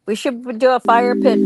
We should do a fire pit.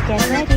Get ready.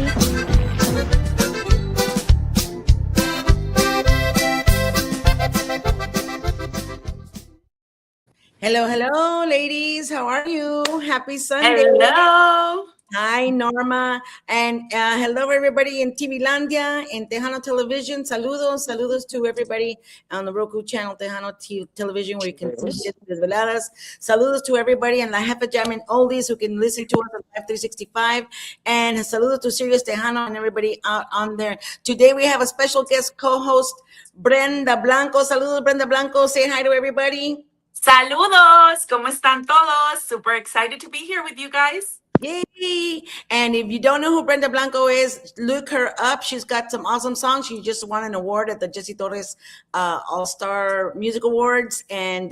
Hello, hello, ladies. How are you? Happy Sunday. Hello. Hi, Norma. And hello, everybody in TV Landia, in Tejano Television. Saludos, saludos to everybody on the Roku channel, Tejano Television, where you can see Giras y Desveladas. Saludos to everybody in La Jefa Jam and Oldies who can listen to us on Live 365. And saludos to Sirius Tejano and everybody out on there. Today we have a special guest co-host, Brenda Blanco. Saludos, Brenda Blanco. Say hi to everybody. Saludos. ¿Cómo están todos? Super excited to be here with you guys. Yay! And if you don't know who Brenda Blanco is, look her up. She's got some awesome songs. She just won an award at the Jesse Torres All-Star Music Awards. And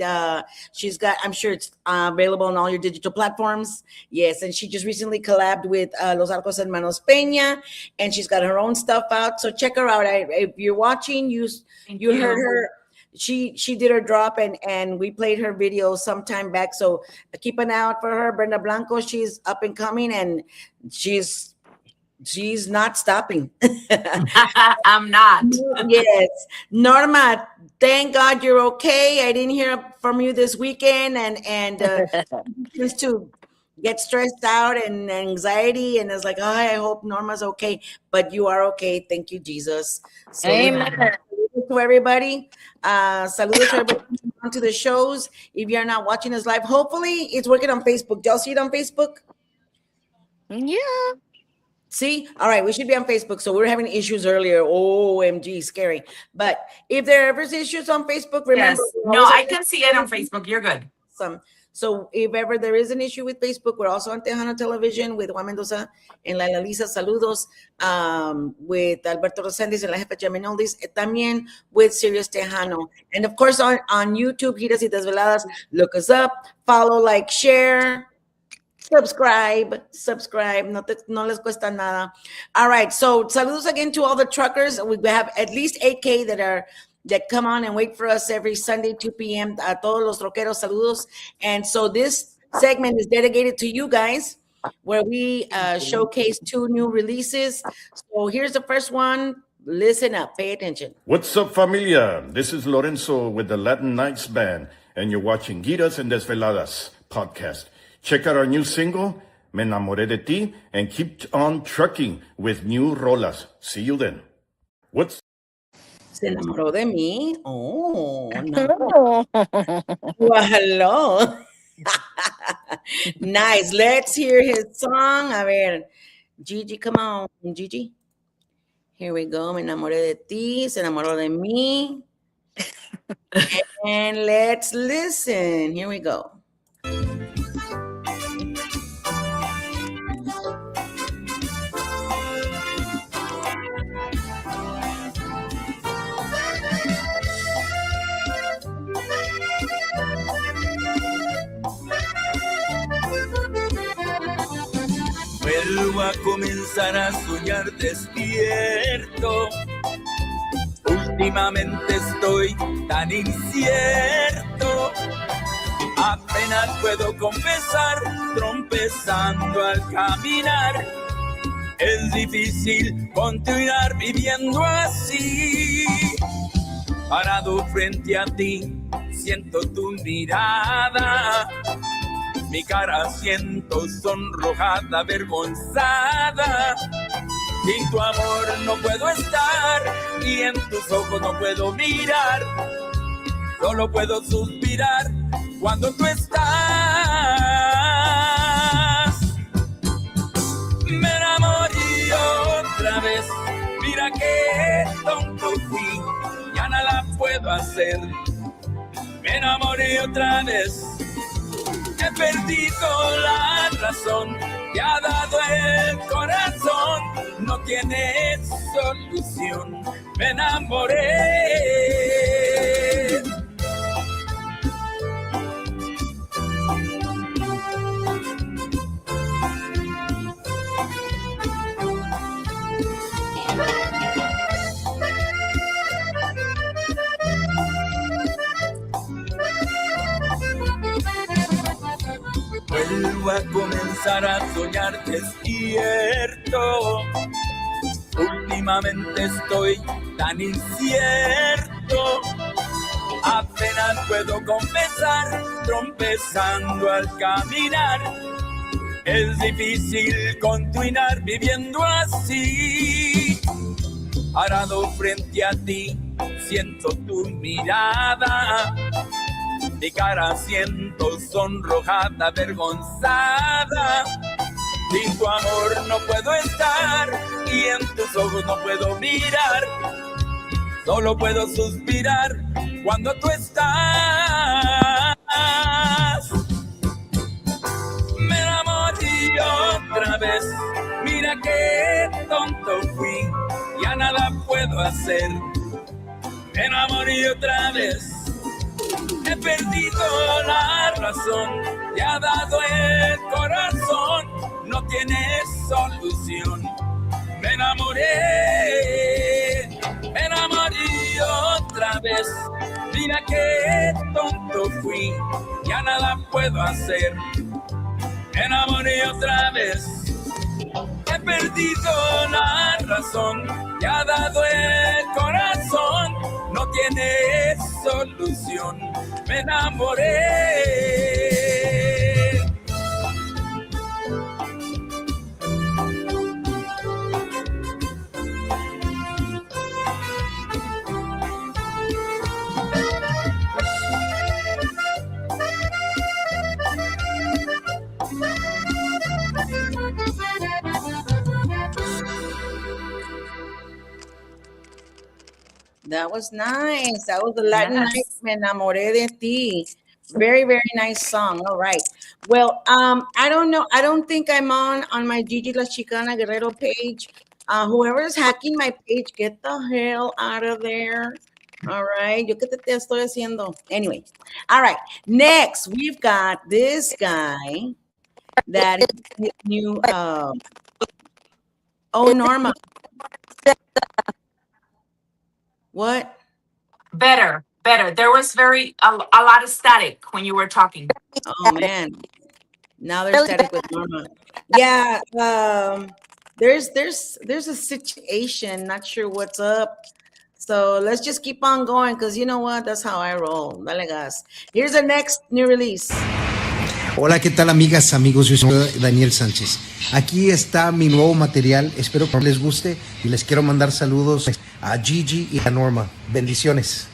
she's got, I'm sure it's available on all your digital platforms. Yes, and she just recently collabed with Los Arcos Hermanos Peña. And she's got her own stuff out. So check her out. If you're watching, you heard her. She did her drop and we played her video some time back. So keep an eye out for her. Brenda Blanco, she's up and coming and she's not stopping. I'm not. Yes. Norma, thank God you're okay. I didn't hear from you this weekend and just to get stressed out and anxiety. And it's like, oh, I hope Norma's okay. But you are okay. Thank you, Jesus. So, Amen. to everybody. Saludos to everybody on to the shows. If you're not watching us live, hopefully it's working on Facebook. Y'all see it on Facebook? Yeah. See? All right, we should be on Facebook. So we were having issues earlier. OMG, scary. But if there ever is issues on Facebook, remember. Yes. No, I can see it on Facebook. You're good. So if ever there is an issue with Facebook, we're also on Tejano Television with Juan Mendoza and Laila Lisa. Saludos. With Alberto Rosendis and La Jefa Geminoldis. También with Sirius Tejano. And of course on YouTube, Giras y Desveladas. Look us up. Follow, like, share. Subscribe. No les cuesta nada. All right. So saludos again to all the truckers. We have at least 8K that come on and wait for us every Sunday, 2 p.m. A todos los troqueros, saludos. And so this segment is dedicated to you guys, where we showcase 2 new releases. So here's the first one. Listen up. Pay attention. What's up, familia? This is Lorenzo with the Latin Nights Band, and you're watching Giras y Desveladas podcast. Check out our new single, Me Enamoré de Ti, and keep on trucking with new rolas. See you then. Se enamoró de mí. Oh, no. Well, hello. Nice. Let's hear his song. A ver, Gigi, come on, Gigi. Here we go. Me enamoré de ti. Se enamoró de mí. And let's listen. Here we go. Vuelvo a comenzar a soñar despierto. Últimamente estoy tan incierto. Apenas puedo confesar, trompezando al caminar. Es difícil continuar viviendo así. Parado frente a ti, siento tu mirada. Mi cara siento sonrojada, avergonzada. Sin tu amor no puedo estar y en tus ojos no puedo mirar. Solo puedo suspirar cuando tú estás. Me enamoré otra vez. Mira qué tonto fui. Ya nada puedo hacer. Me enamoré otra vez. He perdido la razón, te ha dado el corazón, no tienes solución, me enamoré. Vuelvo a comenzar a soñar despierto. Últimamente estoy tan incierto. Apenas puedo confesar, trompezando al caminar. Es difícil continuar viviendo así. Parado frente a ti, siento tu mirada. Mi cara siento sonrojada, avergonzada. Sin tu amor no puedo estar y en tus ojos no puedo mirar. Solo puedo suspirar cuando tú estás. Me enamoré otra vez. Mira qué tonto fui. Ya nada puedo hacer. Me enamoré otra vez. He perdido la razón, te ha dado el corazón, no tienes solución. Me enamoré otra vez. Mira qué tonto fui, ya nada puedo hacer. Me enamoré otra vez. He perdido la razón, te ha dado el corazón, no tienes solución. Me enamoré. That was nice. That was the Latin Yes. night. Me enamoré de ti. Very, very nice song. All right. Well, I don't know. I don't think I'm on my Gigi La Chicana Guerrero page. Whoever is hacking my page, get the hell out of there. All right. Yo qué te estoy haciendo. Anyway. All right. Next, we've got this guy that is new. Oh, Norma. What? Better. There was a lot of static when you were talking. Oh man, now there's static with Norma. Yeah, there's a situation. Not sure what's up. So let's just keep on going because you know what? That's how I roll. Dale gas. Here's the next new release. Hola, ¿qué tal amigas, amigos? Yo soy Daniel Sánchez. Aquí está mi nuevo material, espero que les guste y les quiero mandar saludos a Gigi y a Norma. Bendiciones.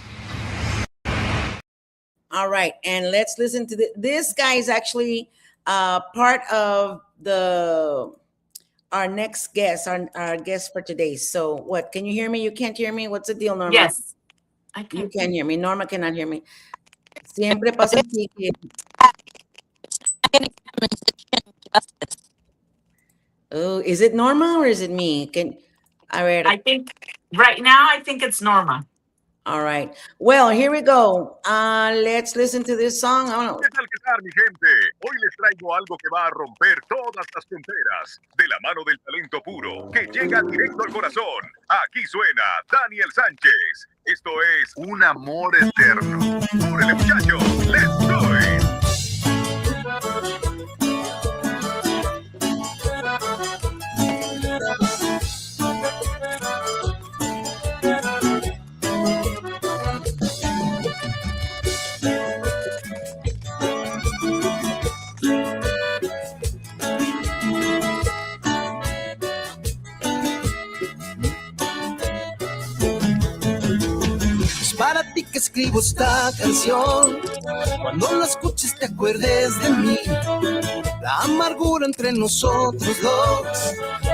All right, and let's listen to this guy is actually part of our next guest, our guest for today. So what, can you hear me? You can't hear me? What's the deal, Norma? Yes. I can. You can hear me. Norma cannot hear me. Siempre pasa así que... Oh, is it Norma or is it me? A ver. I think right now, I think it's Norma. All right. Well, here we go. Let's listen to this song. I don't know. ¿Qué tal, mi gente? Hoy les traigo algo que va a romper todas las fronteras de la mano del talento puro que llega directo al corazón. Aquí suena Daniel Sánchez. Esto es Un Amor Eterno. ¡Súrele, muchachos! ¡Let's do it! Para ti que escribo esta canción, cuando la escuches te acuerdes de mí. La amargura entre nosotros dos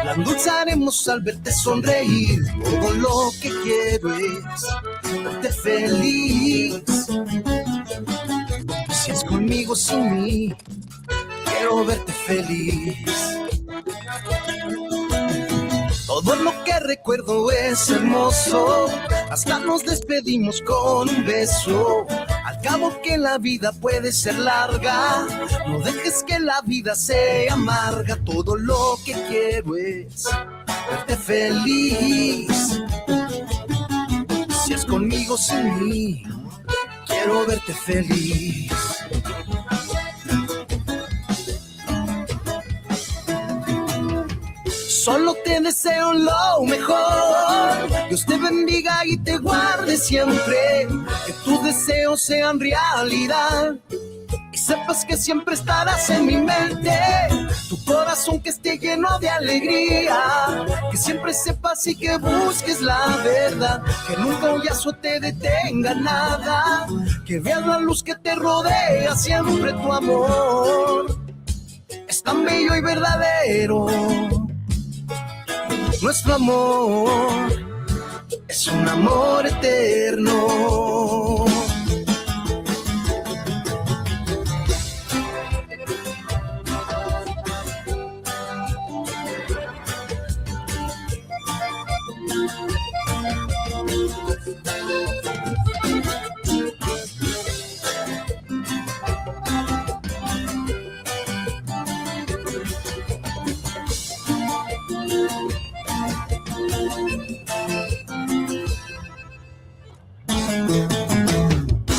la endulzaremos al verte sonreír. Todo lo que quiero es verte feliz. Si es conmigo, sin mí, quiero verte feliz. Todo lo que recuerdo es hermoso, hasta nos despedimos con un beso. Al cabo que la vida puede ser larga, no dejes que la vida sea amarga. Todo lo que quiero es verte feliz. Si es conmigo, sin mí, quiero verte feliz. Solo te deseo lo mejor. Dios te bendiga y te guarde siempre. Que tus deseos sean realidad. Y sepas que siempre estarás en mi mente. Tu corazón que esté lleno de alegría. Que siempre sepas y que busques la verdad. Que nunca un lazo te detenga nada. Que veas la luz que te rodea. Siempre tu amor es tan bello y verdadero. Nuestro amor es un amor eterno.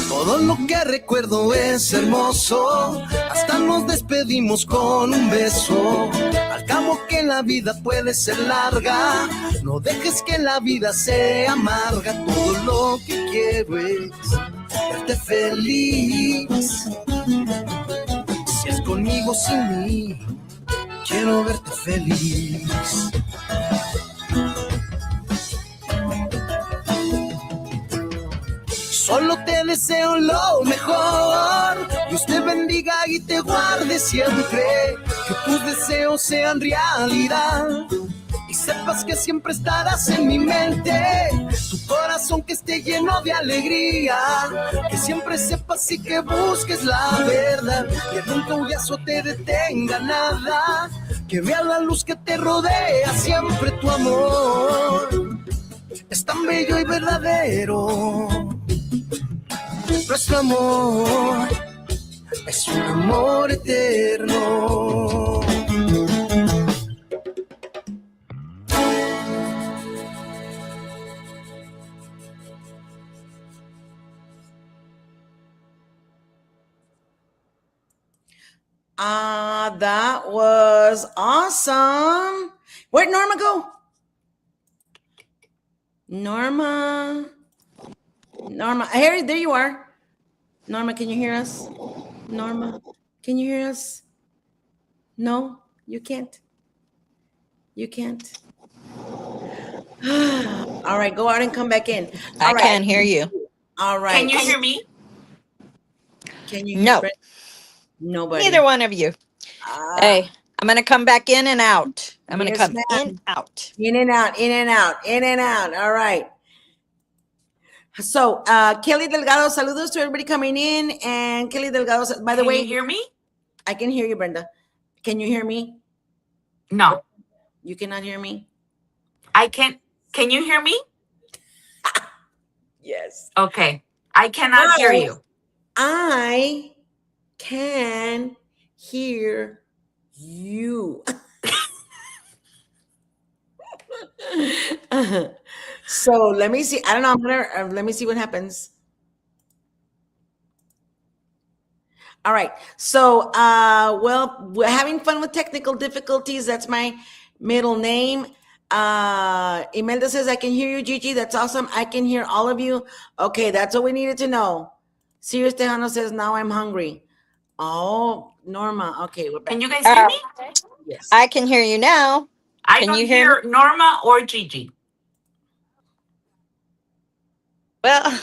Todo lo que recuerdo es hermoso, hasta nos despedimos con un beso. Al cabo que la vida puede ser larga, no dejes que la vida sea amarga. Todo lo que quiero es verte feliz. Si es conmigo, sin mí, quiero verte feliz. Solo te deseo lo mejor. Dios te bendiga y te guarde siempre. Que tus deseos sean realidad. Y sepas que siempre estarás en mi mente. Tu corazón que esté lleno de alegría. Que siempre sepas y que busques la verdad. Que nunca un lazo te detenga nada. Que veas la luz que te rodea. Siempre tu amor es tan bello y verdadero. Nuestro amor es un amor eterno. That was awesome. Where'd Norma go? Norma, Harry, there you are. Norma, can you hear us? Norma, can you hear us? No, you can't. You can't. All right, go out and come back in. All I right. can't hear you. All right. Can you hear me? Can you No. hear it? Nobody. Neither one of you. Hey, I'm going to come back in and out. I'm going to Yes, come ma'am. in, out. In and out, in and out, in and out. All right. So, Kelly Delgado, saludos to everybody coming in. And Kelly Delgado, by the Can way, you hear me? I can hear you, Brenda. Can you hear me? No, You cannot hear me? I can't. Can you hear me? Yes. Okay. I cannot hear you. I can hear you. So let me see. I don't know. I'm gonna let me see what happens. All right. So, well, we're having fun with technical difficulties. That's my middle name. Imelda says, I can hear you, Gigi. That's awesome. I can hear all of you. Okay, that's what we needed to know. Sirius Tejano says, now I'm hungry. Oh, Norma. Okay, we're back. Can you guys hear me? Yes. I can hear you now. I Can don't you hear hear Norma or Gigi. Well,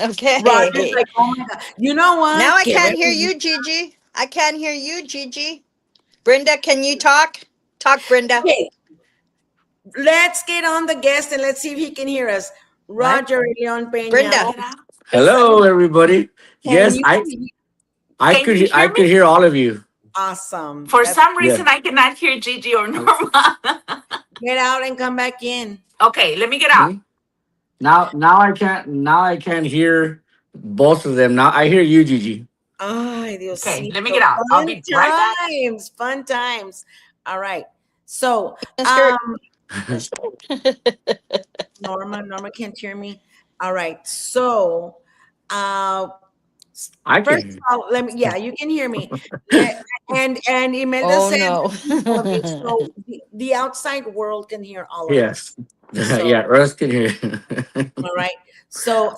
okay. Roger's like, oh my God. You know what? Now I Que can't hear ready. you, Gigi. I can't hear you, Gigi. Brenda, can you talk? Talk, Brenda. Okay, let's get on the guest and let's see if he can hear us. Roger El León Peña. Brenda. Get out. Hello, everybody. Yes, I Can you hear could me? hear all of you. Awesome. For That's- some Yeah. reason, I cannot hear Gigi or Norma. Get out and come back in. Okay, let me get out. Now I can't hear both of them. Now I hear you, Gigi. Ay, Dios. Okay, let me get out. I'll be right back. Fun times. All right. So, Mr. Norma can't hear me. All right. So, I first can. of all, you can hear me. And Imelda Oh, said, no. so the outside world can hear all of us. Yes. So- Yeah, Russ can hear. All right. So,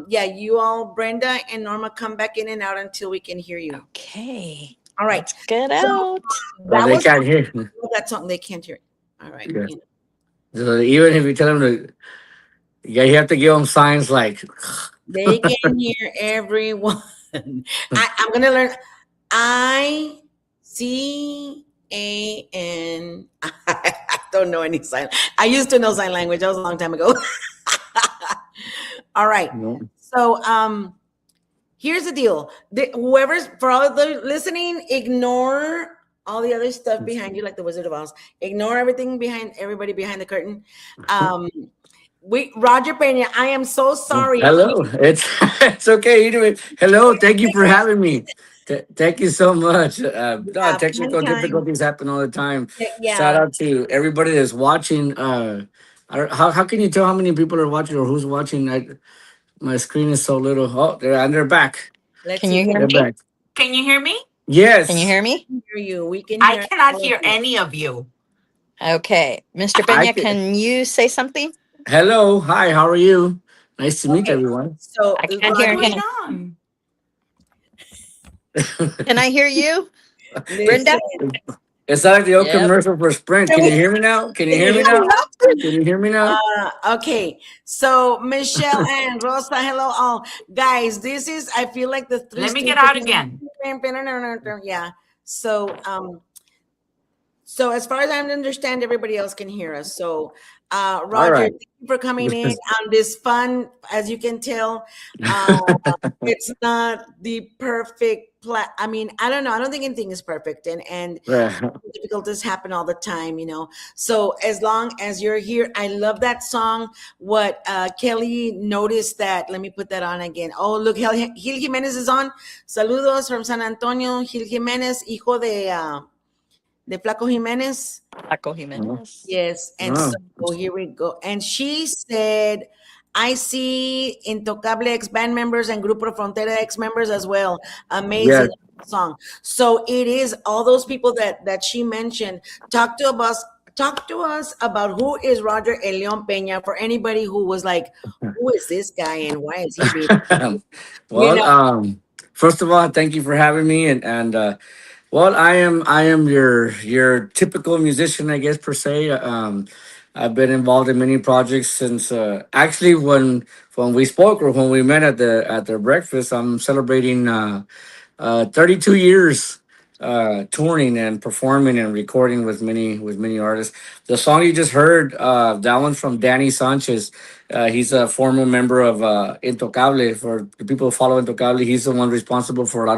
you all, Brenda and Norma, come back in and out until we can hear you. Okay. All right. Let's get out. Well, they can't hear. That song they can't hear. All right. Yeah. So even if you tell them to, yeah, you have to give them signs like. They can hear everyone. I'm gonna learn ICAN. I don't know any sign. I used to know sign language. That was a long time ago. All right. No. So here's the deal. Whoever's for all the listening, ignore all the other stuff behind you, like the Wizard of Oz. Ignore everything behind everybody behind the curtain. Roger Peña, I am so sorry. Hello. It's okay. Anyway, hello. Thank you for having me. Thank you so much. Technical difficulties happen all the time. Yeah. Shout out to everybody that's watching. How can you tell how many people are watching or who's watching? My screen is so little. Oh, they're back. Let's Can see you if we hear They're me? back. Can you hear me? Yes. Can you hear me? can hear you. We can I hear cannot all hear of you. any of you. Okay. Mr. I Peña, can- can you say something? Hello. Hi. How are you? Nice to meet Okay. everyone. So I can't What's hear going him. on? Can I hear you? Brenda? It's not like the old Yep. commercial for Sprint. Can you hear me now? Can you hear me now? Can you hear me now? Okay, so Michelle and Rosa, hello all. Guys, this is, I feel like the three Let me stooges- get out again. Yeah. So, so as far as I understand, everybody else can hear us. So, Roger, right. thank you for coming in on this fun, as you can tell, it's not the perfect I mean, I don't know. I don't think anything is perfect, and difficulties happen all the time, you know. So as long as you're here, I love that song. What Kelly noticed that. Let me put that on again. Oh, look, Gil Jimenez is on. Saludos from San Antonio. Gil Jimenez, hijo de Flaco Jimenez. Paco Jimenez. Yes, and so here we go. And she said, I see Intocable ex band members and Grupo Frontera ex members as well. Amazing song. So it is all those people that she mentioned. Talk to us about who is Roger El León Peña, for anybody who was like, who is this guy and why is he being Well, first of all, thank you for having me, and well, I am your typical musician, I guess, per se. I've been involved in many projects since actually when we spoke or when we met at the breakfast. I'm celebrating 32 years touring and performing and recording with many artists. The song you just heard, that one's from Danny Sanchez. He's a former member of Intocable. For the people who follow Intocable, he's the one responsible for a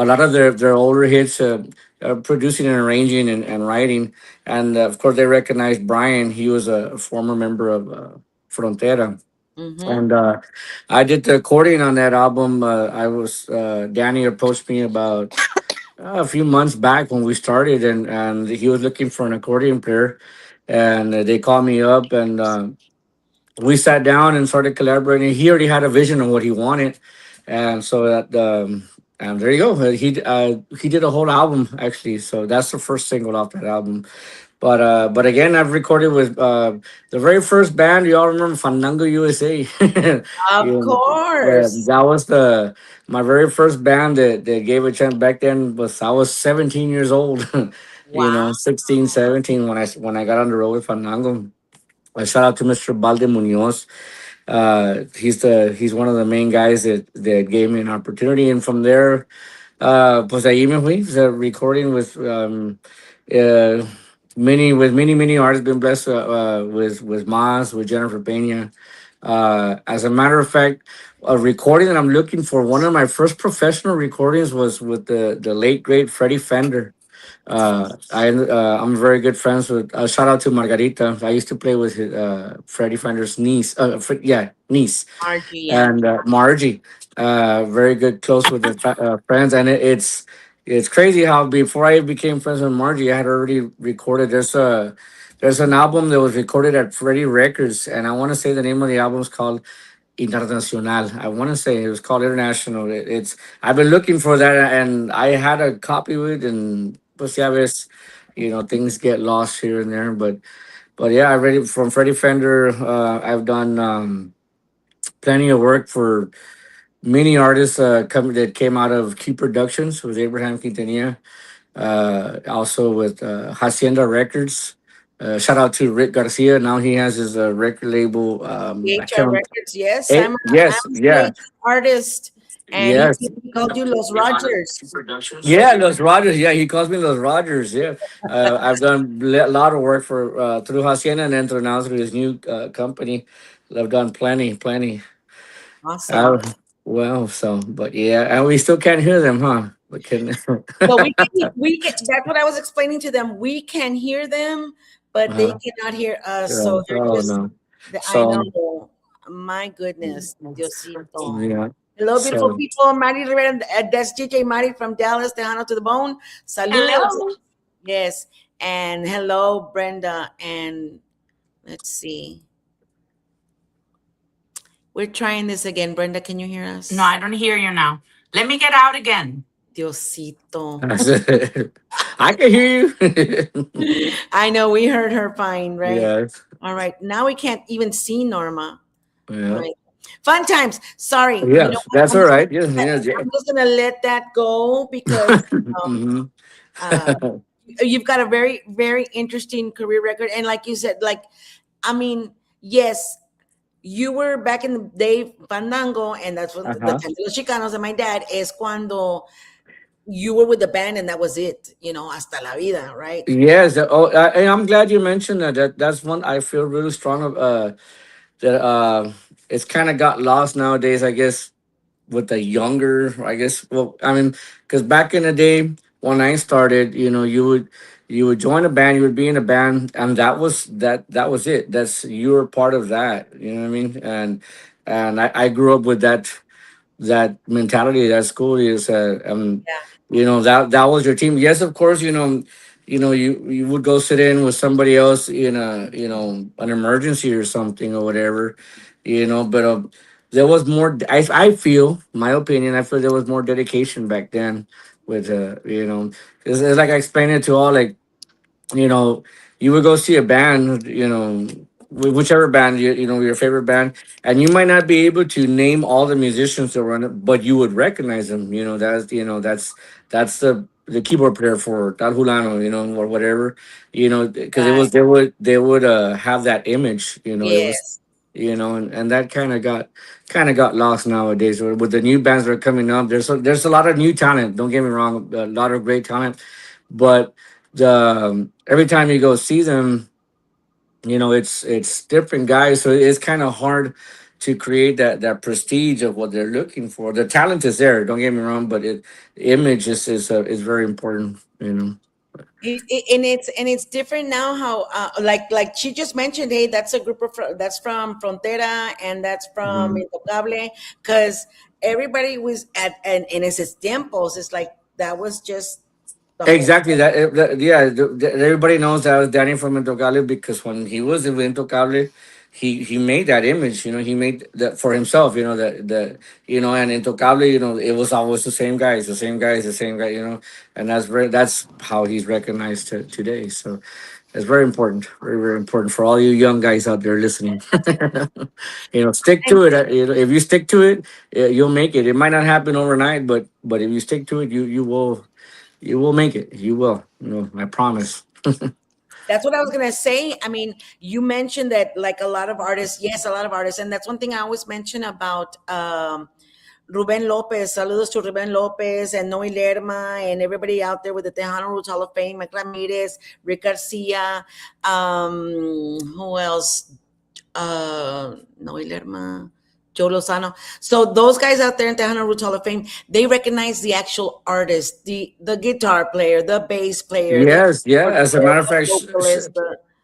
lot of their older hits, producing and arranging and writing. And of course, they recognize Brian. He was a former member of Frontera. Mm-hmm. And I did the accordion on that album. I was Danny approached me about a few months back when we started, and he was looking for an accordion player, and they called me up, and we sat down and started collaborating. He already had a vision of what he wanted, and so that and there you go. He did a whole album actually. So that's the first single off that album. But again, I've recorded with the very first band. You all remember Fandango USA? Of You yeah, course. that was the my very first band that gave a chance back then. Was I was 17 years old, Wow. 16, 17 when I got on the road with Fandango. A shout out to Mr. Balde Munoz. He's one of the main guys that gave me an opportunity, and from there, pues ahí me fui, recording with uh, many artists. Been blessed with Mas, with Jennifer Peña. As a matter of fact, a recording that I'm looking for. One of my first professional recordings was with the late great Freddie Fender. I'm very good friends with. Shout out to Margarita. I used to play with Freddie Fender's niece. Niece Margie, yeah. and Margie. Very good, close with the friends, and it's crazy how before I became friends with Margie, I had already recorded. There's an album that was recorded at Freddie Records, and I want to say the name of the album is called Internacional. I want to say it was called International. It's I've been looking for that, and I had a copy of it, and pues ya ves, things get lost here and there, but yeah, I read it from Freddie Fender. I've done plenty of work for many artists that came out of Q Productions with Abraham Quintanilla, also with Hacienda Records. Shout out to Rick Garcia. Now he has his record label. I HR can't. Records, yes. I'm Yes, a yeah, stage artist, and yes. he called you Los Rogers. Yeah, Los Rogers. Yeah, he calls me Los Rogers. Yeah, I've done a lot of work for through Hacienda and then through now through his new company. I've done plenty. Awesome. Uh, well, so but yeah, and we still can't hear them, huh? We can. Well, we can. That's what I was explaining to them. We can hear them, but they uh, cannot hear us. yeah. So they're Oh just. no. I So know. My goodness, Diosito. yeah. Hello, beautiful So people. Mari Rivera, that's DJ Mari from Dallas, Tejano to the Bone. Saludos. Hello. Yes, and hello, Brenda. And let's see. We're trying this again. Brenda, can you hear us? No, I don't hear you now. Let me get out again. Diosito. I can hear you. I know we heard her fine, right? Yes. All right. Now we can't even see Norma. Yeah. Right. Fun times. Sorry. Yes, that's all right. Yes, yes, yeah. I'm just gonna let that go because Mhm. uh, you've got a very, very interesting career record. And like you said, I mean, yes, you were back in the day, Fandango, and that's what the Uh-huh. time de los Chicanos and my dad is cuando you were with the band and that was it, hasta la vida, right? Yes. I'm glad you mentioned that. That's one I feel really strong of. That it's kind of got lost nowadays. I guess with the younger, I guess. Well, I mean, because back in the day when I started, you would join a band, you would be in a band, and that was it. That's you were part of that. You know what I mean? And I grew up with that mentality. That school is Yeah. that was your team. Yes, of course. You would go sit in with somebody else in a an emergency or something or whatever. But there was more. I feel, my opinion. I feel there was more dedication back then. With it's like I explained it to all, like you know, you would go see a band, whichever band your favorite band, and you might not be able to name all the musicians that were in it, but you would recognize them. That's the keyboard player for Tal Hulano, or whatever, because it Right. was they would have that image, it was, Yes. and that kind of got lost nowadays. With the new bands that are coming up, there's a lot of new talent. Don't get me wrong, a lot of great talent, but every time you go see them, it's different guys, so it's kind of hard to create that prestige of what they're looking for. The talent is there, don't get me wrong, but image is very important. And it's different now. How like she just mentioned, hey, that's a group of that's from Frontera and that's from Mhm. Intocable, because everybody was at and in esos tiempos. It's like that was just the whole. Exactly. Yeah. Everybody knows that was Danny from Intocable because when he was in Intocable, he made that image. He made that for himself. And Intocable, it was always the same guys, the same guys, the same guy. And that's how he's recognized today. So it's very important, very very important for all you young guys out there listening. Stick And to it. If you stick to it, you'll make it. It might not happen overnight, but if you stick to it, you will make it. You will. I promise. that's what I was gonna say. I mean, you mentioned that like a lot of artists, yes, a lot of artists, and that's one thing I always mention about Ruben Lopez. Saludos to Ruben Lopez and Noe Lerma and everybody out there with the Tejano Roots Hall of Fame, Mike Ramirez, Rick Garcia, who else? Noe Lerma, Joe Lozano. So those guys out there in Tejano Roots Hall of Fame, they recognize the actual artist, the guitar player, the bass player, the Yes, yeah. keyboard As a player, matter of the fact, vocalist.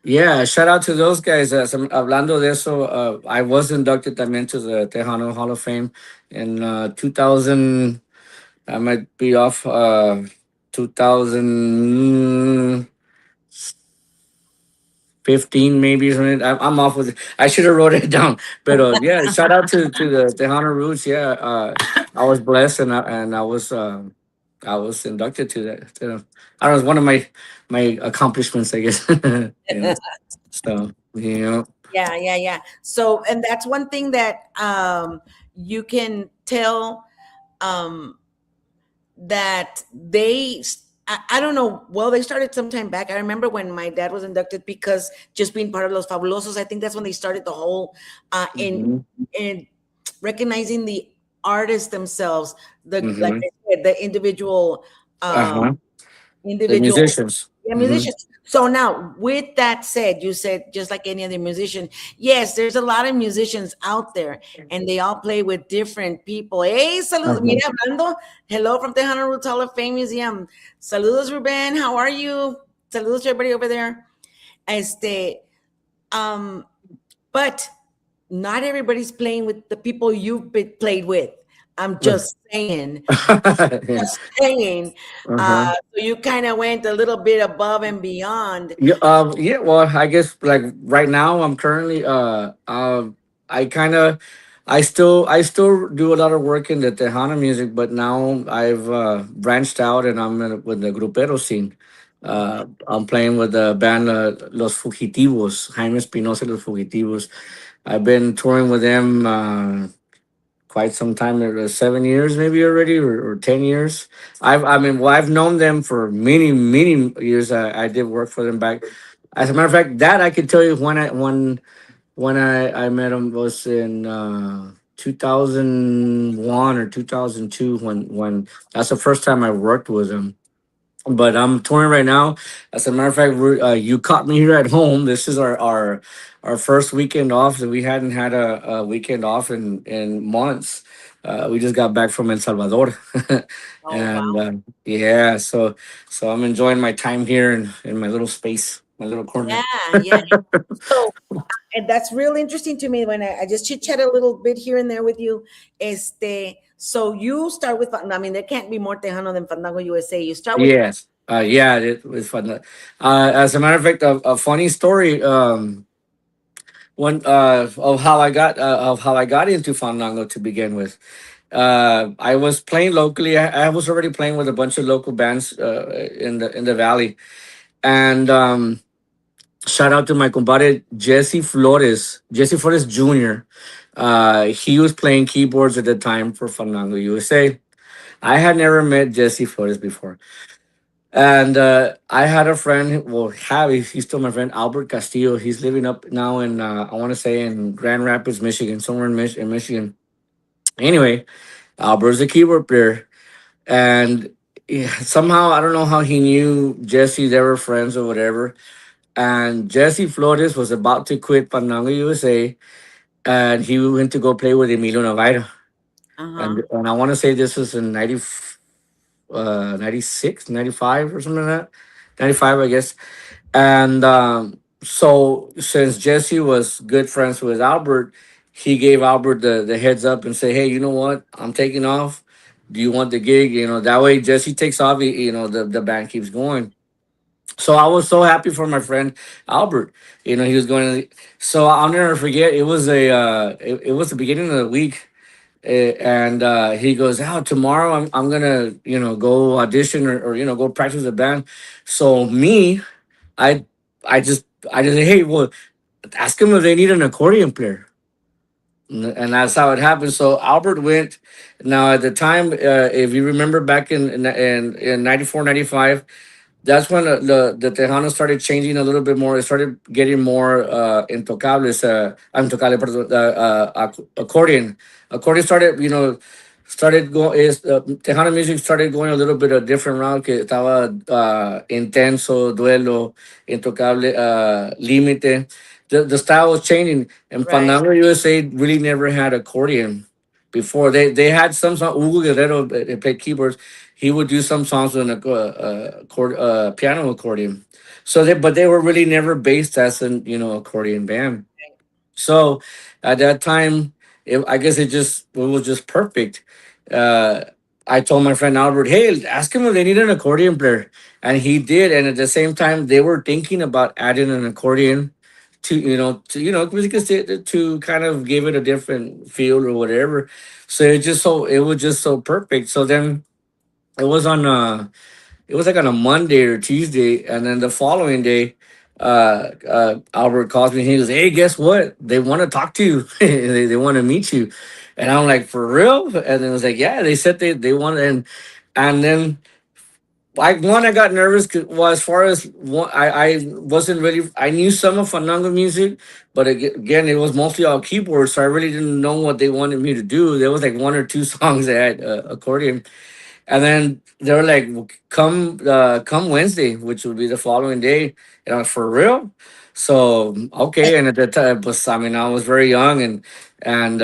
yeah. Shout out to those guys. Hablando de eso, I was inducted también to the Tejano Hall of Fame in 2000. I might be off. 2015 maybe or something. I'm off with it. I should have wrote it down. But yeah, shout out to the Tejano Roots. Yeah, I was blessed and I was inducted to that. I don't know, it's one of my accomplishments, I guess. So Yeah. So, and that's one thing that you can tell um, that I don't know. Well, they started some time back. I remember when my dad was inducted because just being part of Los Fabulosos, I think that's when they started the whole mhm, in recognizing the artists themselves, like mhm. I said, the individual Uh-huh. The individual musicians. yeah, Hmm. musicians. So now, with that said, you said just like any other musician, yes, there's a lot of musicians out there, and they all play with different people. Hey, saludos, Uh-huh. mira, hablando, hello from Tejano Roots Hall of Fame Museum. Saludos, Ruben. How are you? Saludos to everybody over there. Um, but not everybody's playing with the people you've played with. I'm just saying. Yes. Just saying. Uh-huh. So you kind of went a little bit above and beyond. Yeah, well, I guess like right now I'm currently I kind of I still do a lot of work in the Tejana music, but now I've branched out and with the grupero scene. I'm playing with the band Los Fugitivos, Jaime Espinosa Los Fugitivos. I've been touring with them quite some time, 7 years maybe already, or 10 years. I've known them for many many years. I did work for them back. As a matter of fact, that I could tell you when I met them was in 2001 or 2002 when that's the first time I worked with them. But I'm touring right now. As a matter of fact, you caught me here at home. This is our first weekend off. So we hadn't had a weekend off in months. We just got back from El Salvador, Oh, and wow. yeah, so I'm enjoying my time here in my little space, my little corner. Yeah. So, and that's real interesting to me when I just chit chat a little bit here and there with you. So you start with, I mean, there can't be more Tejano than Fandango USA. You start with, Yes, yeah, it was fun. As a matter of fact, a funny story. One of how I got into Fandango to begin with. I was playing locally. I was already playing with a bunch of local bands in the valley, and shout out to my compadre Jesse Flores Jr. He was playing keyboards at the time for Fandango USA. I had never met Jesse Flores before, and I had a friend. Well, he's still my friend, Albert Castillo. He's living up now in I want to say in Grand Rapids, Michigan, somewhere in Michigan. Anyway, Albert's a keyboard player, and yeah, somehow I don't know how he knew Jesse. They were friends or whatever. And Jesse Flores was about to quit Pananga USA, and he went to go play with Emilio Navaira. uh-huh. And I want to say this was in 96, 95 or something like that. 95, I guess. And so since Jesse was good friends with Albert, he gave Albert the heads up and say, hey, you know what? I'm taking off. Do you want the gig? You know, that way Jesse takes off, you know, the band keeps going. So I was so happy for my friend Albert. You know, he was going to, so I'll never forget. It was it was the beginning of the week. And he goes, oh, tomorrow I'm gonna, you know, go audition or, you know, go practice the band. So me, I I just say, hey, well, ask them if they need an accordion player. And that's how it happened. So Albert went. Now at the time, if you remember back in 94, 95, that's when the Tejano started changing a little bit more. It started getting more intocables, intocable, perdón, accordion. Accordion started, you know, started going, Tejano music started going a little bit a different route, que estaba intenso, duelo, intocable, límite. The style was changing. And Right. Fandango USA really never had accordion before. They had some song, Hugo Guerrero played keyboards. He would do some songs with a piano accordion. So but they were really never based as an, you know, accordion band. So at that time, I guess it was just perfect. Uh, I told my friend Albert, hey, ask him if they need an accordion player, and he did. And at the same time, they were thinking about adding an accordion because to kind of give it a different feel or whatever. So it was just so perfect. So then it was on it was like on a Monday or Tuesday, and then the following day, Albert calls me. He goes, "Hey, guess what? They want to talk to you. They want to meet you." And I'm like, "For real?" And then it was like, "Yeah." They said they want, and then I got nervous. Well, as far as one, I wasn't really. I knew some of Fandango music, but again, it was mostly all keyboards, so I really didn't know what they wanted me to do. There was like one or two songs that had accordion. And then they were like, "Well, come Wednesday, which would be the following day." And I was, for real? So okay. And at that time, but I mean, I was very young, and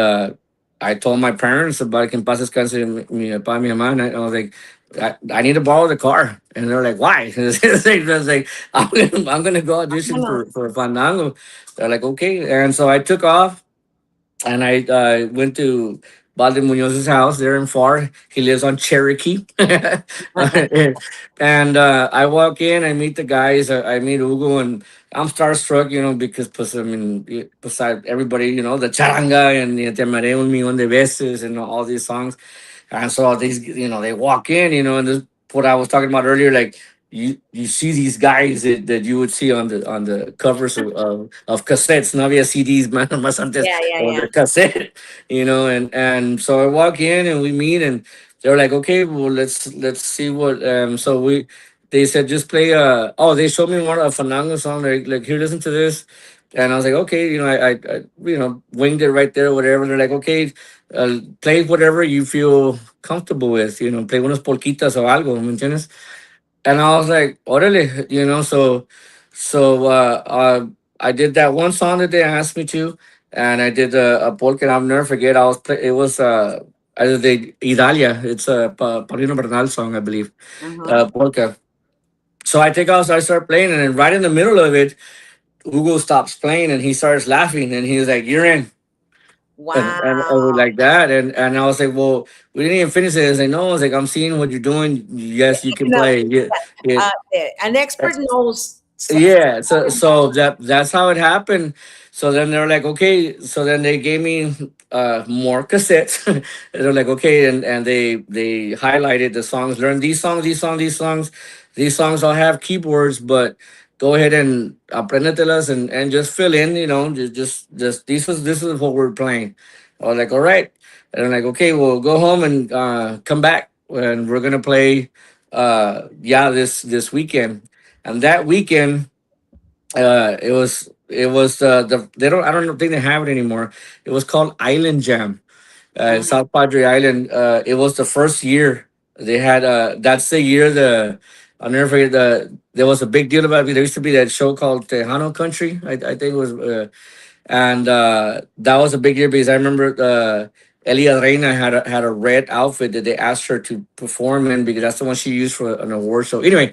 I told my parents about que en paz descanse mi papá, mi mamá, and I was like, I need to borrow the car. And they're like, why? I was like, I'm gonna go audition for Fandango. They're like, okay. And so I took off, and I went to Balde Munoz's house there in Far. He lives on Cherokee. And I walk in, I meet the guys, I meet Hugo, and I'm starstruck, you know, because, pues, I mean, beside everybody, you know, the charanga and Te amaré un millón de veces and all these songs. And so all these, you know, they walk in, you know, and this, what I was talking about earlier, like, you see these guys that you would see on the covers of cassettes, no había CDs, man, más antes, or the cassette, you know, and so I walk in and we meet, and they're like, okay, well, let's see what, so they said, just play, they showed me one, a Fandango song, like, here, listen to this. And I was like, okay, you know, I you know, winged it right there, whatever. They're like, okay, play whatever you feel comfortable with, you know, play unas polquitas o algo, ¿me entiendes? And I was like, orale, you know, I did that one song that they asked me to, and I did a polka, and I'll never forget. It was either the Idalia, it's a Paulino Bernal song, I believe, polka. So I take out, so I start playing, and then right in the middle of it, Hugo stops playing and he starts laughing, and he's like, "You're in." And I was like that, and I was like, "Well, we didn't even finish it." I was like, "No," I was like, "I'm seeing what you're doing. Yes, you can play." Yeah, An expert knows. yeah. So that's how it happened. So then they're like, okay. So then they gave me more cassettes. They're like, okay, and they highlighted the songs. Learn these songs, these songs, these songs. These songs all have keyboards, but go ahead and aprendetelas and just fill in. You know, just this is what we're playing. I was like, all right. And I'm like, okay, well, go home and come back, and we're gonna play. This weekend. And that weekend, it was they don't, I don't think they have it anymore. It was called Island Jam, South Padre Island. It was the first year they had. That's the year I'll never forget there was a big deal about it. There used to be that show called Tejano Country. I think it was, and that was a big year because I remember Elia Reina had a red outfit that they asked her to perform in because that's the one she used for an award show. Anyway,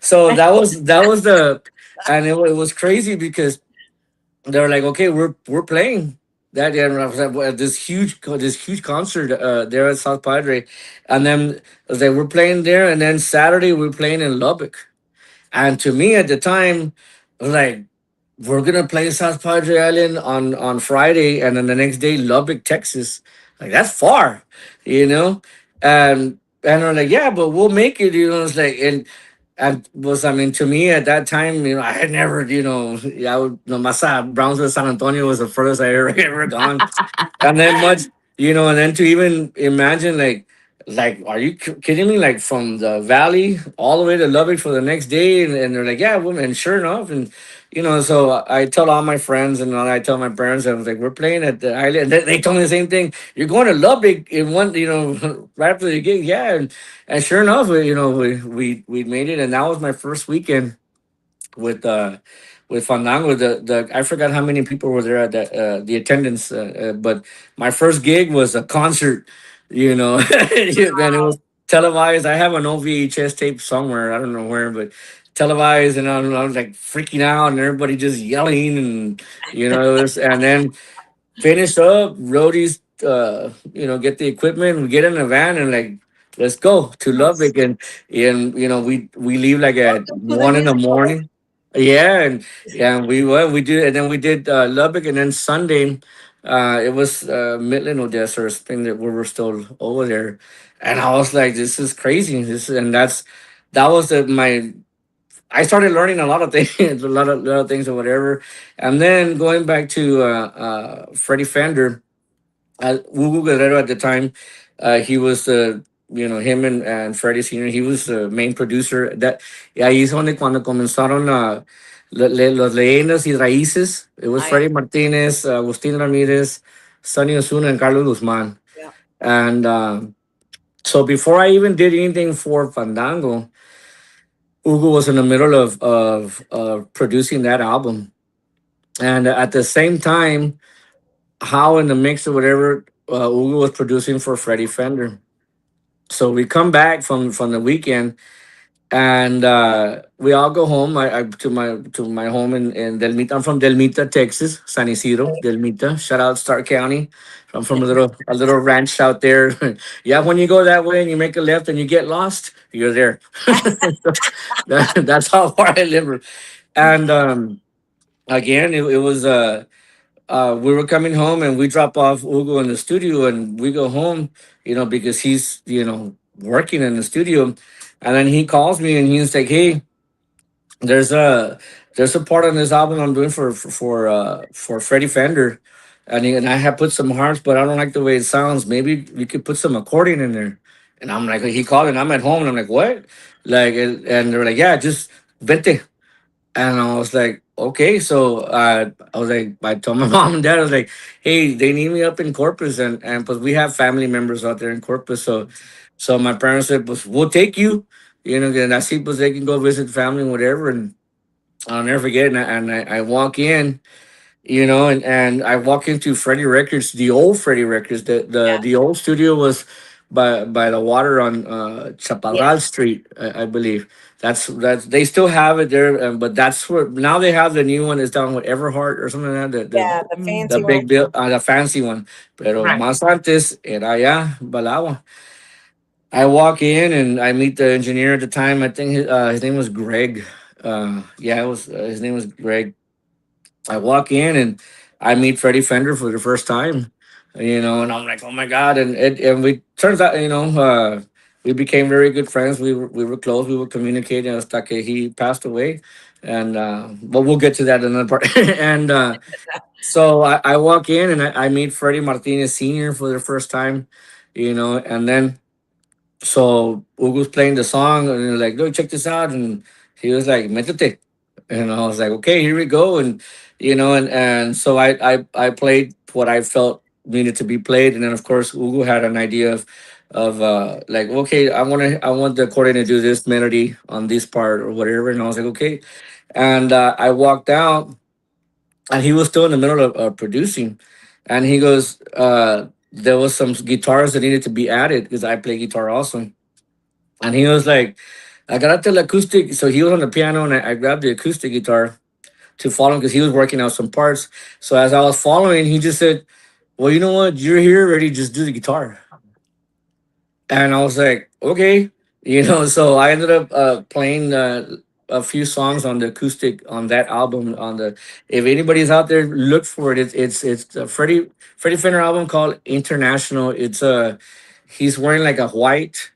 So that was the, and it was crazy because they were like, okay, we're playing that, and I was like, well, this huge concert there at South Padre, and then I was like, we're playing there, and then Saturday we're playing in Lubbock, and to me at the time, I was like, we're gonna play South Padre Island on Friday, and then the next day Lubbock, Texas. Like that's far, you know, and I'm like, yeah, but we'll make it, you know. It's like, and was, I mean, to me at that time, you know, I had never, you know, yeah, I would, you know, Brownsville, San Antonio was the furthest I ever gone, and then much, you know, and then to even imagine like, are you kidding me? Like from the valley all the way to Lubbock for the next day, and they're like, yeah, woman, and sure enough, and you know, so I tell all my friends and I tell my parents, I was like, we're playing at the island. They told me the same thing. You're going to Lubbock in one, you know, right after the gig, yeah, and sure enough, you know, we made it, and that was my first weekend with Fandango. The I forgot how many people were there at the attendance, but my first gig was a concert, you know, and it was televised. I have an OVHS tape somewhere, I don't know where, but televised, and I was like freaking out, and everybody just yelling, and you know, and then finished up, roadies, you know, get the equipment, we get in a van, and like, let's go to Lubbock, and you know, we leave like at Welcome to the 1 in the morning. musical. Yeah, and yeah, and we did, and then we did Lubbock, and then Sunday, it was Midland, Odessa, or something, that we were still over there, and I was like, this is crazy. And that was my. I started learning a lot of things, lot of things or whatever, and then going back to Freddie Fender, Hugo Guerrero at the time, he was the, you know, him and Freddie Senior. He was the main producer. That, y ahí es donde cuando comenzaron los leyendas y raíces. It was I am, Freddie Martinez, Agustin Ramirez, Sonny Osuna, and Carlos Guzman. yeah. And so before I even did anything for Fandango, Hugo was in the middle of producing that album, and at the same time, how in the mix or whatever, Hugo was producing for Freddie Fender. So we come back from the weekend, and we all go home. I to my home in Delmita. I'm from Delmita, Texas, San Isidro, Delmita. Shout out Stark County. I'm from a little ranch out there. Yeah, when you go that way and you make a left and you get lost, you're there. That's how far I live. And again, it was we were coming home, and we drop off Hugo in the studio, and we go home, you know, because he's, you know, working in the studio. And then he calls me and he's like, hey, there's a there's a part on this album I'm doing for Freddie Fender, and I have put some harps, but I don't like the way it sounds. Maybe we could put some accordion in there. And I'm like, he called, and I'm at home, and I'm like, what? Like, and they're like, yeah, just vente. And I was like, okay. So I was like, I told my mom and dad, I was like, hey, they need me up in Corpus, and but we have family members out there in Corpus. So my parents said, pues, we'll take you, you know, and I see, pues, they can go visit family and whatever. And I'll never forget. And I walk in, you know, and I walk into Freddie Records, the old Freddie Records. The old studio was by the water on Chaparral Street, I believe. That's they still have it there, but that's where now they have the new one is down with Everhart or something like that. Yeah, the The fancy one. big bill, the fancy one. Pero Right. más antes era allá, Balagua. I walk in and I meet the engineer at the time. I think his name was Greg. Yeah, it was his name was Greg. I walk in and I meet Freddie Fender for the first time, you know, and I'm like, oh my god! And we turns out, you know, we became very good friends. We were close. We were communicating hasta que he passed away, and but we'll get to that in another part. And so I walk in and I meet Freddie Martinez Senior for the first time, you know, and then so Hugo's playing the song, and they're like, "Go check this out," and he was like, "Métete," and I was like, "Okay, here we go," and you know, and so I played what I felt needed to be played, and then of course Hugo had an idea of like, okay, I want the accordion to do this melody on this part or whatever, and I was like, okay, and I walked out, and he was still in the middle of producing, and he goes, there was some guitars that needed to be added because I play guitar also, and he was like, I got out the acoustic. So he was on the piano, and I grabbed the acoustic guitar to follow him because he was working out some parts. So as I was following, he just said, "Well, you know what? You're here already. Just do the guitar." And I was like, okay, So I ended up playing a few songs on the acoustic on that album. On the If anybody's out there, look for it. It's a Freddie Fender album called International. He's wearing like a white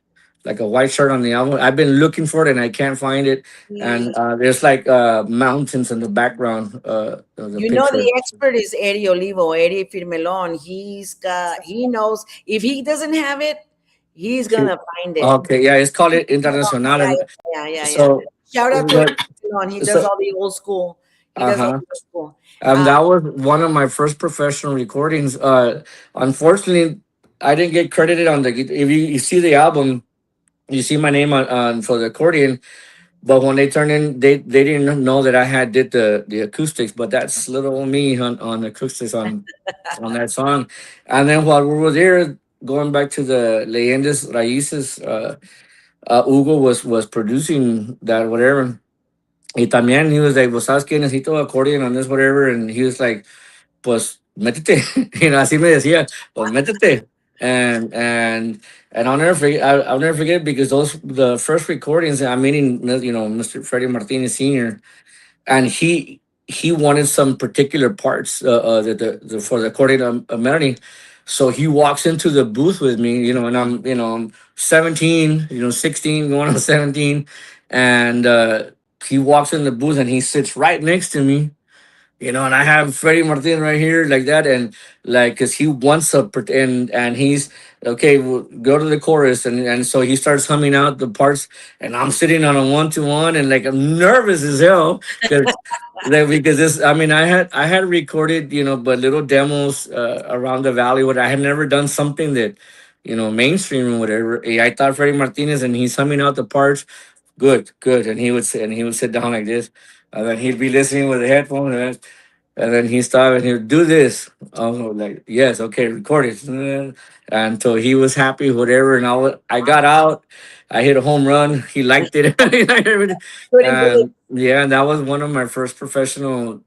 shirt on the album. I've been looking for it and I can't find it. And there's like mountains in the background of the You know, picture. the expert is Eddie Olivo, Eddie Firmelon. He knows if he doesn't have it, he's gonna find it. Okay, yeah, it's called it Internacional. Yeah, And yeah. so, Shout out to but, Eddie Firmelon. He does so, all the old school. He does all uh-huh. the old school. That was one of my first professional recordings. Unfortunately, I didn't get credited on the. If you see the album, you see my name on for the accordion. But when they turned in, they didn't know that I had did the acoustics. But that's little old me on acoustics on that song. And then while we were there, going back to the Leyendas Raíces, Hugo was producing that whatever. Y también he was like, pues sabes que necesito accordion on this whatever, and he was like, pues métete, así me decía, pues métete, and I'll never forget because those the first recordings I'm meeting, Mr. Freddie Martinez Sr. and he wanted some particular parts for the accordion melody. So he walks into the booth with me, and I'm 17, 16, going on 17, and he walks in the booth and he sits right next to me, and I have Freddie Martin right here like that, and like because he wants and he's okay. We'll go to the chorus, and so he starts humming out the parts, and I'm sitting on a 1-to-1, and like I'm nervous as hell because this. I mean, I had recorded but little demos around the valley. What I had never done something that mainstream or whatever. I thought Freddie Martinez, and he's humming out the parts. Good, and he would sit down like this, and then he'd be listening with the headphone, and then he stopped and he would do this. I was like, yes, okay, record it. And so he was happy, whatever. And I got out. I hit a home run. He liked it. And yeah, and that was one of my first professional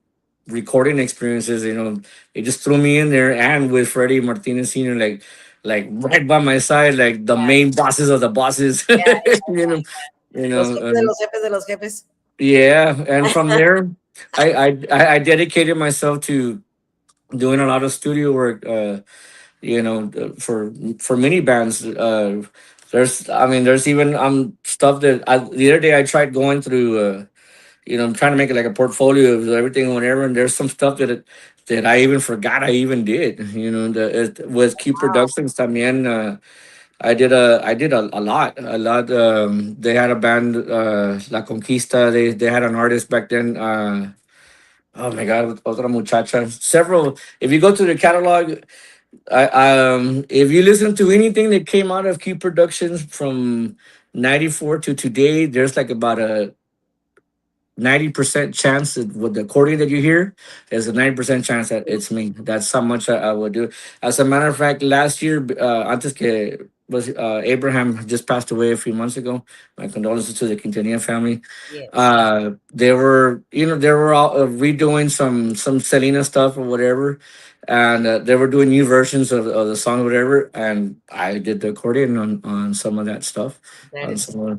recording experiences. They just threw me in there and with Freddie Martinez Sr. like right by my side, like the main bosses of the bosses. you know, Los jefes de los jefes de los jefes. yeah, and from there, I dedicated myself to doing a lot of studio work. For mini bands. There's even stuff that the other day I tried going through. I'm trying to make it like a portfolio of everything or whatever. And there's some stuff that I even forgot I even did. With Q Productions, también. I did a lot. They had a band, La Conquista. They had an artist back then. Oh my God, otra muchacha. Several. If you go to the catalog, if you listen to anything that came out of Q Productions from '94 to today, there's like about a 90% chance that with the accordion that you hear, there's a 90% chance that it's me. That's how much I would do. As a matter of fact, last year, antes que was Abraham just passed away a few months ago. My condolences to the Quintanilla family. Yes. They were all redoing some Selena stuff or whatever, and they were doing new versions of the song or whatever. And I did the accordion on some of that stuff. That On is some of,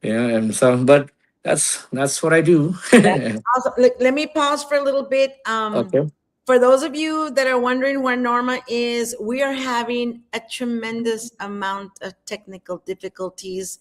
yeah, and so but that's what I do. awesome. Let me pause for a little bit. Okay. For those of you that are wondering where Norma is, we are having a tremendous amount of technical difficulties.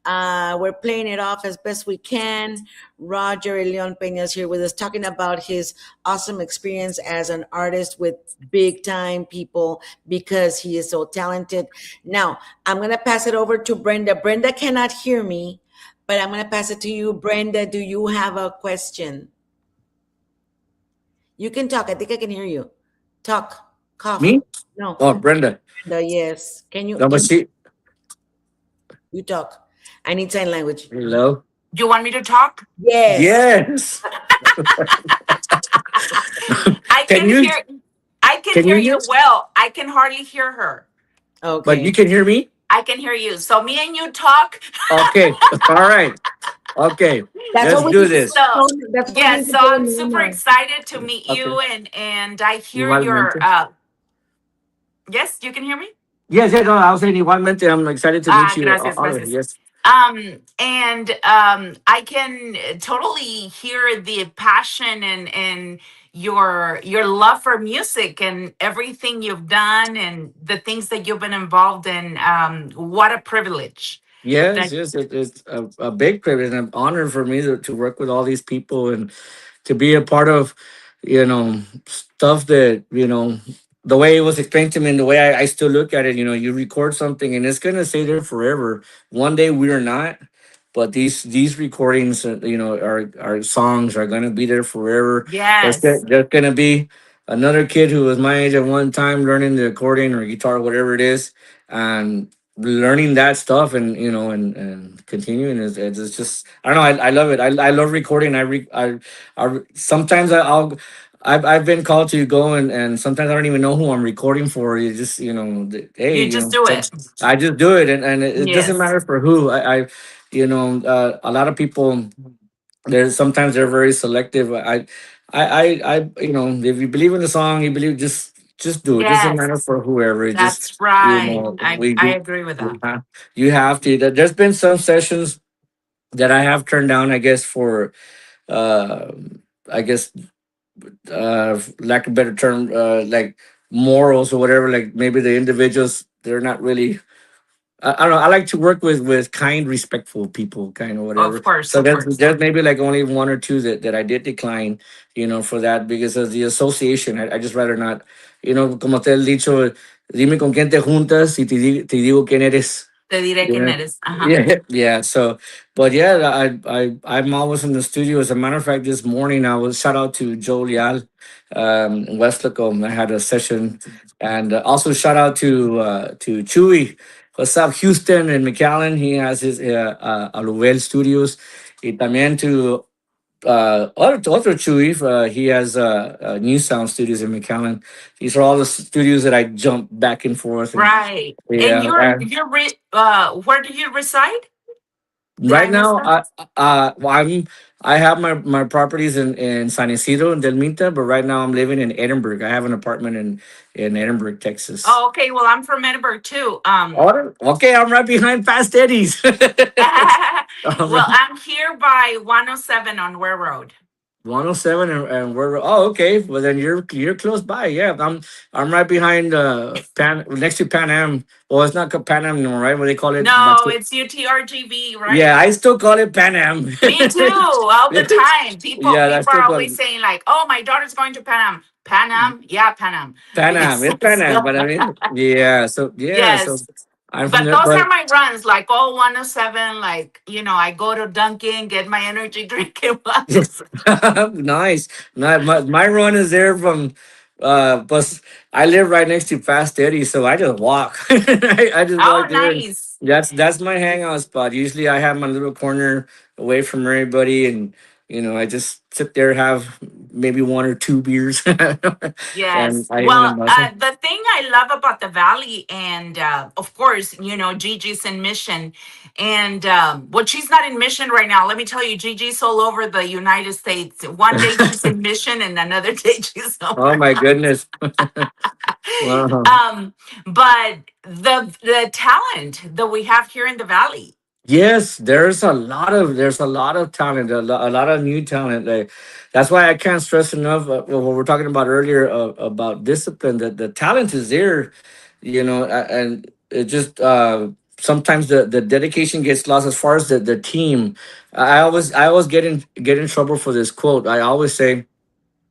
We're playing it off as best we can. Roger El León Peña is here with us talking about his awesome experience as an artist with big time people because he is so talented. Now, I'm going to pass it over to Brenda. Brenda cannot hear me, but I'm going to pass it to you. Brenda, do you have a question? You can talk. I think I can hear you. Talk. Cough. Me? No. Oh, Brenda. Brenda, yes. Can you? No, but You talk. I need sign language. hello. You want me to talk? Yes. Yes. I Can can you- hear. I can can hear you you hear- well. I can hardly hear her. Okay. But you can hear me? I can hear you. So me and you talk. Okay. All right. Okay. That's Let's what we do need to this. So tell. That's what we yeah, need to so tell I'm super Norma. excited to meet Okay. you, and I hear your Igualmente. yes, you can hear me? Yes, yes, no, I was saying igualmente. I'm excited to meet you. Gracias, All of you. gracias. Yes. And I can totally hear the passion and your love for music and everything you've done and the things that you've been involved in. What a privilege. Yes, That yes, it's a big privilege and an honor for me to work with all these people and to be a part of, stuff that, the way it was explained to me and the way I still look at it, you record something and it's gonna stay there forever. One day we're not, but these recordings, our songs are gonna be there forever. yes, There's gonna be another kid who was my age at one time learning the accordion or guitar, whatever it is, and learning that stuff and and continuing it's just I don't know, I love it. I love recording. Sometimes I've been called to go and sometimes I don't even know who I'm recording for. You just hey you just do it. I just do it and it doesn't Yes, matter for who. A lot of people there's sometimes they're very selective. If you believe in the song, you believe just do it. Doesn't matter yes, for whoever. It that's just right. I we agree with that. you have to. There's been some sessions that I have turned down. I guess for uh, I guess lack of a better term, like morals or whatever. Like maybe the individuals they're not really I don't know. I like to work with kind, respectful people, kind of Of whatever. course, So of there's course. there's maybe like only one or two that I did decline, for that because of the association. I just rather not, como te he dicho, dime con quién te juntas y te digo quién eres. Te diré quién Yeah, eres. Ajá. yeah, yeah. So, but yeah, I'm always in the studio. As a matter of fact, this morning I was shout out to Joe Leal, in West Lacombe. I had a session, and also shout out to Chewy. What's up, Houston and McAllen? He has his Aluvel Studios. Y también to otro Chewy. He has New Sound Studios in McAllen. These are all the studios that I jump back and forth and Right. And yeah. where do you reside? Did I Right miss now, that? well, I have my properties in San Isidro and Delmita, but right now I'm living in Edinburgh. I have an apartment in Edinburgh, Texas. Oh, okay. Well, I'm from Edinburgh too. Okay, I'm right behind Fast Eddie's. I'm Well, right- I'm here by 107 on Ware Road. 107 and we're okay. Well, then you're close by. Yeah, I'm right behind Pan next to Pan Am. Well, it's not called Pan Am anymore, right? What they call it? No, it's UTRGV, right? Yeah, I still call it Pan Am. Me too, all the time. People Yeah, I people still are call always it. saying like, "Oh, my daughter's going to Pan Am." Pan Am? Yeah, Pan Am. Pan Am. Because It's Pan Am, but I mean, yeah. So yes. I'm from But there, those are but my runs, like 107, like, I go to Dunkin', get my energy drink at 107. nice. My run is there from, but I live right next to Fast Eddie, so I just walk. I just Oh, walk there, and nice. that's my hangout spot. Usually, I have my little corner away from everybody, and I just sit there, have maybe one or two beers, and Yes. I Well, even muscle. the thing I love about the Valley, and of course, Gigi's in Mission, and well, she's not in Mission right now. Let me tell you, Gigi's all over the United States. One day she's in Mission, and another day she's Oh somewhere my else. goodness! Wow. But the talent that we have here in the Valley. Yes, there's a lot of talent, a lot of new talent. Like that's why I can't stress enough what we were talking about earlier about discipline. That the talent is there, and it just sometimes the dedication gets lost as far as the team. I always get in trouble for this quote. I always say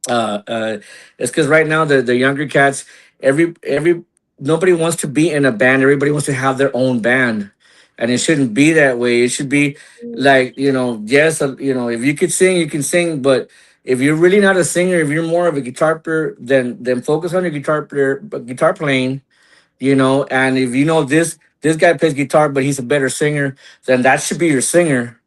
it's because right now the younger cats, every nobody wants to be in a band. Everybody wants to have their own band, and it shouldn't be that way. It should be like yes, if you could sing, you can sing, but if you're really not a singer, if you're more of a guitar player, then focus on your guitar playing. And if this guy plays guitar, but he's a better singer, then that should be your singer,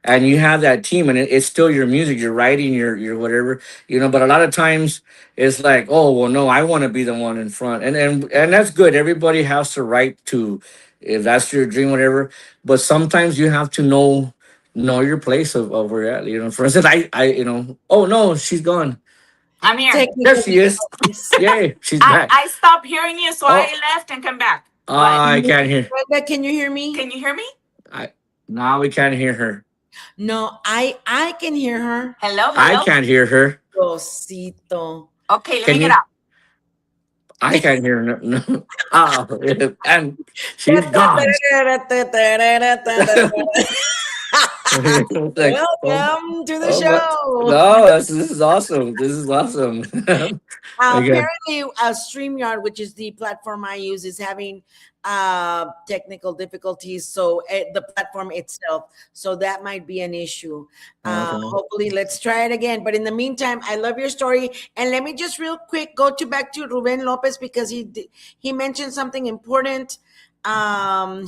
and you have that team, and it's still your music, your writing, your whatever, but a lot of times it's like, oh well, no, I want to be the one in front, and that's good. Everybody has the right to if that's your dream, whatever. But sometimes you have to know your place of where you're at. You know, for instance, oh no, she's gone. I'm here. There Technical she is. difficulties. Yay, she's back. I stopped hearing you, so Oh, I left and come back. But I can't hear. Brenda, can you hear me? can you hear me? Now we can't hear her. No, I can hear her. Hello, I hello. can't hear her. Rosito. Okay, let Can me you? get out. I can't hear her. No. Oh, and she's gone. Like, Welcome to the oh, show. no, this is awesome. This is awesome. Okay. Apparently, StreamYard, which is the platform I use, is having technical difficulties. So the platform itself, so that might be an issue. Okay. Hopefully, let's try it again. But in the meantime, I love your story. And let me just real quick go back to Ruben Lopez, because he mentioned something important.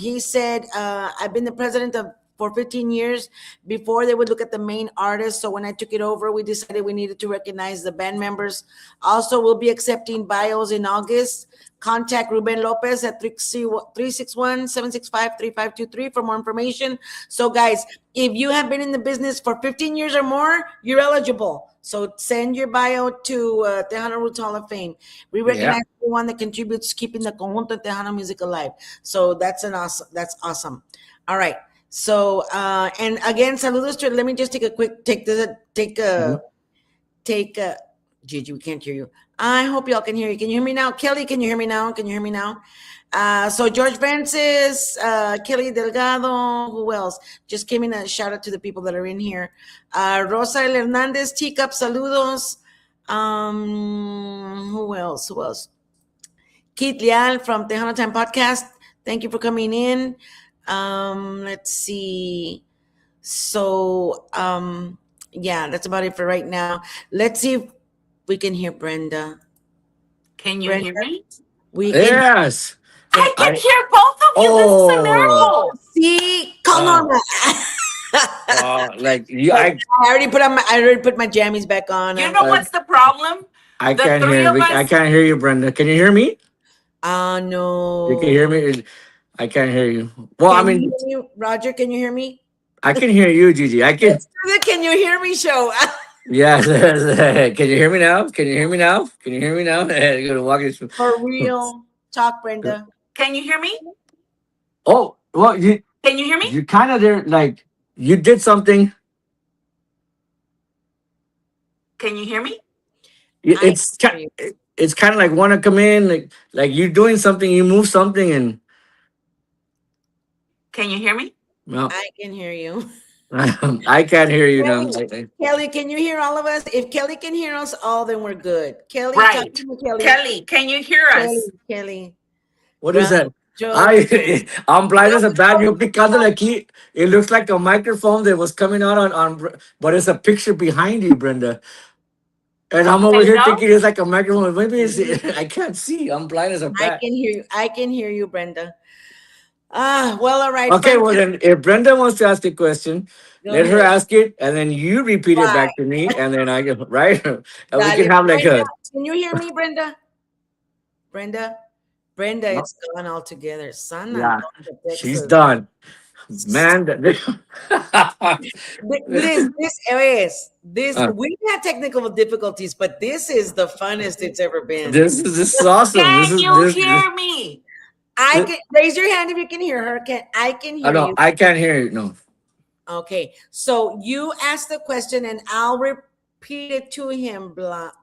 He said, I've been the president for 15 years. Before, they would look at the main artist. So when I took it over, we decided we needed to recognize the band members. Also, we'll be accepting bios in August. Contact Ruben Lopez at 361-765-3523 for more information. So guys, if you have been in the business for 15 years or more, you're eligible. So send your bio to Tejano Roots Hall of Fame. We recognize everyone that contributes keeping the conjunto Tejano music alive. So that's awesome. All right. So and again, saludos to, let me just take a Gigi, we can't hear you. I hope y'all can hear you. Can you hear me now? Kelly, can you hear me now? Can you hear me now? So George Francis, Kelly Delgado, who else? Just came in a shout out to the people that are in here. Rosa El Hernandez, Teacup, saludos. Who else? Keith Leal from Tejano Time Podcast. Thank you for coming in. Let's see. So, yeah, that's about it for right now. Let's see if we can hear Brenda. Can you hear me? We can. Yes. I can hear both of you. This is a miracle. See, come on. Like you, I already put my jammies back on. You know what's the problem? I The can't three hear. of us- I can't hear you, Brenda. Can you hear me? No. You can hear me. I can't hear you. Well, Can I mean, you hear me? Roger, can you hear me? I can hear you, Gigi. I can. Let's do the Can You Hear Me show. Yeah. Can you hear me now? Can you hear me now? Can you hear me now? You're gonna walk this. For real. Talk, Brenda. Can you hear me? Oh, well, Can you hear me? you kind of there. Like you did something. Can you hear me? It's kind of like want to come in, like you're doing something. You move something, and Can you hear me? well, I can hear you. I can't hear you now. Kelly, can you hear all of us? If Kelly can hear us all, then we're good. Kelly, Right. talk to me, Kelly. Kelly, can you hear us? Kelly. What is that? Joe. I'm blind as a bat. You're picándole aquí. It looks like a microphone that was coming out on, but it's a picture behind you, Brenda. And I'm over here thinking it's like a microphone. Maybe it's, I can't see. I'm blind as a bat. I can hear you. I can hear you, Brenda. Well, all right. Okay, well then, if Brenda wants to ask a question, let her ask it, and then you repeat it back to me, and then I go right, and we can have like Brenda, a. Can you hear me, Brenda? Brenda, it's gone altogether. Son, Yeah, she's done. Man, We've had technical difficulties, but this is the funnest it's ever been. This is awesome. Can you hear me? I can raise your hand if you can hear her. I can hear you. I can't hear you. No. Okay, so you ask the question and I'll repeat it to him,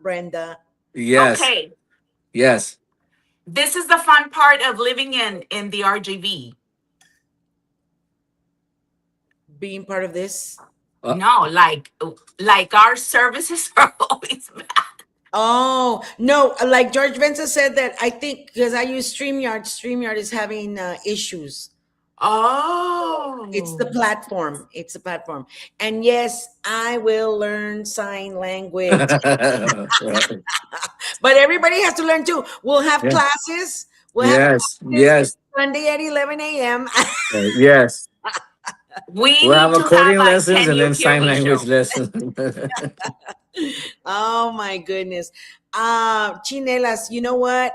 Brenda. Yes. Okay. Yes. This is the fun part of living in the RGV. Being part of this? No, like our services are always bad. Oh, no, like George Venza said that I think because I use StreamYard is having issues. Oh. It's the platform. And yes, I will learn sign language. But everybody has to learn too. We'll have classes. We'll have yes. Sunday at 11 a.m. Yes. We'll have coding lessons and then sign language lessons. Oh my goodness. Chinelas, you know what?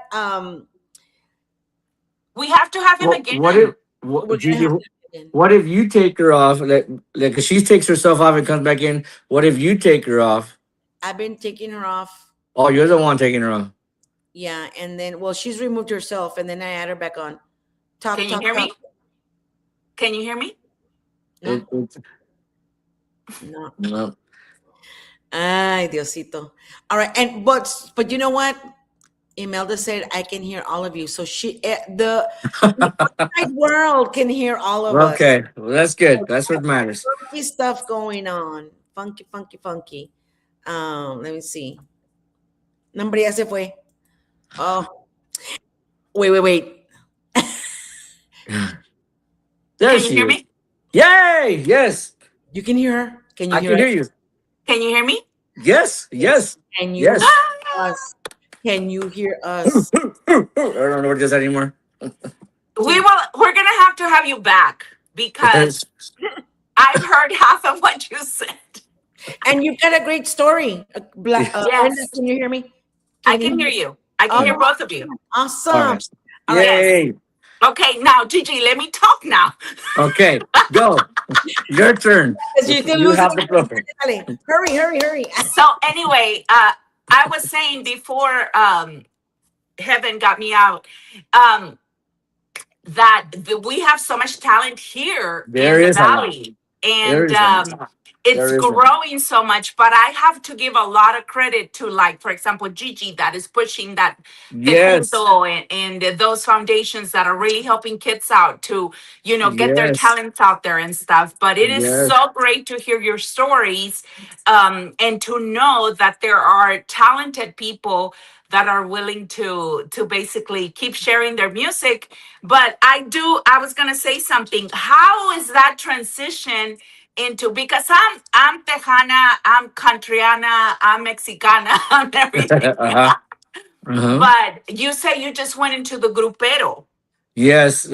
We have to have him again. We're gonna Gigi, have to do it. what if you take her off? Like, 'cause she takes herself off and comes back in. What if you take her off? I've been taking her off. Oh, you're the one taking her off. Yeah, and then well, she's removed herself, and then I add her back on. Talk, Can you talk, hear talk. me? Can you hear me? No, It's, no. no. Ay, Diosito. All right, and but you know what? Imelda said I can hear all of you, so the outside world can hear all of us. Okay, well, that's good. That's what matters. Funky stuff going on. Funky, funky, funky. Let me see. Nombre ya se fue. Oh, wait. There Can you she hear is. me? Yay! Yes, You can hear her. Can you I hear can us? hear you. Can you hear me? Yes, yes, Can you yes. hear us? Can you hear us? I don't know what it is anymore. We're gonna have to have you back because I've heard half of what you said. And you've got a great story. Brenda, Yes, can you hear me? I can hear you. I can Oh, hear both of you. awesome. All right. All right. Yay! Okay, now Gigi, let me talk now. Okay, go. Your turn. Because you're still You losing. have the floor. Hurry. So anyway, I was saying before Heaven got me out, that we have so much talent here There in the is a lot. valley, There and is a lot. it's There is a growing so much. But I have to give a lot of credit to, like, for example, Gigi, that is pushing that Yes. Tejudo and those foundations that are really helping kids out to, get their Yes. talents out there and stuff. But it is Yes. so great to hear your stories, and to know that there are talented people that are willing to basically keep sharing their music. But I was gonna say something. How is that transition into, because I'm Tejana, I'm Countryana, I'm Mexicana, I'm everything. Uh-huh. Uh-huh. But you say you just went into the grupero. Yes.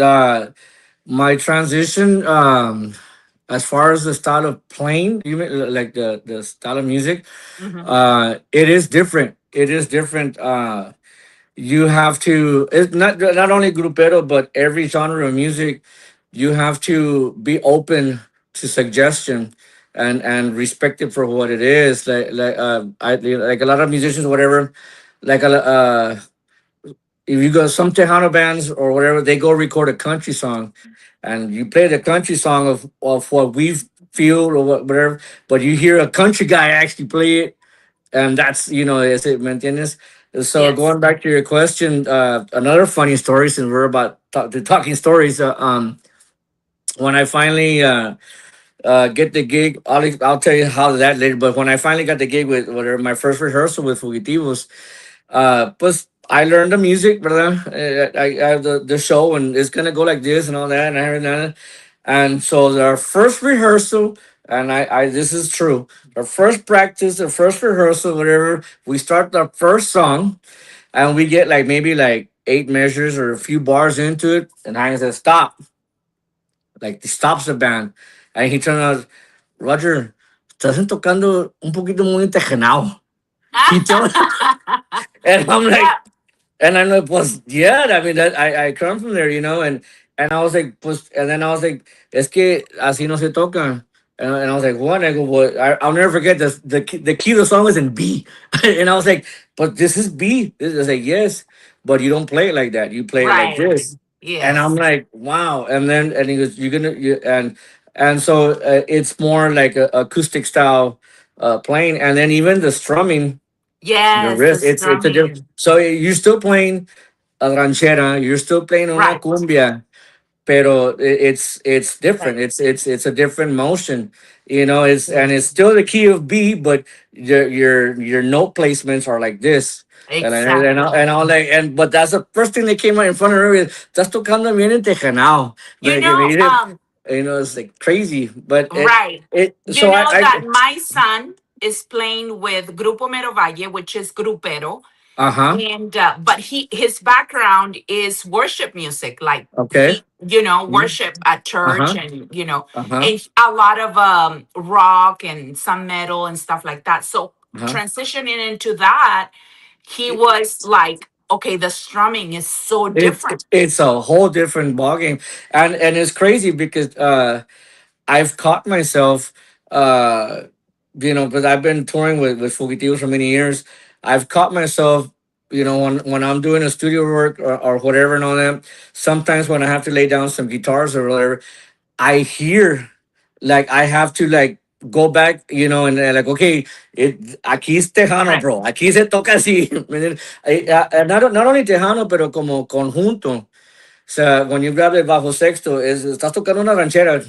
My transition, as far as the style of playing, you mean like the style of music, Mhm. it is different. It is different. You have to, it's not only grupero, but every genre of music, you have to be open to suggestion and respect it for what it is. Like a lot of musicians, whatever, like if you go some Tejano bands or whatever, they go record a country song, and you play the country song of what we feel or whatever, but you hear a country guy actually play it, and that's is it, ¿me entiendes? So Yes. going back to your question, another funny story, since we're about talking stories. When I finally get the gig, I'll tell you how that later. But when I finally got the gig with whatever, my first rehearsal with Fugitivos, pues I learned the music, ¿verdad? I have the show, and it's gonna go like this and all that, and everything. And so our first rehearsal, and I this is true. Our first practice, the first rehearsal, whatever, we start the first song, and we get like maybe like 8 measures or a few bars into it, and I said stop. Like he stops the band, and he turns out, Roger, estás tocando un poquito muy tejenao. He told, and I'm like. Yeah. And I'm like, pues, yeah, I mean, that I come from there, and I was like, pues, and then I was like, es que así no se toca. And I was like, what? I go, well, I'll never forget this. The key of the song is in B. And I was like, but this is B. This is like, yes, but you don't play it like that. You play it like Right. this. And I'm Yes. like, wow. And he goes, and so it's more like a acoustic style playing. And then even the strumming, the Yes, the riff, it's a different. strumming. So you're still playing a ranchera, you're still playing una Right. cumbia, pero it's different. Right. It's a different motion, and it's still the key of B, but your note placements are like this. Exactly. And all like, but that's the first thing that came out in front of her is estás tocando bien entejanao. You Like, I know, mean, it's like crazy, but right. so You know I that my son is playing with Grupo Mero Valle, which is grupero, uh-huh. and but his background is worship music, like Okay. worship at church, Uh-huh. and Uh-huh. and a lot of rock and some metal and stuff like that. So Uh-huh. transitioning into that, he was like okay, the strumming is so It's different. it's a whole different ballgame, and it's crazy because I've caught myself, uh, because I've been touring with Fugitivos for many years. I've caught myself, when I'm doing a studio work or whatever and all that. Sometimes when I have to lay down some guitars or whatever, I hear, like, I have to, like, go back, and like, okay, aquí es Tejano, Right. bro. Aquí se toca así. Not only Tejano, pero como conjunto. So when you grab el bajo sexto, estás tocando una ranchera,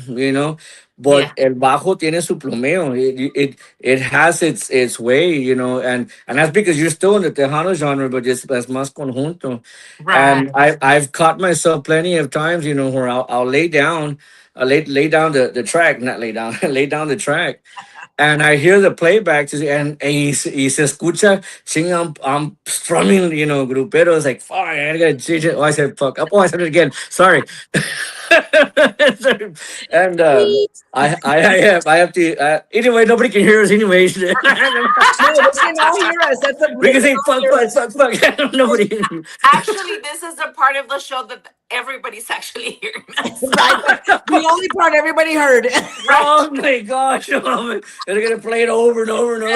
but Yeah. el bajo tiene su plomeo. It has its way, and that's because you're still in the Tejano genre, but es más conjunto. Right. And I've caught myself plenty of times, where I'll lay down, lay down the track, not lay down, lay down the track, and I hear the playback y se escucha, ching, I'm strumming, grupero. It's like, fuck, I gotta change it. Oh, I said, fuck up. Oh, I said it again. Sorry. And I have to, anyway, nobody can hear us anyways. We No, they can all hear us. They can can say, all fuck, hear fuck, us. fuck, fuck. Nobody. Actually, this is the part of the show that everybody's actually hearing us. Right. The only part everybody heard. Oh my gosh. Oh, they're going to play it over and over and over.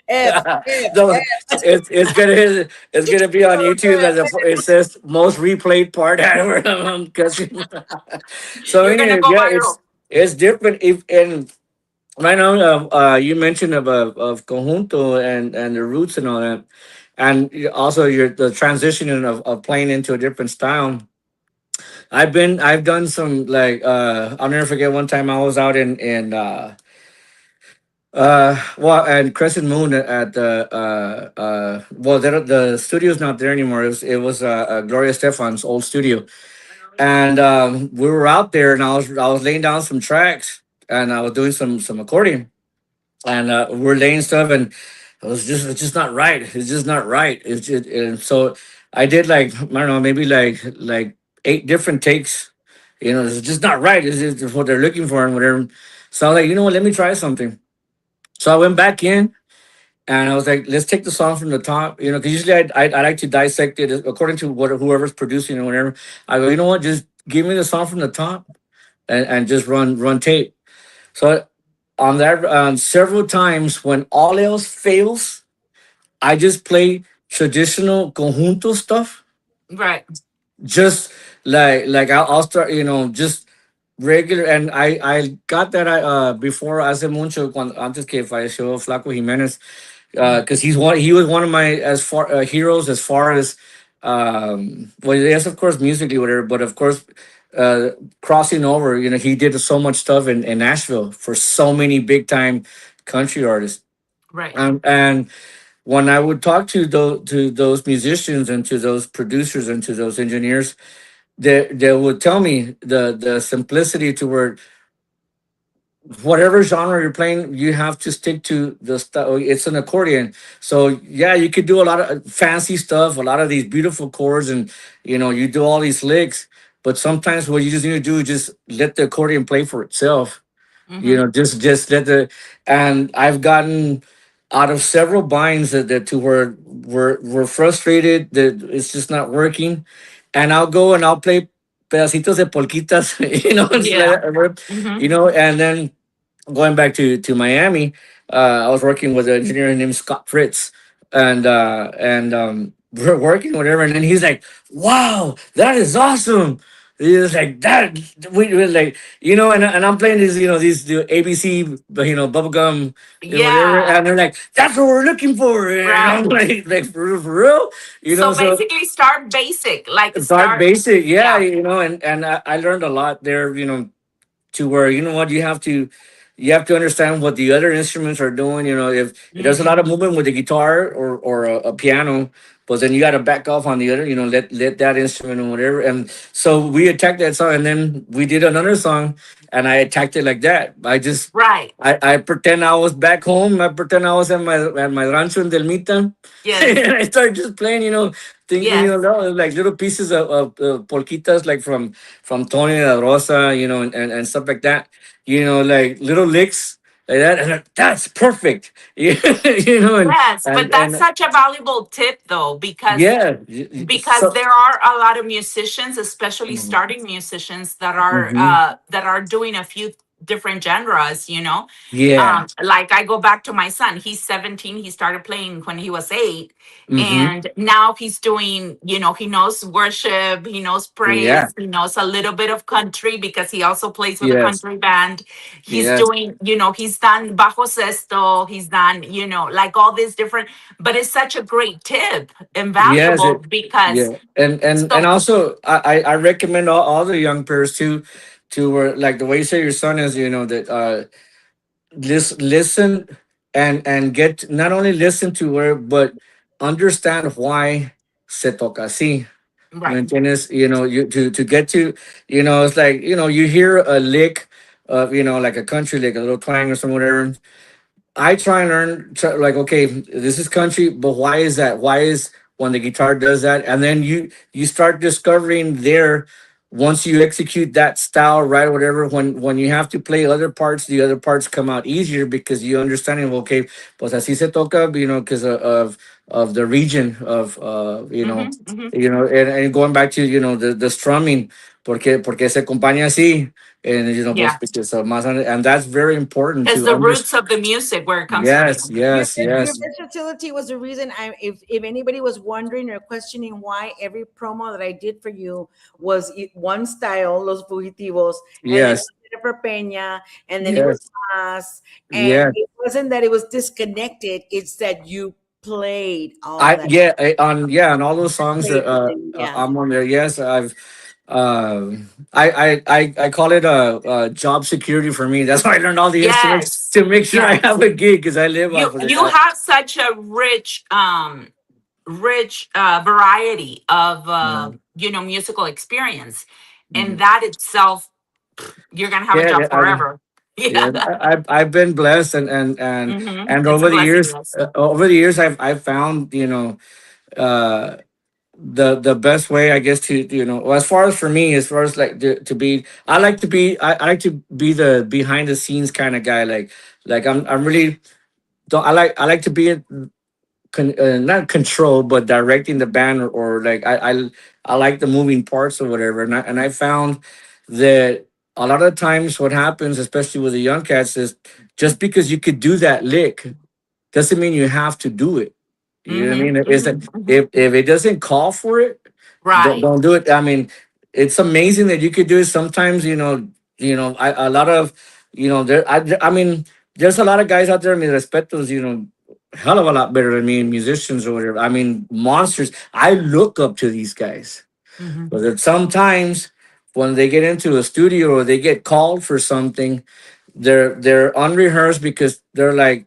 No, it's gonna be on YouTube as it says most replayed part ever. I'm cussing. So You're gonna anyway, go yeah, viral. it's different. If and right now, you mentioned of conjunto and the roots and all that, and also the transitioning of playing into a different style. I've done some, like, I'll never forget one time I was out well, and Crescent Moon at the well, the studio's not there anymore. It was Gloria Stefan's old studio, and we were out there, and I was laying down some tracks, and I was doing some accordion, and we're laying stuff, and it's just not right. It's just not right. And so I did, like, I don't know, maybe like 8 different takes. It's just not right. It's just what they're looking for and whatever. So I was like, you know what? Let me try something. So I went back in and I was like, let's take the song from the top, because usually I like to dissect it according to whoever's producing or whatever. I go, you know what, just give me the song from the top and just run tape. So on that, several times when all else fails, I just play traditional conjunto stuff, Right. just like I'll start, just regular. And I got that, before hace mucho, antes que falleció Flaco Jiménez, because he was one of my as far heroes, as far as, well, yes, of course, musically, whatever, but of course, crossing over, he did so much stuff in Nashville for so many big time country artists. Right. And when I would talk to those musicians and to those producers and to those engineers, they would tell me the simplicity to where whatever genre you're playing, you have to stick to the stuff. It's an accordion, so yeah, you could do a lot of fancy stuff, a lot of these beautiful chords, and you do all these licks. But sometimes what you just need to do is just let the accordion play for itself. Just let the. And I've gotten out of several binds that to where we're frustrated that it's just not working, and I'll go and I'll play pedacitos de polquitas, it's Yeah. like, Hmm. and then going back to Miami, I was working with an engineer named Scott Fritz, and we're working whatever, and then he's like, "Wow, that is awesome." He was like that. We were like, and I'm playing these the ABC, bubblegum, whatever, Yeah. and they're like, "That's what we're looking for," and I'm Right. like for real, So so. basically, start basic. Like Start start. basic, yeah, Yeah. and I learned a lot there, to where what you have to understand what the other instruments are doing. If there's a lot Hmm. of movement with the guitar or a piano, but then you got to back off on the other. Let that instrument or whatever. And so we attacked that song, and then we did another song, and I attacked it like that. Right. I pretend I was back home. I pretend I was at my rancho in Delmita, Yes. and I started just playing. Thinking, Yes. like little pieces of polquitas, like from Tony La Rosa, and stuff like that. Like little licks, like that, and that's perfect. You know, Yes, but that's and such a valuable tip though, yeah, because so there are a lot of musicians, especially mhm, starting musicians, mhm, that are doing a few different genres, yeah, like I go back to my son. He's 17. He started playing when he was 8. hmm, And now he's doing, he knows worship, he knows yeah, praise, he knows a little bit of country because he also plays with a yes, country band. He's yes, doing, he's done bajo sexto, he's done, like all these different, but it's such a great tip and yes, valuable because yeah, and so also I recommend all the young pairs to like the way you say your son is, that listen and get not only listen to her but understand why se toca así. ¿Me right. entiendes? You to get to, it's like, you hear a lick of, like a country lick, a little twang or some whatever. I try and like, okay, this is country, but why is that? Why is when the guitar does that? And then you start discovering there, once you execute that style right, or whatever, when you have to play other parts, the other parts come out easier because you understanding, okay, pues así se toca, because of the region of Hmm, hmm. and going back to, the strumming, porque se acompaña así, and pues Yeah, because of más, and that's very important it's to the understand. roots of the music where it comes from. Yes, yes, Your yes, versatility was the reason. If anybody was wondering or questioning why every promo that I did for you was one style, Los Fugitivos, and then yes, Jennifer Peña, and then it was yes, us, and yes. it wasn't that it was disconnected. It's that you played all that. On all those songs that Yeah. I'm on there. Yes, I call it a job security for me. That's why I learned all the instruments Yes, to make sure I have yes. a gig because I live off of it. You have such a rich variety of Yeah, musical experience, and mhm. that itself, you're gonna have a Yeah, job forever. yeah. Yeah. I've been blessed, and It's a blessing, yes. over the years I've found, uh the best way, I guess, to, well, as far as for me, as far as like to be, I like to be the behind the scenes kind of guy, like I'm really don't I like to be not control but directing the band, or like I like the moving parts or whatever, and I found that a lot of times what happens, especially with the young cats, is just because you could do that lick doesn't mean you have to do it. You know what I Hmm, mean? Is that hmm, hmm. if it doesn't call for it, Right. don't do it. I mean, it's amazing that you could do it. Sometimes, a lot of, I mean, there's a lot of guys out there, I mean, respetos, hell of a lot better than me, musicians or whatever. I mean, monsters. I look up to these guys. Hmm. But that sometimes when they get into a studio or they get called for something, they're unrehearsed because they're like,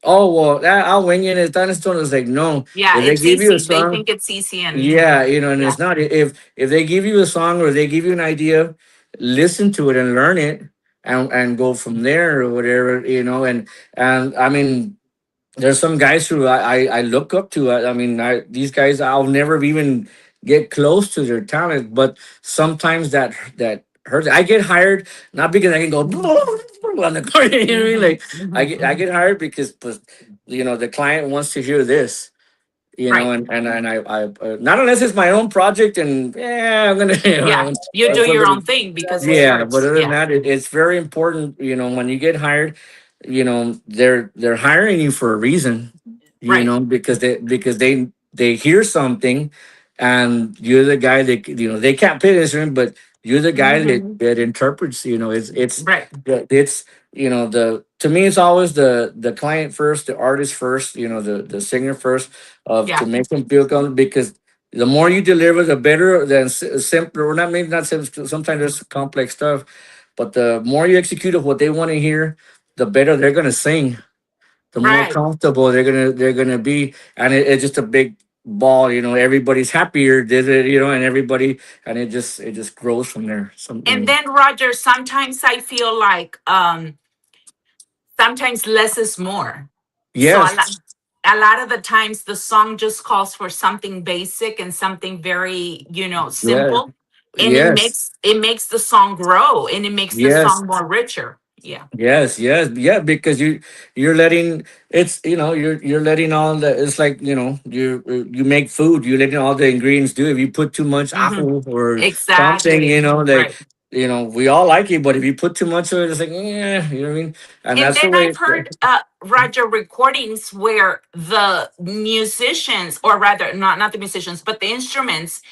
oh well, I'll wing it. It's done. It's like, no. Yeah, If they it's give you a easy. They song, think it's easy, and yeah, and yeah, it's not. If they give you a song or they give you an idea, listen to it and learn it, and go from there or whatever, and I mean, there's some guys who I look up to. I mean, these guys, I'll never even get close to their talent, but sometimes that hurts. I get hired not because I can go on the court, you know what I mean? hmm, Like I hmm. get hired because, pues, the client wants to hear this, Right. and I not unless it's my own project, and yeah, I'm gonna, Yeah, you do but your own thing because it's yeah, but yours. other than Yeah. that, it's very important. When you get hired, they're hiring you for a reason. Right. Because they hear something, and you're the guy that, they can't play the instrument, but you're the guy that Hmm. that interprets. Right. It's the to me it's always the client first, the artist first, the singer first, of to Yeah. make them feel comfortable, because the more you deliver, the better, than simpler, or not, maybe not simple, sometimes there's complex stuff, but the more you execute of what they want to hear, the better they're going to sing, the more Right. comfortable they're gonna be, and it's just a big ball. Everybody's happier, did it, and everybody, and it just grows from there. And Something. then Roger, sometimes I feel like sometimes less is more. So Yes, a lot of the times the song just calls for something basic and something very, yeah, simple. And yes, it makes the song grow, and it makes the yes, song more richer. Yeah. Yes, yes, yeah, because you're letting it's you're letting all the it's like you make food, you're letting all the ingredients do. If you put too much Hmm. apple or something, Exactly. like Right. we all like it, but if you put too much of it, it's like you know what I mean, and And that's the then way. I've heard, Roger, recordings where the musicians, or rather, not the musicians, but the instruments,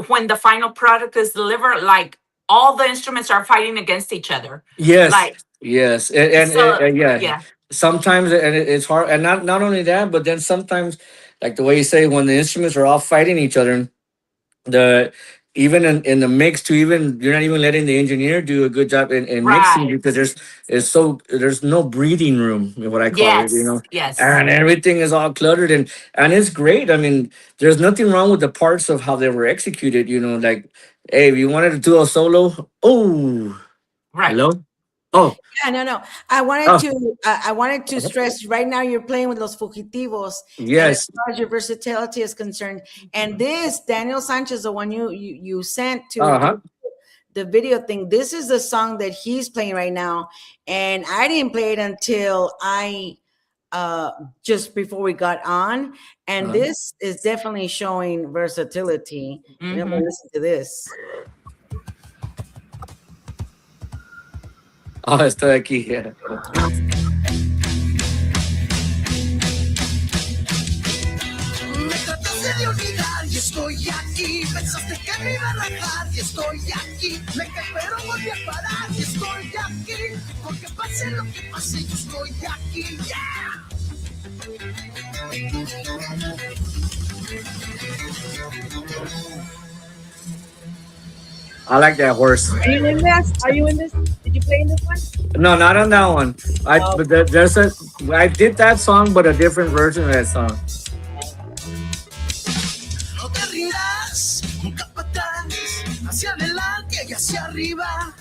when the final product is delivered, like all the instruments are fighting against each other. Yes, Like, yes, so, yeah. yeah. Sometimes it's hard, and not only that, but then sometimes, like the way you say, when the instruments are all fighting each other, the even in the mix to even you're not even letting the engineer do a good job in mixing Right. because there's no breathing room, what I call it, Yes. Yes. and everything is all cluttered and it's great. I mean, there's nothing wrong with the parts of how they were executed, like, hey, if you wanted to do a solo, oh, Right. hello, oh, Yeah, no. oh, I wanted to stress right now you're playing with Los Fugitivos, and as yes, far as your versatility is concerned, and this Daniel Sanchez, the one you sent to uh-huh, do the video thing, this is the song that he's playing right now, and I didn't play it until I uh just before we got on, and uh-huh. this is definitely showing versatility. We're gonna Hmm. listen to this. Oh, estoy aquí, yeah. Me trataste de olvidar y estoy aquí. Pensaste que me iba a rajar y estoy aquí. Me caí pero volví a parar y estoy aquí. Porque pase lo que pase, yo estoy aquí. Yeah. I like that horse. Are you in this? Are you in this? Did you play in this one? No, not on that one. Oh, I did that song, but a different version of that song. No te rindas, nunca para atrás. Hacia adelante y hacia arriba.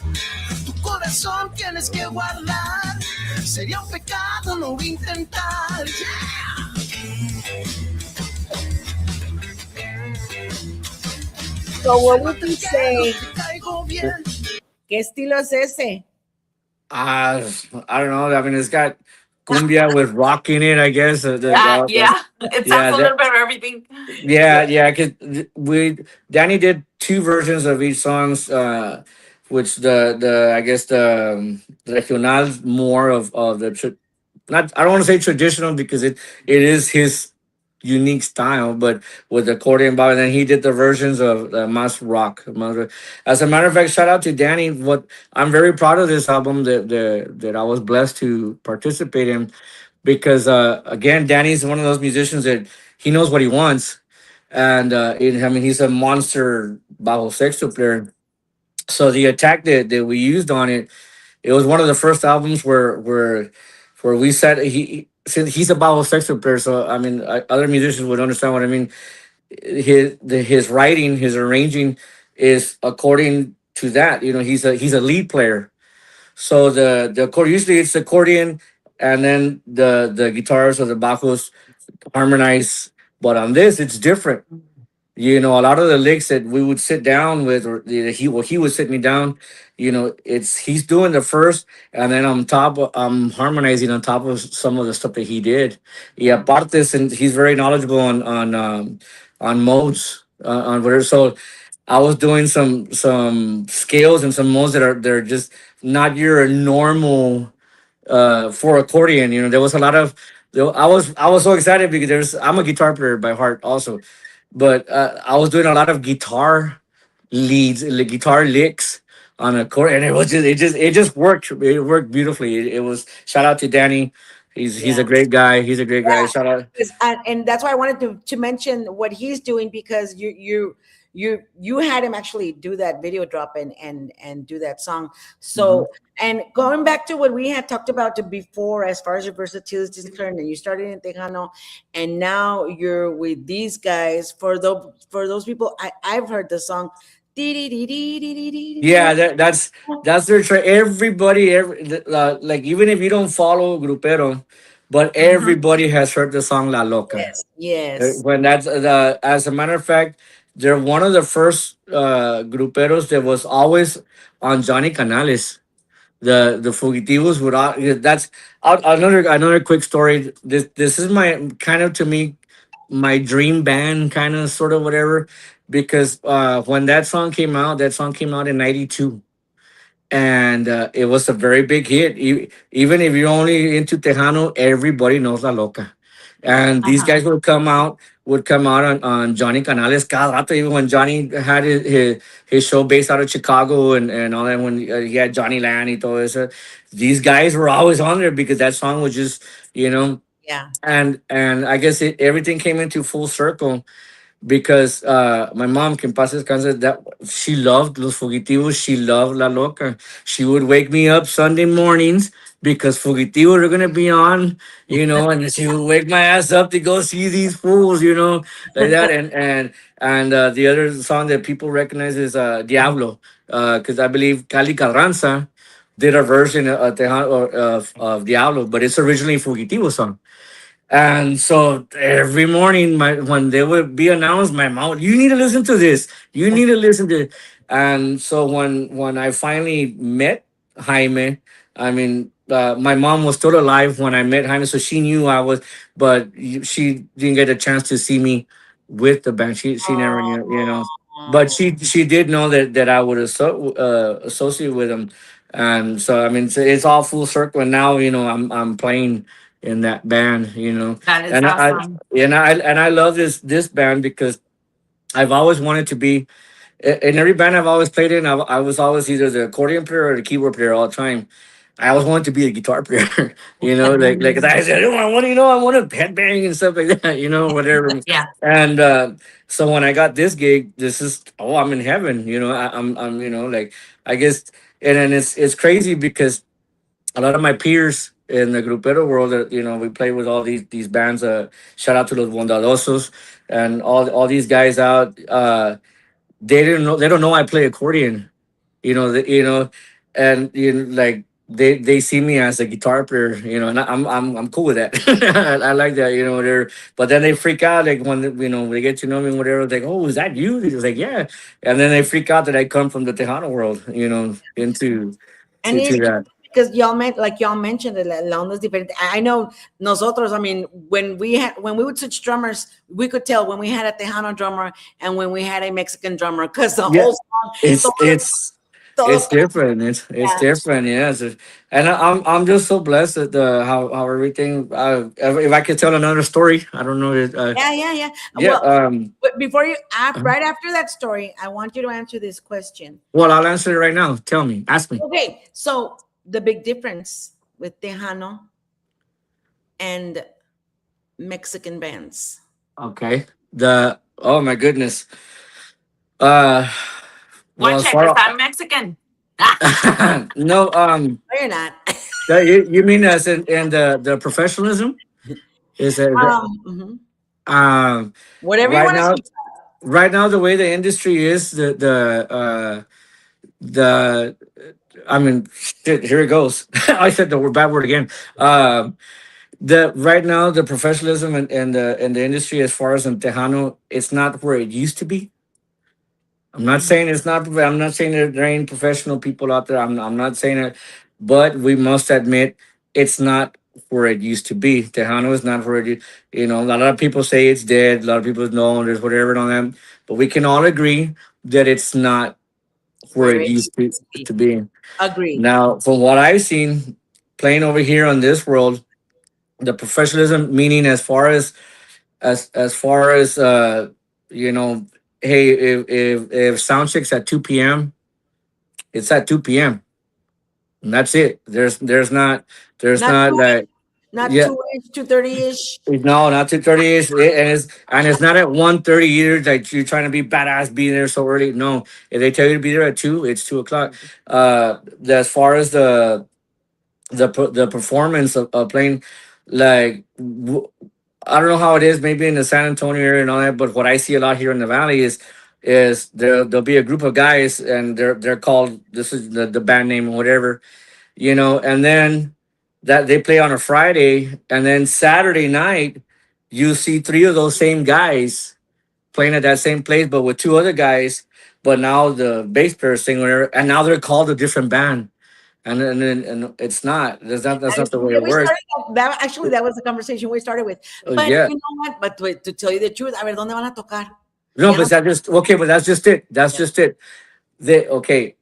Tu corazón tienes que guardar. Sería un pecado no intentar. Yeah. so what would you say? Te caigo bien. ¿Qué estilo es ese? I don't know. I mean, it's got cumbia with rock in it, I guess. Yeah. It sounds Yeah, a little bit of everything. yeah. Cause Danny did two versions of each songs, which the I guess the regional more of not I don't want to say traditional because it is his unique style, but with the accordion bar. And then he did the versions of Mas Rock. As a matter of fact, shout out to Danny. What I'm very proud of this album that I was blessed to participate in because again, Danny's one of those musicians that he knows what he wants, and I mean he's a monster bajo sexto player. So the attack that we used on it, it was one of the first albums where we said since he's a bajo sexto player, so I mean other musicians would understand what I mean. His writing, his arranging is according to that. He's a lead player. So the accordion usually it's accordion, and then the guitars or the bajos harmonize. But on this, it's different. A lot of the licks that we would sit down with, or he would sit me down. It's he's doing the first, and then I'm harmonizing on top of some of the stuff that he did. Yeah, partes, and he's very knowledgeable on modes on whatever. So I was doing some scales and some modes that are they're just not your normal for accordion. There was a lot of I was so excited because I'm a guitar player by heart also, but I was doing a lot of guitar leads, guitar licks on a chord, and it just worked. It worked beautifully. It was shout out to Danny. He's Yeah. a great guy. He's a great guy. Yeah, Shout out. and that's why I wanted to mention what he's doing because you had him actually do that video drop and do that song. Mhm. So and going back to what we had talked about before, as far as your versatility is concerned, and you started in Tejano, and now you're with these guys. For those people, I've heard the song. Yeah, that's their everybody like even if you don't follow Grupero, but Hmm. everybody has heard the song La Loca. Yes, yes. When that's as a matter of fact, they're one of the first gruperos that was always on Johnny Canales. The fugitivos would that's another quick story. This is my kind of, to me, my dream band, kind of, sort of, whatever, because when that song came out in 92, and it was a very big hit. Even if you're only into Tejano, everybody knows La Loca. And these Uh-huh. guys would come out on Johnny Canales cada rato, even when Johnny had his show based out of Chicago, and all that, when he had Johnny Land y todo eso. These guys were always on there because that song was just, Yeah. and I guess everything came into full circle because my mom, que en paz descanse, that she loved Los Fugitivos, she loved La Loca. She would wake me up Sunday mornings because Fugitivos are gonna be on, and she would wake my ass up to go see these fools, like that. And the other song that people recognize is Diablo, because I believe Cali Carranza did a version of Diablo, but it's originally Fugitivo song. And so every morning, when they would be announced, my mom, you need to listen to this. You need to listen to it. And so when I finally met Jaime, I mean, my mom was still alive when I met Jaime, so she knew I was, but she didn't get a chance to see me with the band. She never knew. But she did know that I would associate with them, and so I mean, it's all full circle. And now I'm playing in that band, That is and awesome. I love this band because I've always wanted to be in every band I've always played in. I was always either the accordion player or the keyboard player all the time. I always wanted to be a guitar player, like I said, I want I want to headbang and stuff like that, whatever. Yeah. And so when I got this gig, this is I'm in heaven, I'm like, I guess. And then it's crazy because a lot of my peers in the grupero world, that we play with all these bands. Shout out to los Bondadosos and all these guys out. They don't know I play accordion. And like they see me as a guitar player. And I'm cool with that. I like that. They're But then they freak out like when they get to know me, whatever. Like, oh, is that you? It's like, yeah. And then they freak out that I come from the Tejano world. Into And to it's that. because y'all mentioned it, la onda es diferente. I know nosotros, I mean, when we would switch drummers, we could tell when we had a Tejano drummer and when we had a Mexican drummer, because the Yeah, whole song, it's different. It's yeah. different. Yes, and I'm just so blessed that how everything. If I could tell another story, I don't know. Yeah. Yeah. But before right after that story, I want you to answer this question. Well, I'll answer it right now. Tell me. Ask me. Okay, so the big difference with Tejano and Mexican bands. Okay. Oh my goodness. Uh. Well, Watch as it, because far I'm Mexican. Ah. no. No, you're not. You mean as in the professionalism? Is that Mhm. Whatever you right want to now? say. Right now, the way the industry is, the I mean, shit, here it goes. I said the bad word again. The Right now, the professionalism and the industry, as far as in Tejano, it's not where it used to be. I'm not saying it's not. I'm not saying there ain't professional people out there. I'm not saying it, but we must admit it's not where it used to be. Tejano is not where A lot of people say it's dead. A lot of people know there's whatever and all that, but we can all agree that it's not where Where it it used to be. agree. Now, from what I've seen playing over here on this world, the professionalism, meaning as far as hey, if sound check's at 2 p.m., it's at 2 p.m. and that's it. There's Not not two, like, not yeah, 2-ish, 2:30-ish. no, not 2:30 ish, and it's not at 1:30 either. Like you're trying to be badass, be there so early. No, if they tell you to be there at 2, it's 2 o'clock. As far as the performance of playing, like I don't know how it is, maybe in the San Antonio area and all that, but what I see a lot here in the valley is there'll be a group of guys, and they're called, this is the band name or whatever, and then that they play on a Friday, and then Saturday night you see three of those same guys playing at that same place, but with two other guys. But now the bass player sing whatever, and now they're called a different band. and it's not. That's And not the way yeah, it we works. started that actually that was the conversation we started with. But Yeah. you know what? But to tell you the truth, a ver, ¿dónde van a tocar? No, Ya no, but that just okay. But that's just it. That's yeah. just it. Okay.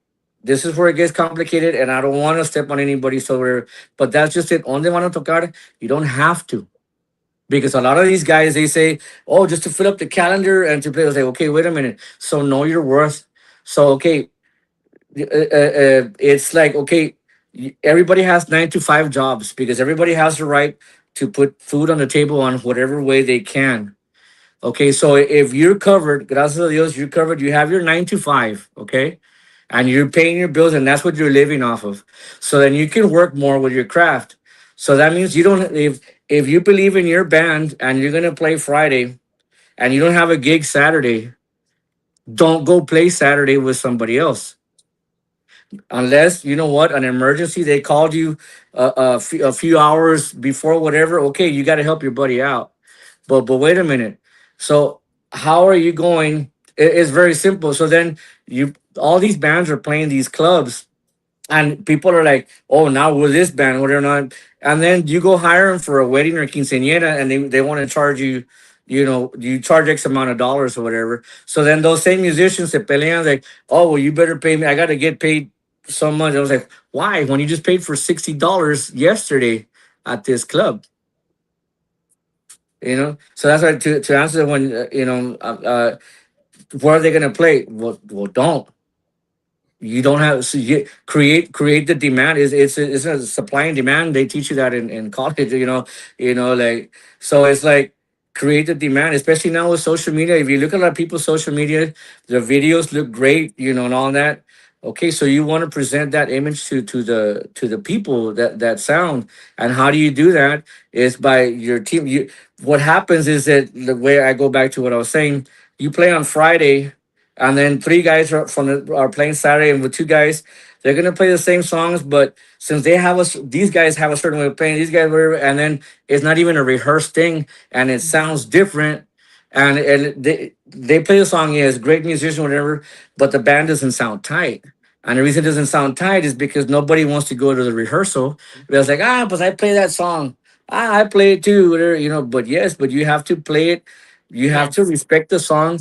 This is where it gets complicated, and I don't want to step on anybody's toe. But that's just it. Only want to tocar. You don't have to, because a lot of these guys they say, "Oh, just to fill up the calendar and to play." I was like, okay, wait a minute. So know your worth. So okay, it's like okay, everybody has 9 to 5 jobs because everybody has the right to put food on the table on whatever way they can. Okay, so if you're covered, gracias a Dios, you're covered. You have your 9 to 5, okay, and you're paying your bills, and that's what you're living off of. So then you can work more with your craft. So that means you don't. If you believe in your band and you're gonna play Friday, and you don't have a gig Saturday, don't go play Saturday with somebody else unless you know what an emergency they called you a few hours before whatever. Okay, you got to help your buddy out. But wait a minute. So how are you going? It's very simple. So then you all these bands are playing these clubs, and people are like, "Oh, now with this band, what are not?" And then you go hire them for a wedding or quinceañera, and they want to charge you. You know, you charge X amount of dollars or whatever. So then those same musicians se pelean like, "Oh, well, you better pay me. I got to get paid so much." I was like, "Why? When you just paid for $60 yesterday at this club?" You know, so that's why to answer when where are they gonna play? Well, don't. You don't have so you create the demand. It's a supply and demand. They teach you that in college. Like so it's like create the demand, especially now with social media. If you look at a lot of people's social media, the videos look great, and all that. Okay, so you want to present that image to the people that sound, and how do you do that? Is by your team. What happens is that the way I go back to what I was saying, you play on Friday, and then 3 guys are playing Saturday, and with 2 guys, they're gonna play the same songs, but since these guys have a certain way of playing, these guys were, and then it's not even a rehearsed thing, and it sounds different, and they play the song, yeah, it's great musician, whatever, but the band doesn't sound tight. And the reason it doesn't sound tight is because nobody wants to go to the rehearsal. It's like, but I play that song. I play it too, whatever, but yes, but you have to play it. You have to Yes. respect the song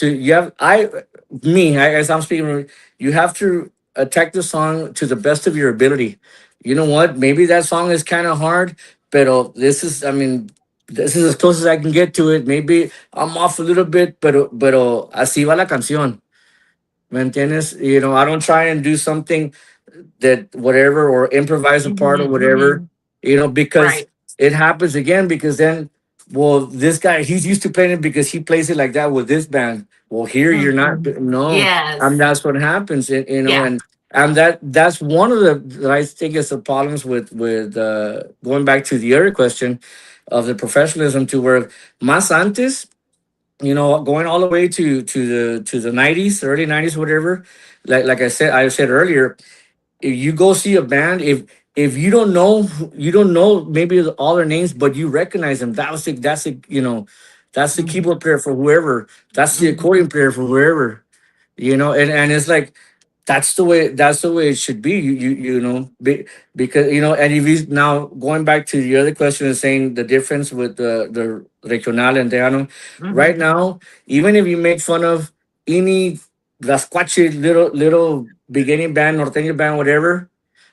as I'm speaking, you have to attack the song to the best of your ability. You know what? Maybe that song is kind of hard, but this is as close as I can get to it. Maybe I'm off a little bit, pero así va la canción. ¿Me entiendes? I don't try and do something that whatever or improvise a part or Hmm. whatever, Hmm. because Right. it happens again because then, well, this guy, he's used to playing it because he plays it like that with this band. Well, here you're not. Hmm. No, and Yes. that's what happens. Yeah. And that's one of the that I think is the problems with going back to the other question of the professionalism to where más antes, going all the way to the 90s, early 90s, whatever. Like I said earlier, if you go see a band, if you don't know maybe all their names, but you recognize them. That's the Hmm. keyboard player for whoever. That's the Hmm. accordion player for whoever. And it's like that's the way it should be. Because and if you now going back to the other question and saying the difference with the regional and Teano, right Hmm. now, even if you make fun of any rascuache little beginning band, norteño band, whatever,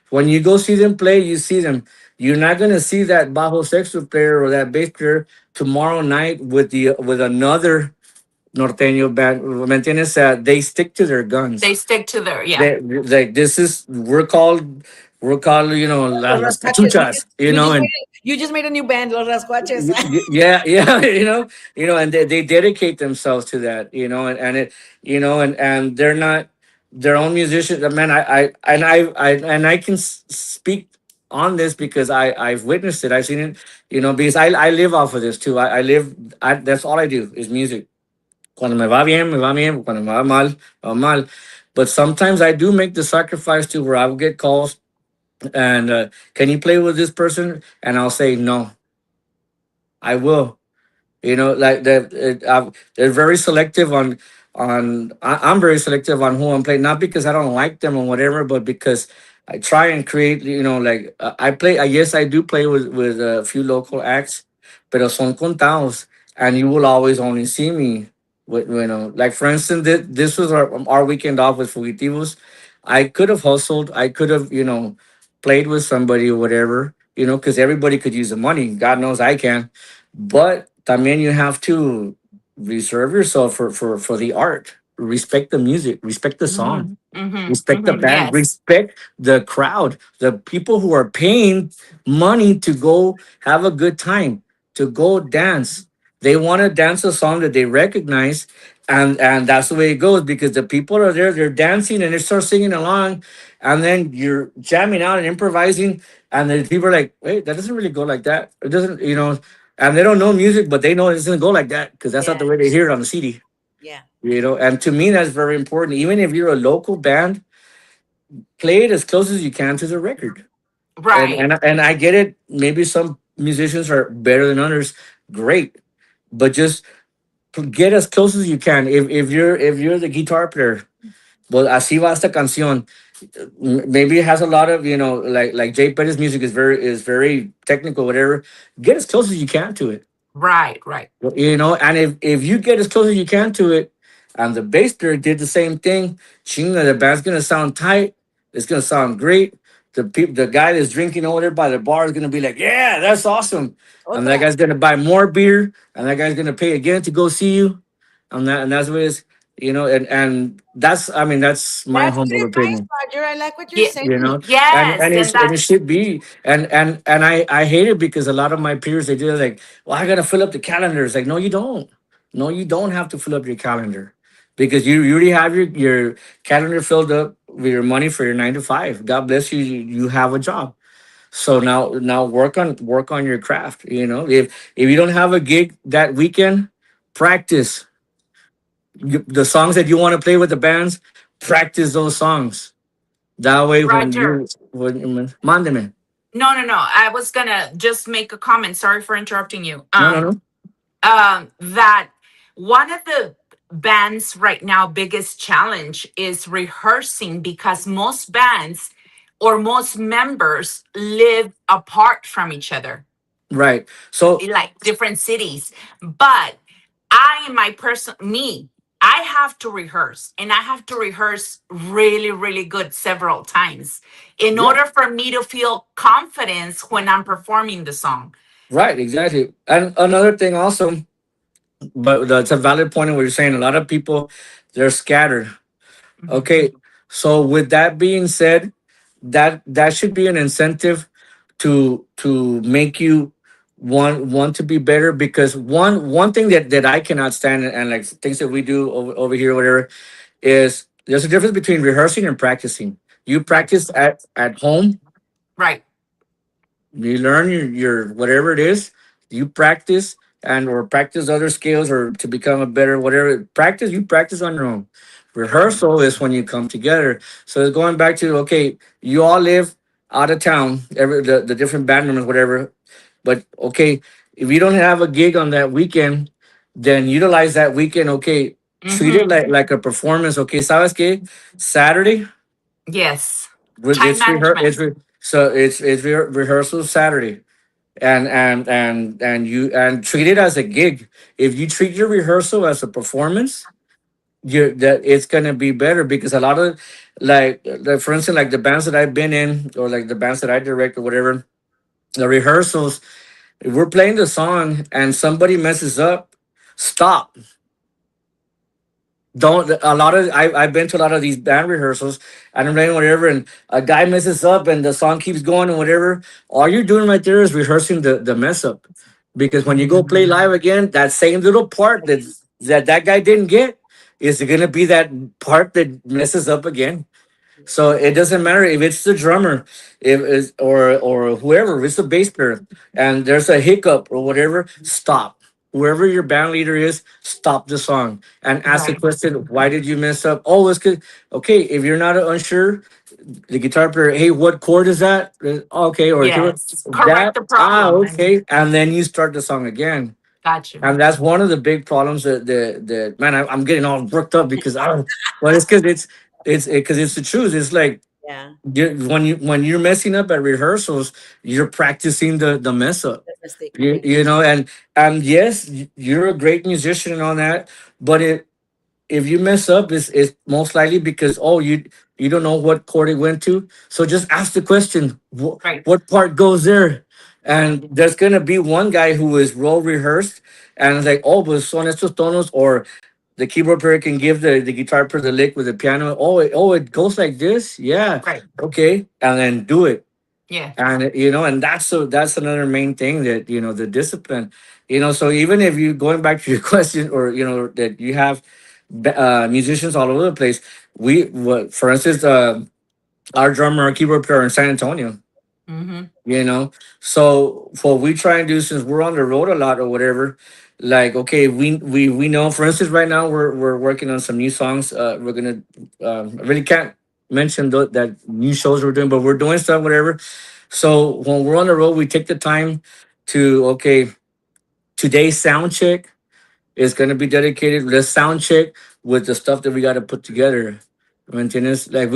when you go see them play, you see them. You're not gonna see that bajo sexto player or that bass player tomorrow night with another norteño band. ¿Me entiendes? They stick to their They guns. stick to their, yeah. Like this is we're called Los las rascuaches. cachuchas, and You just made a new band, Los Rascuaches. yeah, yeah, and they dedicate themselves to that, and they're not their own musicians. Man, I can speak on this because I've witnessed it. I've seen it, because I live off of this too. I live. That's all I do is music. Cuando me va bien, me va bien. Cuando me va mal. But sometimes I do make the sacrifice to where I will get calls and can you play with this person? And I'll say no, I will. Like that. They're very selective on. I'm very selective on who I'm playing, not because I don't like them or whatever, but because I try and create, like I play. Yes, I do play with a few local acts, pero son contados, and you will always only see me with, like for instance, this was our weekend off with Fugitivos. I could have hustled. I could have, played with somebody or whatever, because everybody could use the money. God knows I can, but también you have to reserve yourself for the art. Respect the music. Respect the song. Mhm, mhm, Respect the mhm, band, yes. respect the crowd, the people who are paying money to go have a good time, to go dance. They want to dance a song that they recognize, and that's the way it goes because the people are there, they're dancing and they start singing along, and then you're jamming out and improvising, and the people are like, wait, that doesn't really go like that. It doesn't, and they don't know music, but they know it doesn't go like that because that's not the Yeah. way they hear it on the CD. Yeah. And to me that's very important. Even if you're a local band, play it as close as you can to the record. And Right. I get it. Maybe some musicians are better than others. Great, but just get as close as you can. If you're the guitar player, well, así va esta canción. Maybe it has a lot of like Jay Petty's music is very technical, whatever. Get as close as you can to it. Right. Right. And if you get as close as you can to it, and the bass player did the same thing, chinga, the band's gonna sound tight. It's gonna sound great. The guy that's drinking over there by the bar is gonna be like, "Yeah, that's awesome," and that Otra. guy's gonna buy more beer, and that guy's gonna pay again to go see you, and that's what it's. And that's, I mean, that's my That's humble good advice, opinion. Roger. I like what you're Yeah. saying. you know and Yes, and and it's and it that's should be. And I hate it because a lot of my peers, they do it like, well, I gotta fill up the calendar. It's like, no, you don't. No, you don't have to fill up your calendar because you already have your calendar filled up with your money for your 9 to 5. God bless you, you have a job. So now work on your craft. If you don't have a gig that weekend, practice the songs that you want to play with the bands. Practice those songs that way when Roger. you when mándeme. No, no, no. I was gonna just make a comment. Sorry for interrupting you. No, no, no. That one of the band's right now biggest challenge is rehearsing because most bands or most members live apart from each other, Right. So like different cities. But I, in my person, me, I have to rehearse and I have to rehearse really, really good several times in yeah, order for me to feel confidence when I'm performing the song. right, exactly. And another thing also, but that's a valid point in what you're saying. A lot of people, they're scattered. Mhm. Okay. So with that being said, that should be an incentive to make you want to be better, because one thing that I cannot stand, and like things that we do over here, whatever, is there's a difference between rehearsing and practicing. You Right, practice at home, right, you learn your whatever it is, you practice, and or practice other skills or to become a better whatever. You practice on your own. right. Rehearsal is when you come together. So it's going back to, okay, you all live out of town, the different band members, whatever. But okay, if you don't have a gig on that weekend, then utilize that weekend. Okay, treat it Hmm. like a performance. Okay, sabes que Saturday, Yes. Time it's management. so it's rehearsal Saturday, and treat it as a gig. If you treat your rehearsal as a performance, that it's gonna be better, because a lot of, like for instance, like the bands that I've been in, or like the bands that I direct or whatever, the rehearsals, if we're playing the song and somebody messes up, stop. Don't A lot of I've been to a lot of these band rehearsals and I'm playing whatever, and a guy messes up and the song keeps going and whatever. All you're doing right there is rehearsing the mess up, because when you go play live again, that same little part that guy didn't get is gonna be that part that messes up again. So it doesn't matter if it's the drummer, if it's or whoever, if it's the bass player, and there's a hiccup or whatever, stop. Whoever your band leader is, stop the song and ask the Right. question, why did you mess up? Oh, it's good. Okay, if you're not unsure, the guitar player, hey, what chord is that? Okay, or here Yes. Correct that, the problem. And okay, and then you start the song again. got you. And that's one of the big problems that man, I'm getting all worked up because I don't. Well, it's because it's the truth. It's like Yeah. When you're messing up at rehearsals, you're practicing the mess up. That mistake. You know, and yes, you're a great musician and all that, but if you mess up, it's most likely because you don't know what chord it went to. So just ask the question, Right. what part goes there? And there's gonna be one guy who is well rehearsed and is like, oh, but son estos tonos, or the keyboard player can give the guitar player the lick with the piano. It goes like this. Yeah, Right. okay, and then do it. Yeah. And and that's another main thing, that the discipline. So even if you, going back to your question, or that you have musicians all over the place. For instance, our drummer, our keyboard player in San Antonio. Mm-hmm. So what we try and do, since we're on the road a lot or whatever, like, okay, we know. For instance, right now we're working on some new songs. We're gonna. I really can't mention that new shows we're doing, but we're doing stuff, whatever. So when we're on the road, we take the time to, okay, today's sound check is going to be dedicated. Let's sound check with the stuff that we got to put together. ¿Me entiendes? Like,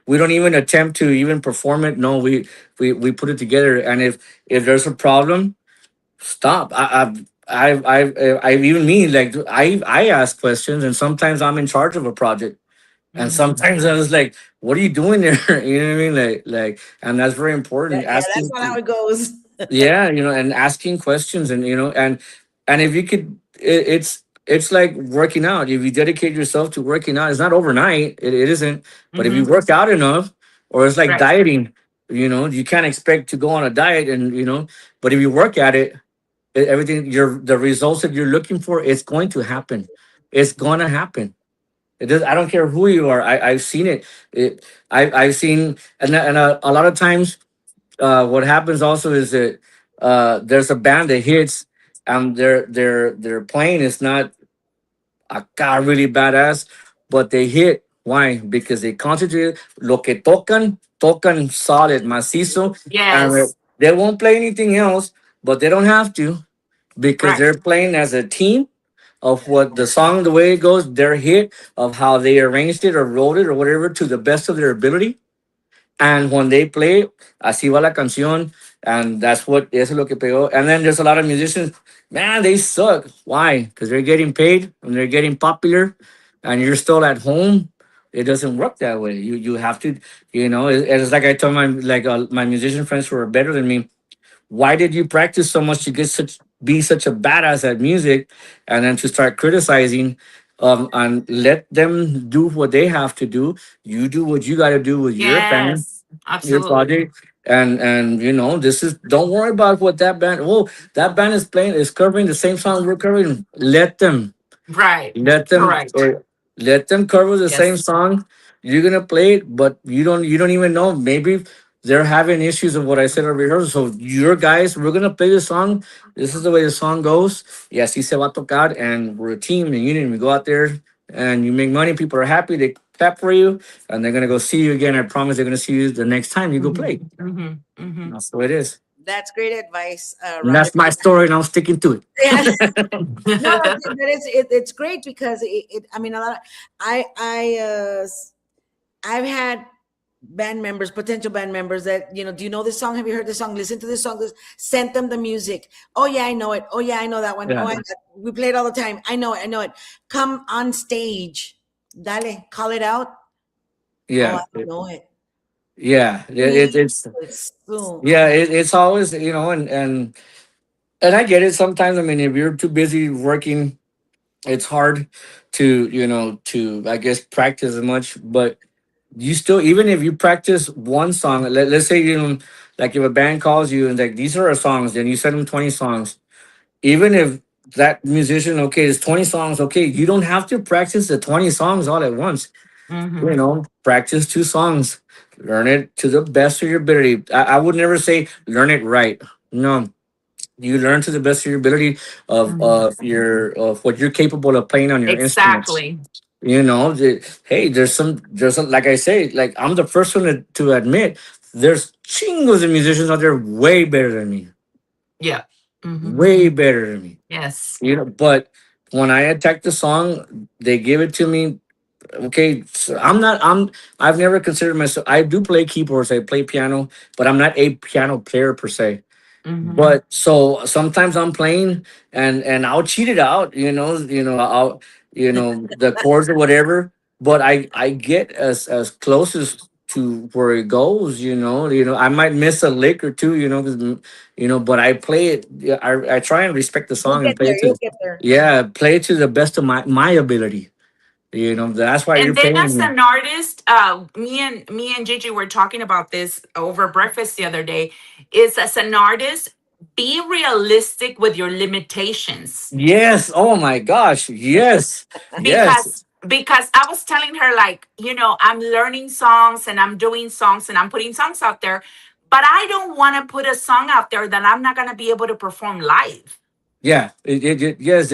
we don't even attempt to even perform it. No, we put it together. And if there's a problem, stop. I've even me, like, I ask questions, and sometimes I'm in charge of a project, and sometimes I was like, "What are you doing there?" You know what I mean? And that's very important. Yeah, that's Asking. not how it goes. Yeah, and asking questions, and and if you could, it's like working out. If you dedicate yourself to working out, it's not overnight, it isn't. But if you Mm-hmm. work out enough, or it's like Right. dieting, you can't expect to go on a diet, and but if you work at it, everything, the results that you're looking for, it's going to happen. It's gonna happen. It does. I don't care who you are. I've seen it. I've seen, and a lot of times, what happens also is that there's a band that hits, and their playing is not a car really badass, but they hit. Why? Because they concentrate. Lo que tocan solid, macizo, and Yes. they won't play anything else, but they don't have to, because Right. they're playing as a team of what the song, the way it goes, their hit of how they arranged it or wrote it or whatever, to the best of their ability. And when they play, así va la canción, and eso es lo que pegó. And then there's a lot of musicians, man, they suck. Why? Because they're getting paid and they're getting popular, and you're still at home. It doesn't work that way. You have to, it's like I told my musician friends who are better than me, why did you practice so much to be such a badass at music, and then to start criticizing, and let them do what they have to do. You do what you got to do with your band, Yes. your Absolutely. project. And this is, don't worry about what that band is playing, is covering the same song we're covering. Right. Let them Correct. let them cover the same Yes. song. You're gonna play it, but you don't even know. Maybe they're having issues of what I said at rehearsal. So your guys, we're gonna play the song. This is the way the song goes. Y así se va a tocar, and we're a team and unit. We go out there and you make money. People are happy. They clap for you, and they're gonna go see you again. I promise they're gonna see you the next time you go Mm-hmm. play. Mm-hmm. Mm-hmm. That's the way it is. That's great advice, And Roger. that's my story, and I'm sticking to it. Yeah. No, it's great because I mean, a lot of, I've had band members, potential band members that, do you know this song? Have you heard this song? Listen to this song. Sent them the music. Oh yeah, I know it. Oh yeah, I know that one. Yeah. We play it all the time. I know it. I know it. Come on stage. Dale, call it out. Yeah. Oh, I know it. Yeah. It's so, Yeah, it's always, and I get it sometimes. I mean, if you're too busy working, it's hard to I guess practice as much. But you still, even if you practice one song, let's say, like, if a band calls you and like, these are our songs, then you send them 20 songs. Even if that musician, okay, it's 20 songs, okay, you don't have to practice the 20 songs all at once. Mm-hmm. Practice 2 songs, learn it to the best of your ability. I would never say learn it right. No, you learn to the best of your ability of Mm-hmm. of what you're capable of playing on your instruments. Exactly. Hey, there's like I say, like, I'm the first one to admit, there's chingos of musicians out there way better than me, Yeah. Mm-hmm. way better than me. Yes. But when I attack the song, they give it to me okay, so I've never considered myself. I do play keyboards, I play piano, but I'm not a piano player per se. Mm-hmm. But so sometimes I'm playing and I'll cheat it out, I'll the chords or whatever. But I get as close as to where it goes, I might miss a lick or two, 'cause, but I play it. Yeah, I try and respect the You'll song and get play there. it to You'll get there. yeah, play it to the best of my ability. That's why And you're then paying as me. an artist, me and Gigi were talking about this over breakfast the other day. Is as an artist, be realistic with your limitations. Yes. Oh my gosh. Yes. Yes. Because I was telling her, like, I'm learning songs and I'm doing songs and I'm putting songs out there, but I don't want to put a song out there that I'm not going to be able to perform live. Yeah. Yes.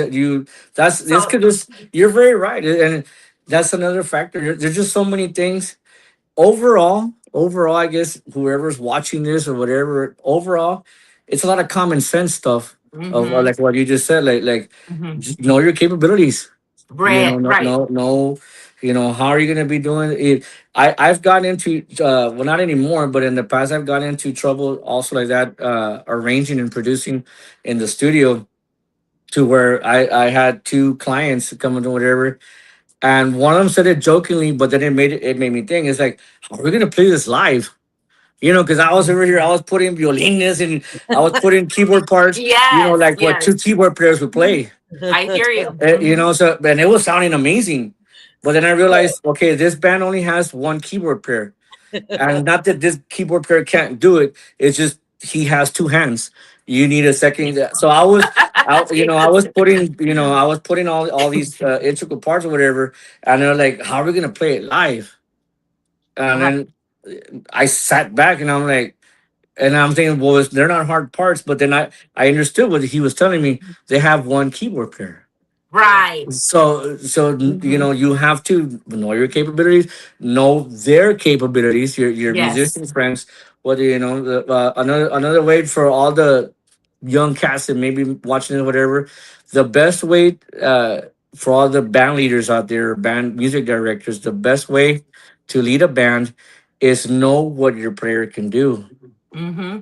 That's it's So because you're very right, and that's another factor. There's just so many things. Overall, I guess whoever's watching this or whatever, overall, it's a lot of common sense stuff of hmm like what you just said, like hmm just know your capabilities. right, right. No, how are you gonna be doing it? I've gotten into well, not anymore, but in the past I've gotten into trouble also like that, arranging and producing in the studio, to where I had two clients come into whatever, and one of them said it jokingly, but then it made me think. It's like, how are we gonna play this live? Because I was over here, I was putting violines and I was putting keyboard parts, Yes, like what two yes. keyboard players would play. I hear you. Hmm. So and it was sounding amazing. But then I realized, okay, this band only has one keyboard player. And not that this keyboard player can't do it, it's just he has two hands. You need a second. So I was putting, all these integral parts or whatever, and they're like, how are we gonna play it live? And Right. then I sat back and I'm like, and I'm thinking, well, they're not hard parts. But then I understood what he was telling me. They have one keyboard player. Right. So Hmm. you have to know your capabilities, know their capabilities, your Yes. musician friends. Whether another way for all the young cats that maybe watching it, whatever, the best way, for all the band leaders out there, band music directors, the best way to lead a band is know what your player can do. Hmm.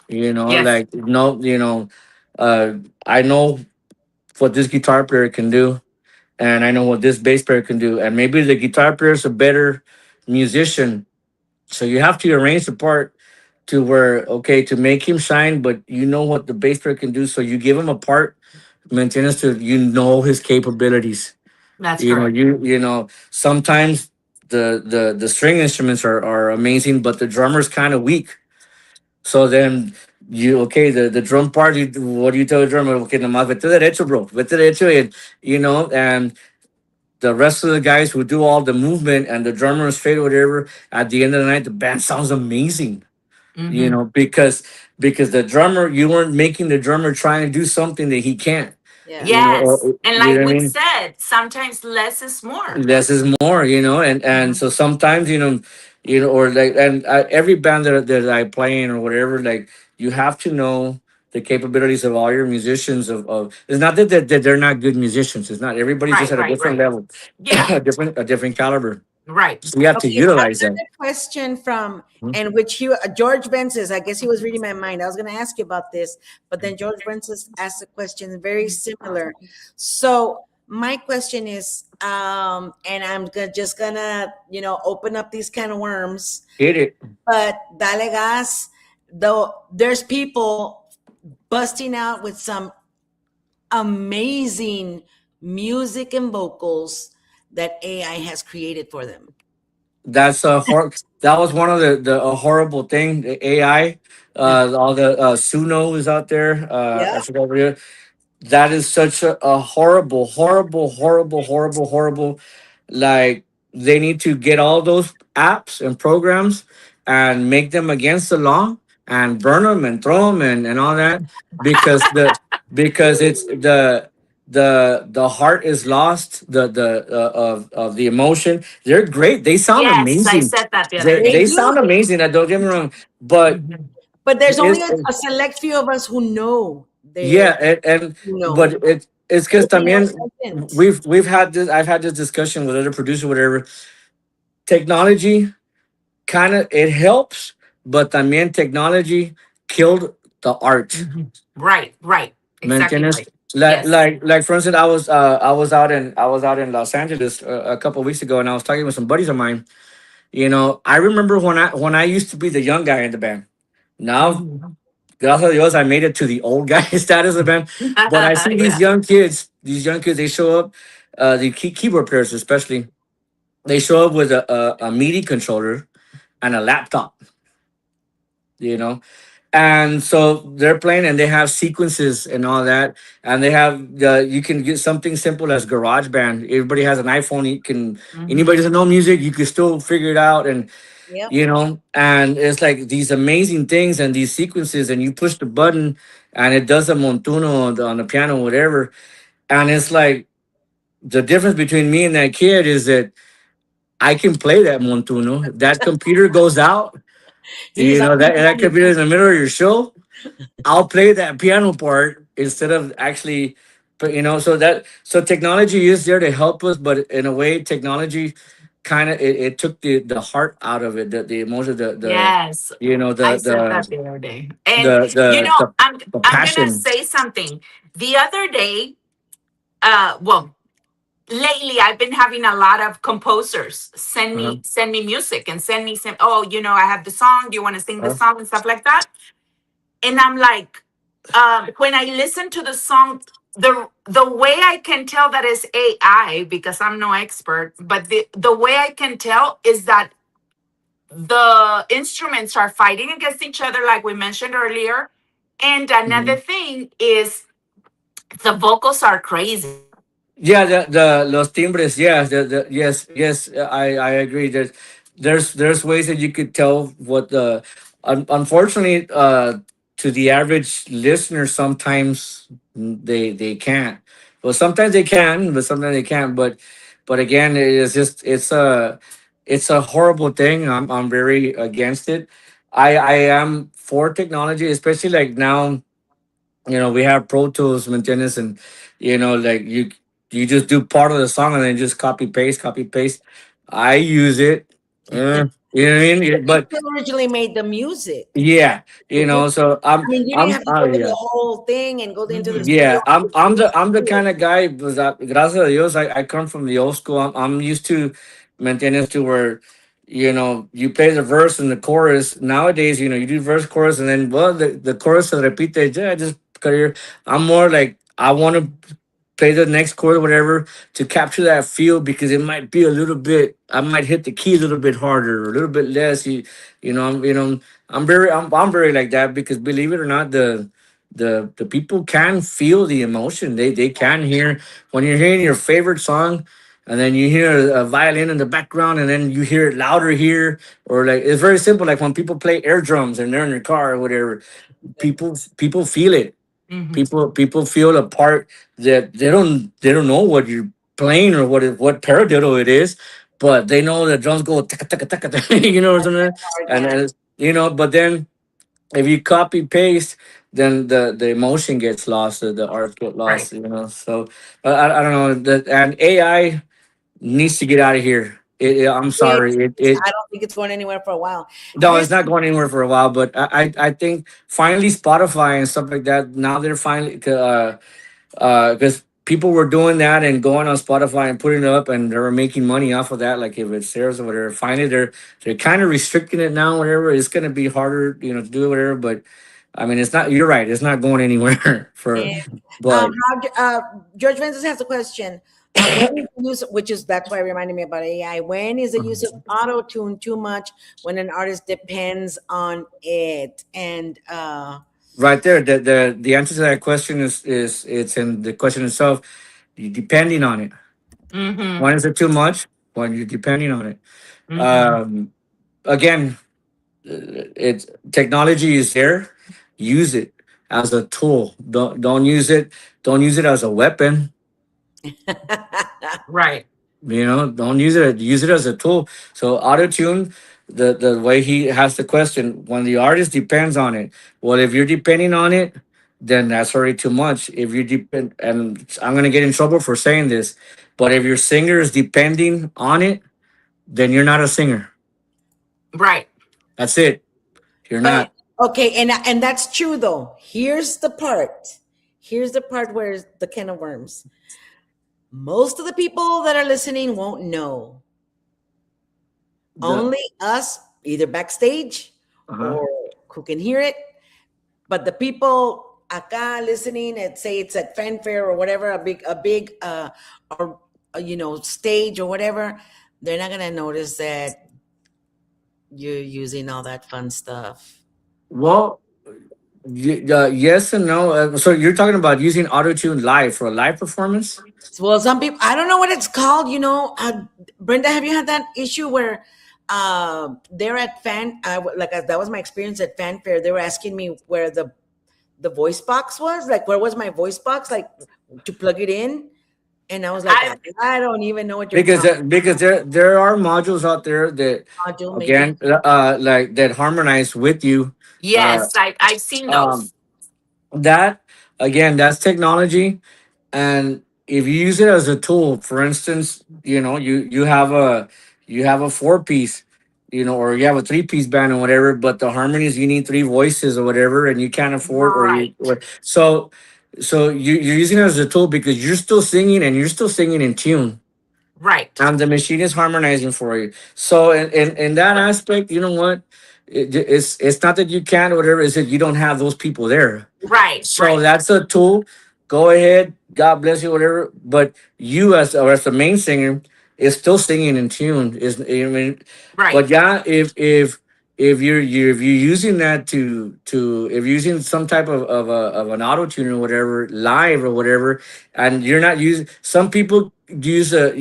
Yes. Like no, I know what this guitar player can do, and I know what this bass player can do. And maybe the guitar player is a better musician. So you have to arrange the part to where, okay, to make him shine, but you know what the bass player can do. So you give him a part maintenance to, his capabilities. That's correct. Sometimes the string instruments are amazing, but the drummer's kind of weak. So then the drum part, what do you tell the drummer? Okay, nomás vete derecho, bro. Vete derecho, and the rest of the guys who do all the movement and the drummer is straight or whatever, at the end of the night, the band sounds amazing. Hmm. Because the drummer, you weren't making the drummer trying to do something that he can't. Yeah. Yes. And You like know what I we mean? said, sometimes less is more. Less is more, and Mhm. so sometimes, or like, and every band that I play in or whatever, like, you have to know the capabilities of all your musicians. Of it's not that they're not good musicians. It's not, everybody's just Right, at a right, different right. level, Yeah, a different caliber. right. So you have to Okay, utilize that. another question from, Mhm. and which George Vences, I guess he was reading my mind. I was going to ask you about this, but then George Vences asked a question very similar. So my question is, and I'm just gonna, open up these kind of worms, Hit it. but dale gas, though there's people busting out with some amazing music and vocals that AI has created for them. That's that was one of the a horrible thing. The AI, all the Suno is out there. I Yeah. forgot what it is. That is such a horrible, horrible, horrible, horrible, horrible. Like, they need to get all those apps and programs and make them against the law and burn them and throw them and all that, because it's the heart is lost, of the emotion. They're great. They sound Yes, I amazing. said that the other They, They day. they do. sound amazing. I don't get me wrong, but Mhm. But there's only it's a select few of us who know yeah, they and who know. but it it's because Maybe more también sentence. we've had this. I've had this discussion with other producers, whatever. Technology kind of it helps, but también technology killed the art. Right, right. ¿Me Exactly entiendes? right. Yes. Like for instance, I was out in Los Angeles a couple of weeks ago, and I was talking with some buddies of mine. You know, I remember when I used to be the young guy in the band. Now, Mhm. gracias a Dios, I made it to the old guy status of the band. But I see Yeah. these young kids, they show up, the keyboard players especially, they show up with a MIDI controller and a laptop. You know, and so they're playing and they have sequences and all that, and they have you can get something simple as GarageBand. Everybody has an iPhone. You can anybody Mhm. doesn't know music, you can still figure it out, and Yep. you know, and it's like these amazing things and these sequences, and you push the button and it does a montuno on the piano, whatever, and it's like the difference between me and that kid is that I can play that montuno. If that computer goes out, He's you like, know, that computer is in the middle of your show, I'll play that piano part instead of actually, but you know, so technology is there to help us, but in a way, technology kind of it took the heart out of it, the emotion, the Yes. you know I said that the other day. And the you the know, the, the I'm gonna passion. say something. The other day, well, lately I've been having a lot of composers Uh-huh, send me music and send me some, oh, you know, I have the song, do you want to sing the uh-huh. song and stuff like that? And I'm like, when I listen to the song, the way I can tell that is AI, because I'm no expert, but the way I can tell is that the instruments are fighting against each other, like we mentioned earlier. And another Mhm. thing is the vocals are crazy. Yeah, the los timbres. Yeah, yes. I agree. There's ways that you could tell what the unfortunately to the average listener sometimes they can't. Well, sometimes they can, but sometimes they can't. But again, it's just it's a horrible thing. I'm very against it. I am for technology, especially like now, you know, we have Pro Tools, ¿me entiendes? And you know, like you just do part of the song and then just copy paste. I use it. You know what I mean? but you But still originally made the music. yeah, you Okay. know, so I mean, you didn't I'm have to oh go to yeah. the whole thing and go into the studio. Yeah, I'm the kind of guy. Gracias a Dios, I come from the old school. I'm used to maintenance to where, you know, you play the verse and the chorus. Nowadays, you know, you do verse chorus and then well the chorus se repite. Yeah, just cut here. I'm more like I want to play the next chord, whatever, to capture that feel because it might be a little bit. I might hit the key a little bit harder, or a little bit less. You know, I'm very like that because believe it or not, the people can feel the emotion. They can hear when you're hearing your favorite song, and then you hear a violin in the background, and then you hear it louder here, or like it's very simple. Like when people play air drums and they're in their car or whatever, people feel it. Mhm. People feel a part that they don't know what you're playing or what paradiddle it is, but they know the drums go taka, taka, taka, taka, you know or something, Yeah. and you know. But then if you copy paste, then the emotion gets lost, the art get Right. lost, you know. So I don't know that, and AI needs to get out of here. I'm sorry, it I don't think it's going anywhere for a while. no, This it's not going anywhere for a while. But I think finally Spotify and stuff like that. Now they're finally because people were doing that and going on Spotify and putting it up, and they were making money off of that. Like if it's theirs or whatever. Finally, they're kind of restricting it now. Whatever, it's going to be harder, you know, to do whatever. But I mean, it's not. You're right. It's not going anywhere for. and But Roger, George Ventus has a question. When is the use, which is that's why it reminded me about AI. When is the use of auto tune too much when an artist depends on it? And right there, the answer to that question is it's in the question itself. You depending on it. Mm-hmm. When is it too much? When you're depending on it. Mm-hmm. Again, it's technology is there. Use it as a tool. Don't use it. Don't use it as a weapon. Right. You know, don't use it. Use it as a tool. So auto tune, the way he has the question, when the artist depends on it. Well, if you're depending on it, then that's already too much. If you depend, and I'm gonna get in trouble for saying this, but if your singer is depending on it, then you're not a singer. Right. That's it. You're But not. okay, and that's true though. Here's the part. Here's the part where the can of worms. Most of the people that are listening won't know. Only us, either backstage Uh-huh. or who can hear it. But the people acá listening and say it's at fanfare or whatever, a big or stage or whatever, they're not gonna notice that you're using all that fun stuff. Well, yes and no. So you're talking about using autotune live for a live performance? Well, some people, I don't know what it's called. Brenda, have you had that issue where they're at that was my experience at fanfare. They were asking me where the voice box was, like where was my voice box, like to plug it in, and I was like, I don't even know what you're talking Because there are modules out there that module maybe. again like that harmonize with you. Yes, I've seen Um, those. that again, that's technology, and if you use it as a tool, for instance, you have a four piece, or you have a three piece band or whatever, but the harmonies you need three voices or whatever, and you can't afford Right. so you're using it as a tool because you're still singing and you're still singing in tune Right. and the machine is harmonizing for you. So in that aspect, you know what? It's not that you can't or whatever, it's that you don't have those people there. Right. So Right. that's a tool. Go ahead, God bless you, whatever. But you as the main singer is still singing in tune. Right. But yeah, if you're using that to if you're using some type of an auto tune or whatever live or whatever, and you're not using, some people use it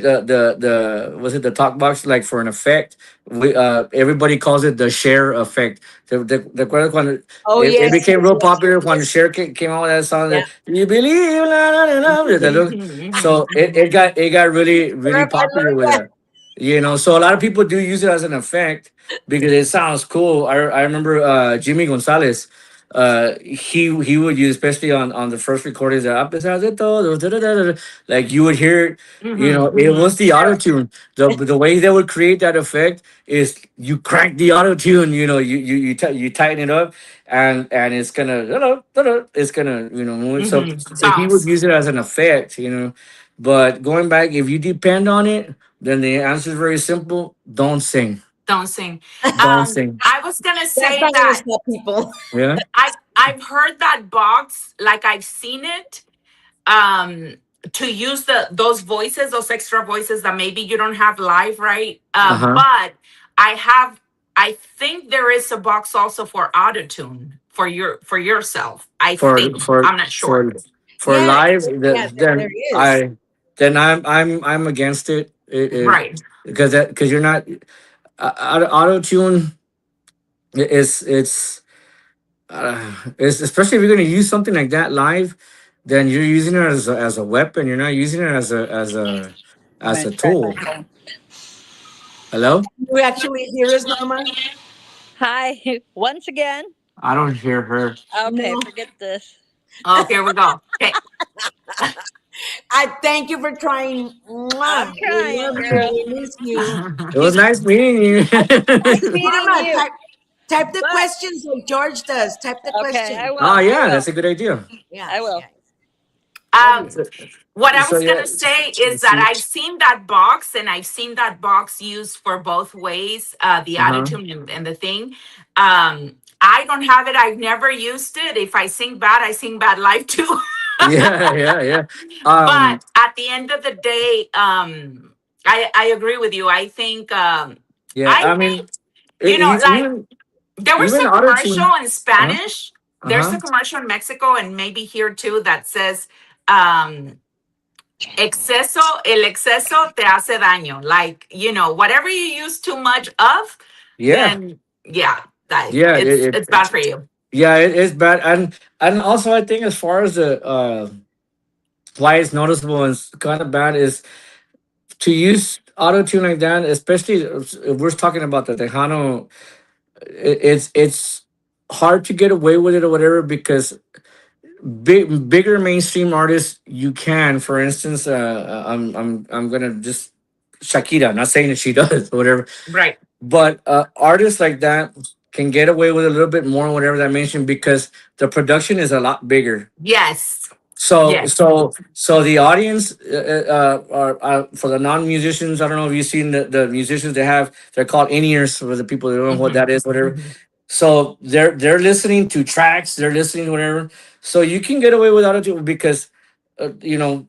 the was it the talk box like for an effect. Everybody calls it the share effect. Recuerdo cuando Oh it yes, became yes, real yes, popular when yes. Cher came out with that song Yeah. that you believe, la, la, la, la, so it got really really I popular love with that. that. So a lot of people do use it as an effect because it sounds cool. I remember Jimmy Gonzalez. He would use, especially on the first recordings that "A pesar de todo," like you would hear it. It was the auto tune. The way they would create that effect is you crank the auto tune. You tighten it up, and it's gonna it's gonna move. So he would Bounce. use it as an effect. But going back, if you depend on it, then the answer is very simple: don't sing. Don't sing. Don't sing. I was gonna That's say not gonna that stop people. Yeah. I've heard that box, like I've seen it, um, to use those voices, those extra voices that maybe you don't have live, right? Uh huh. But I think there is a box also for autotune for yourself. I For think. for I'm not sure. for for Yeah, live, yeah, there is. then I'm against it. Right. Because you're not auto tune. It's especially if you're going to use something like that live, then you're using it as a weapon. You're not using it I'm as gonna a try my tool. phone. Hello. You actually hear us, Norma? Hi, once again. I don't hear her. Okay, No. forget this. Oh, here we go. Okay. I thank you for trying. I'm Mwah. We trying, love girl. you. We miss you. It was nice meeting you. Nice meeting Norma, you. type the But questions like George does. Type the okay, I question. will. Oh I yeah, will. that's a good idea. Yeah, I will. yeah. Love Um, you. what I So was yeah, gonna say is let's that see. I've seen that box, and I've seen that box used for both ways, the Uh-huh. attitude and the thing. I don't have it. I've never used it. If I sing bad, I sing bad live too. Yeah, yeah, yeah. But at the end of the day, I agree with you. I think Yeah. I I think mean, like there was even a auto commercial tune. in Uh Spanish. There's huh. a commercial in Mexico and maybe here too that says um el exceso te hace daño. Like, whatever you use too much of, Yeah, then yeah, that yeah. it's bad for you. Yeah, it's bad, and also I think as far as the why it's noticeable and kind of bad is to use auto tune like that, especially if we're talking about the Tejano. It's hard to get away with it or whatever because bigger mainstream artists, you can. For instance, I'm gonna just Shakira. Not saying that she does or whatever, Right. but artists like that can get away with a little bit more, whatever that mentioned, because the production is a lot bigger. Yes. So Yes. so the audience are for the non-musicians. I don't know if you've seen the musicians they have. They're called in-ears for the people that don't know what Mhm. that is, whatever. So they're listening to tracks, they're listening to whatever. So you can get away without it because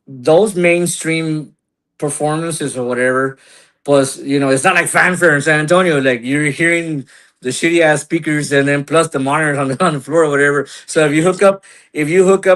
those mainstream performances or whatever. Plus, it's not like fanfare in San Antonio. Like you're hearing the shitty ass speakers and then plus the monitors on the floor or whatever. So if you hook up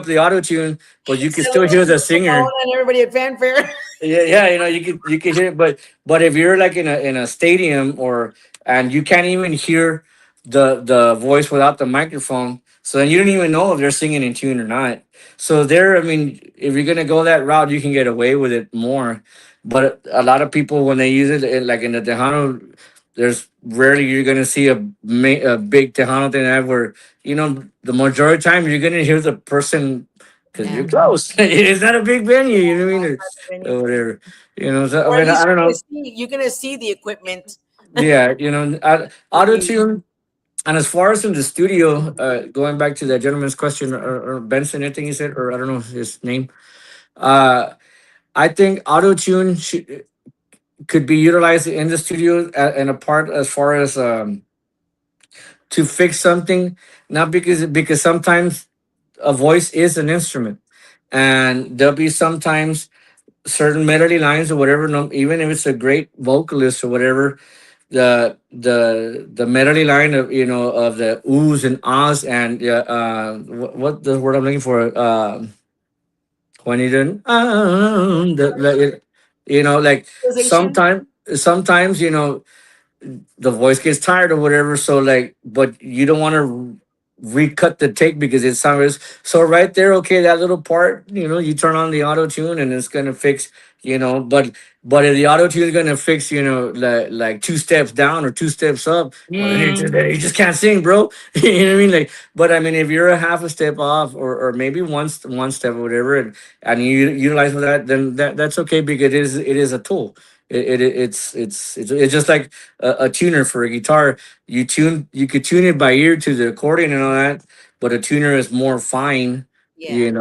the auto tune, but you can still Saludos hear the to Ramon singer. and everybody at Fanfare. Yeah, you can hear it, but if you're like in a stadium or and you can't even hear the voice without the microphone, so then you don't even know if they're singing in tune or not. So I mean, if you're gonna go that route, you can get away with it more. But a lot of people when they use it, like in the Tejano, there's rarely you're gonna see a big Tejano thing that where the majority of time you're gonna hear the person because Yeah. you're close. It's not a big venue, you know what I mean? Or whatever. So Or I at mean, least I don't know. you're gonna see the equipment. Yeah, auto tune. And as far as in the studio, going back to that gentleman's question, or Benson, I think he said, or I don't know his name. Uh, I think auto tune could be utilized in the studio and a part as far as to fix something, not because sometimes a voice is an instrument, and there'll be sometimes certain melody lines or whatever. No, even if it's a great vocalist or whatever, the melody line of the oohs and ahs and what the word I'm looking for when you didn't like Realization. sometimes the voice gets tired or whatever. So but you don't want to recut the take because it sounds so right there. Okay, that little part, you turn on the auto tune and it's gonna fix. But if the auto tune is gonna fix, like two steps down or two steps up, well, then you just can't sing, bro. You know what I mean? Like, but I mean, if you're a half a step off or maybe one step or whatever, and you utilize that, then that's okay because it is a tool. It's just like a tuner for a guitar. You could tune it by ear to the accordion and all that, but a tuner is more fine, Yeah.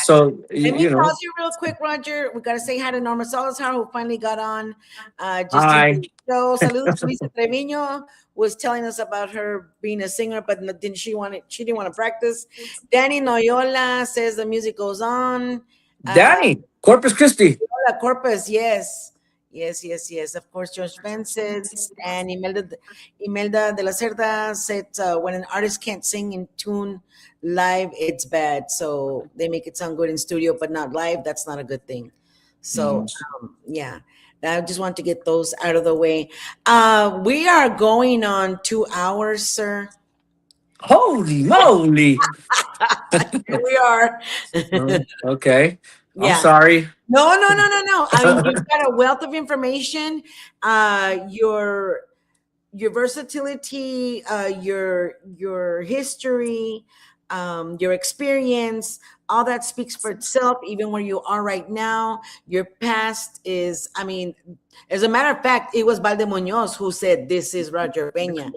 so Let me pause you real quick, Roger. We gotta say hi to Norma Salazar, who finally got on just to hi. show. Saludos to Lisa Treviño, was telling us about her being a singer, but didn't she want it? She didn't want to practice. Danny Noyola says the music goes on. Danny, Corpus Christi. Hola, Corpus, yes. Yes. Of course, George Vincent and Imelda de la Cerda said when an artist can't sing in tune live, it's bad. So they make it sound good in studio, but not live. That's not a good thing. So, yeah, I just want to get those out of the way. We are going on 2 hours, sir. Holy moly. Here we are. Okay. I'm Yeah. sorry. No. I mean, you've got a wealth of information. Your versatility, your history, your experience, all that speaks for itself. Even where you are right now, your past is. I mean, as a matter of fact, it was Valde Munoz who said, "This is Roger Peña."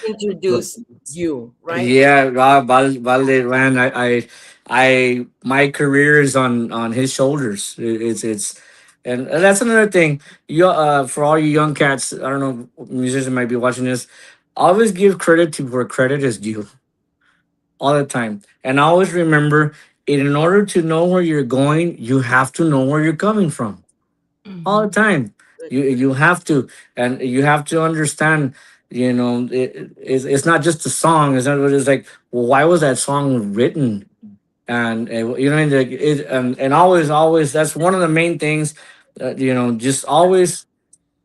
Introduce you, right? Yeah, Valde, man, my career is on his shoulders. And that's another thing. For all you young cats, I don't know, musicians might be watching this. Always give credit to where credit is due, all the time, and always remember, in order to know where you're going, you have to know where you're coming from. All the time, you have to, and you have to understand. It's not just a song. It's like, well, why was that song written? And like and always that's one of the main things. Just always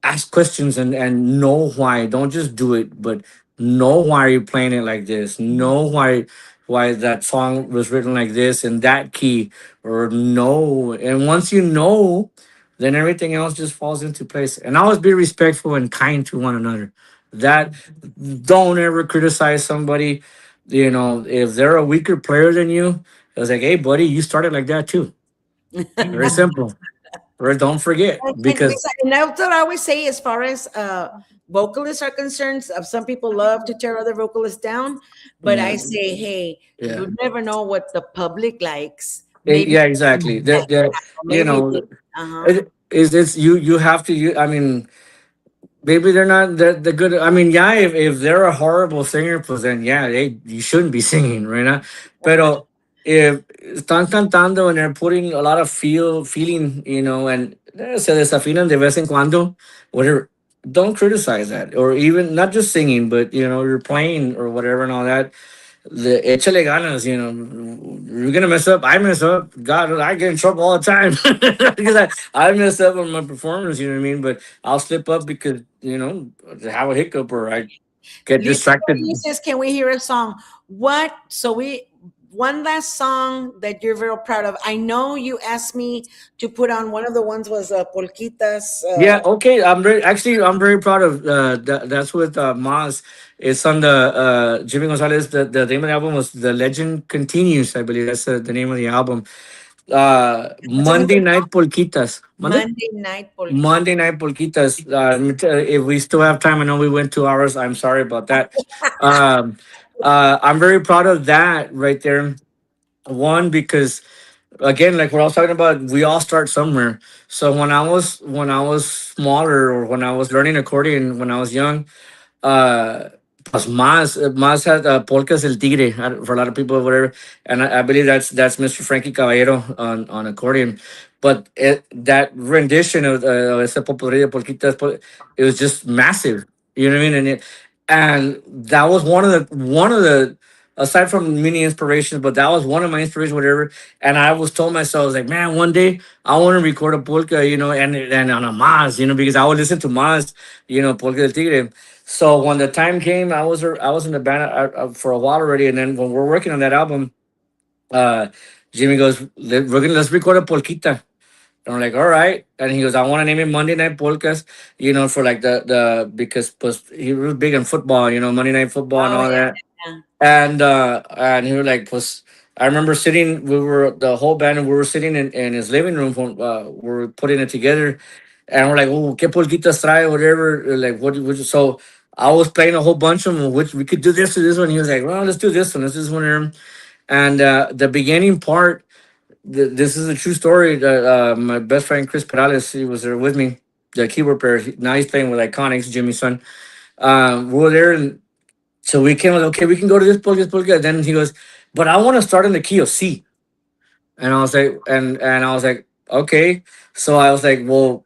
ask questions and know why. Don't just do it, but know why you're playing it like this. Know why that song was written like this in that key, or know. And once you know, then everything else just falls into place. And always be respectful and kind to one another. That Don't ever criticize somebody you know, if they're a weaker player than you, it was like, hey, buddy, you started like that too. Very simple. Or don't forget, because And that's what I always say as far as vocalists are concerned. Some people love to tear other vocalists down, but I yeah, say, hey, yeah. you never know what the public likes. Maybe, Yeah, exactly. You maybe, know, uh-huh. it's you have to. I mean, maybe they're not the good. I mean, yeah, if they're a horrible singer, pues then yeah, you shouldn't be singing, right now. Pero if están cantando and they're putting a lot of feeling, you know, and se desafinan de vez en cuando, whatever. Don't criticize that, or even not just singing, but you know, you're playing or whatever and all that. Échale ganas, you know. You're gonna mess up. I mess up. God, I get in trouble all the time because I mess up on my performance. You know what I mean? But I'll slip up because you know I have a hiccup or I get distracted. He says, can we hear a song? What? So one last song that you're very proud of. I know you asked me to put on one of the ones was Polquitas. Yeah, okay. I'm very proud of that's with Maz. It's on the Jimmy Gonzalez. The name of the album was The Legend Continues, I believe. That's the name of the album. Monday Night Polquitas. Monday Night Polquitas. Monday Night Polquitas. If we still have time, I know we went 2 hours. I'm sorry about that. I'm very proud of that right there. One, because again, like what I was talking about, we all start somewhere. So when I was smaller, or when I was learning accordion when I was young, uh pues más had polkas el tigre, for a lot of people, whatever, and I believe that's Mr. Frankie Caballero on accordion. But that rendition of ese popurrí de polquitas, it was just massive, you know what I mean? And that was one of the aside from many inspirations, but that was one of my inspirations, whatever. And I was told myself, I was like, man, one day I want to record a polka, you know, and on a Maz, you know, because I would listen to Maz, you know, polka del tigre. So when the time came, I was in the band for a while already, and then when we're working on that album, uh, Jimmy goes, let's record a polquita." And I'm like, all right. And he goes, I want to name it Monday Night Polkas, you know, for like because he was big in football, you know, Monday Night Football and all that. Yeah. And he was like, pues, I remember sitting, the whole band, and we were sitting in his living room when we were putting it together. And we're like, oh, ¿qué polquitas trae? Whatever. Like, so I was playing a whole bunch of them, which we could do this or this one. He was like, well, let's do this one. Let's do this one. And the beginning part, this is a true story. That my best friend, Chris Perales, he was there with me, the keyboard player. Now he's playing with Iconics, Jimmy's son. We were there, and so we came like, okay, we can go to this polka. And then he goes, but I want to start in the key of C. And I was like, and I was like, okay. So I was like, well,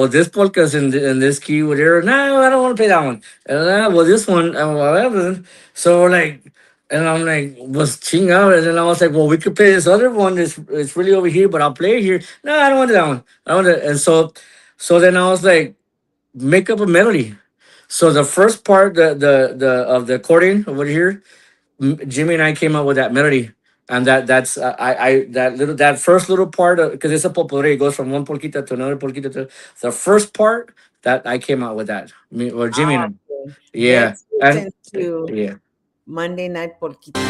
this polka's in this key, whatever. No, I don't want to play that one. And well, this one, whatever. So we're like, and I'm like, was ching out. And then I was like, well, we could play this other one. It's really over here, but I'll play it here. No, I don't want that one. I want it. And so then I was like, make up a melody. So the first part, the of the accordion over here, Jimmy and I came up with that melody, and that's that first little part, because it's a potpourri, it goes from one polquita to another polquita to the first part that I came out with that, or Jimmy and I. Okay. Yeah, Let's and listen to yeah. Monday Night Polquita.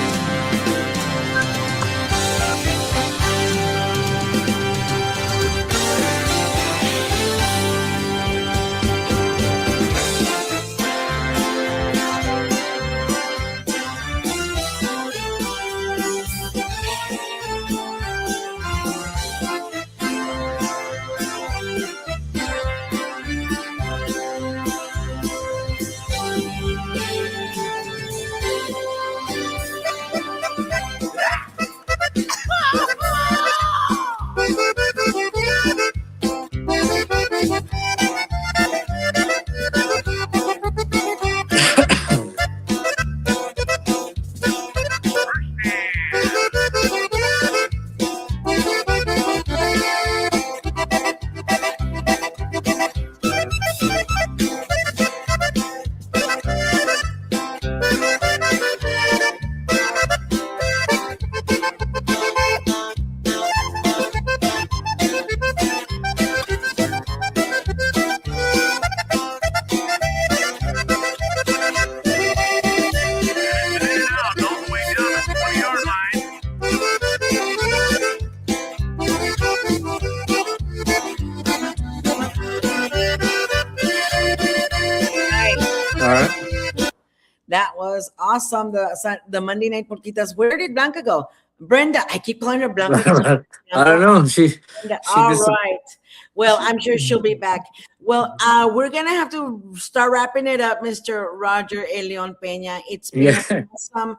All right. That was awesome. The Monday Night Porquitas. Where did Blanca go? Brenda. I keep calling her Blanca. I don't know. She All just right. Well, I'm sure she'll be back. Well, we're gonna have to start wrapping it up, Mr. Roger El León Peña. It's been yeah. awesome.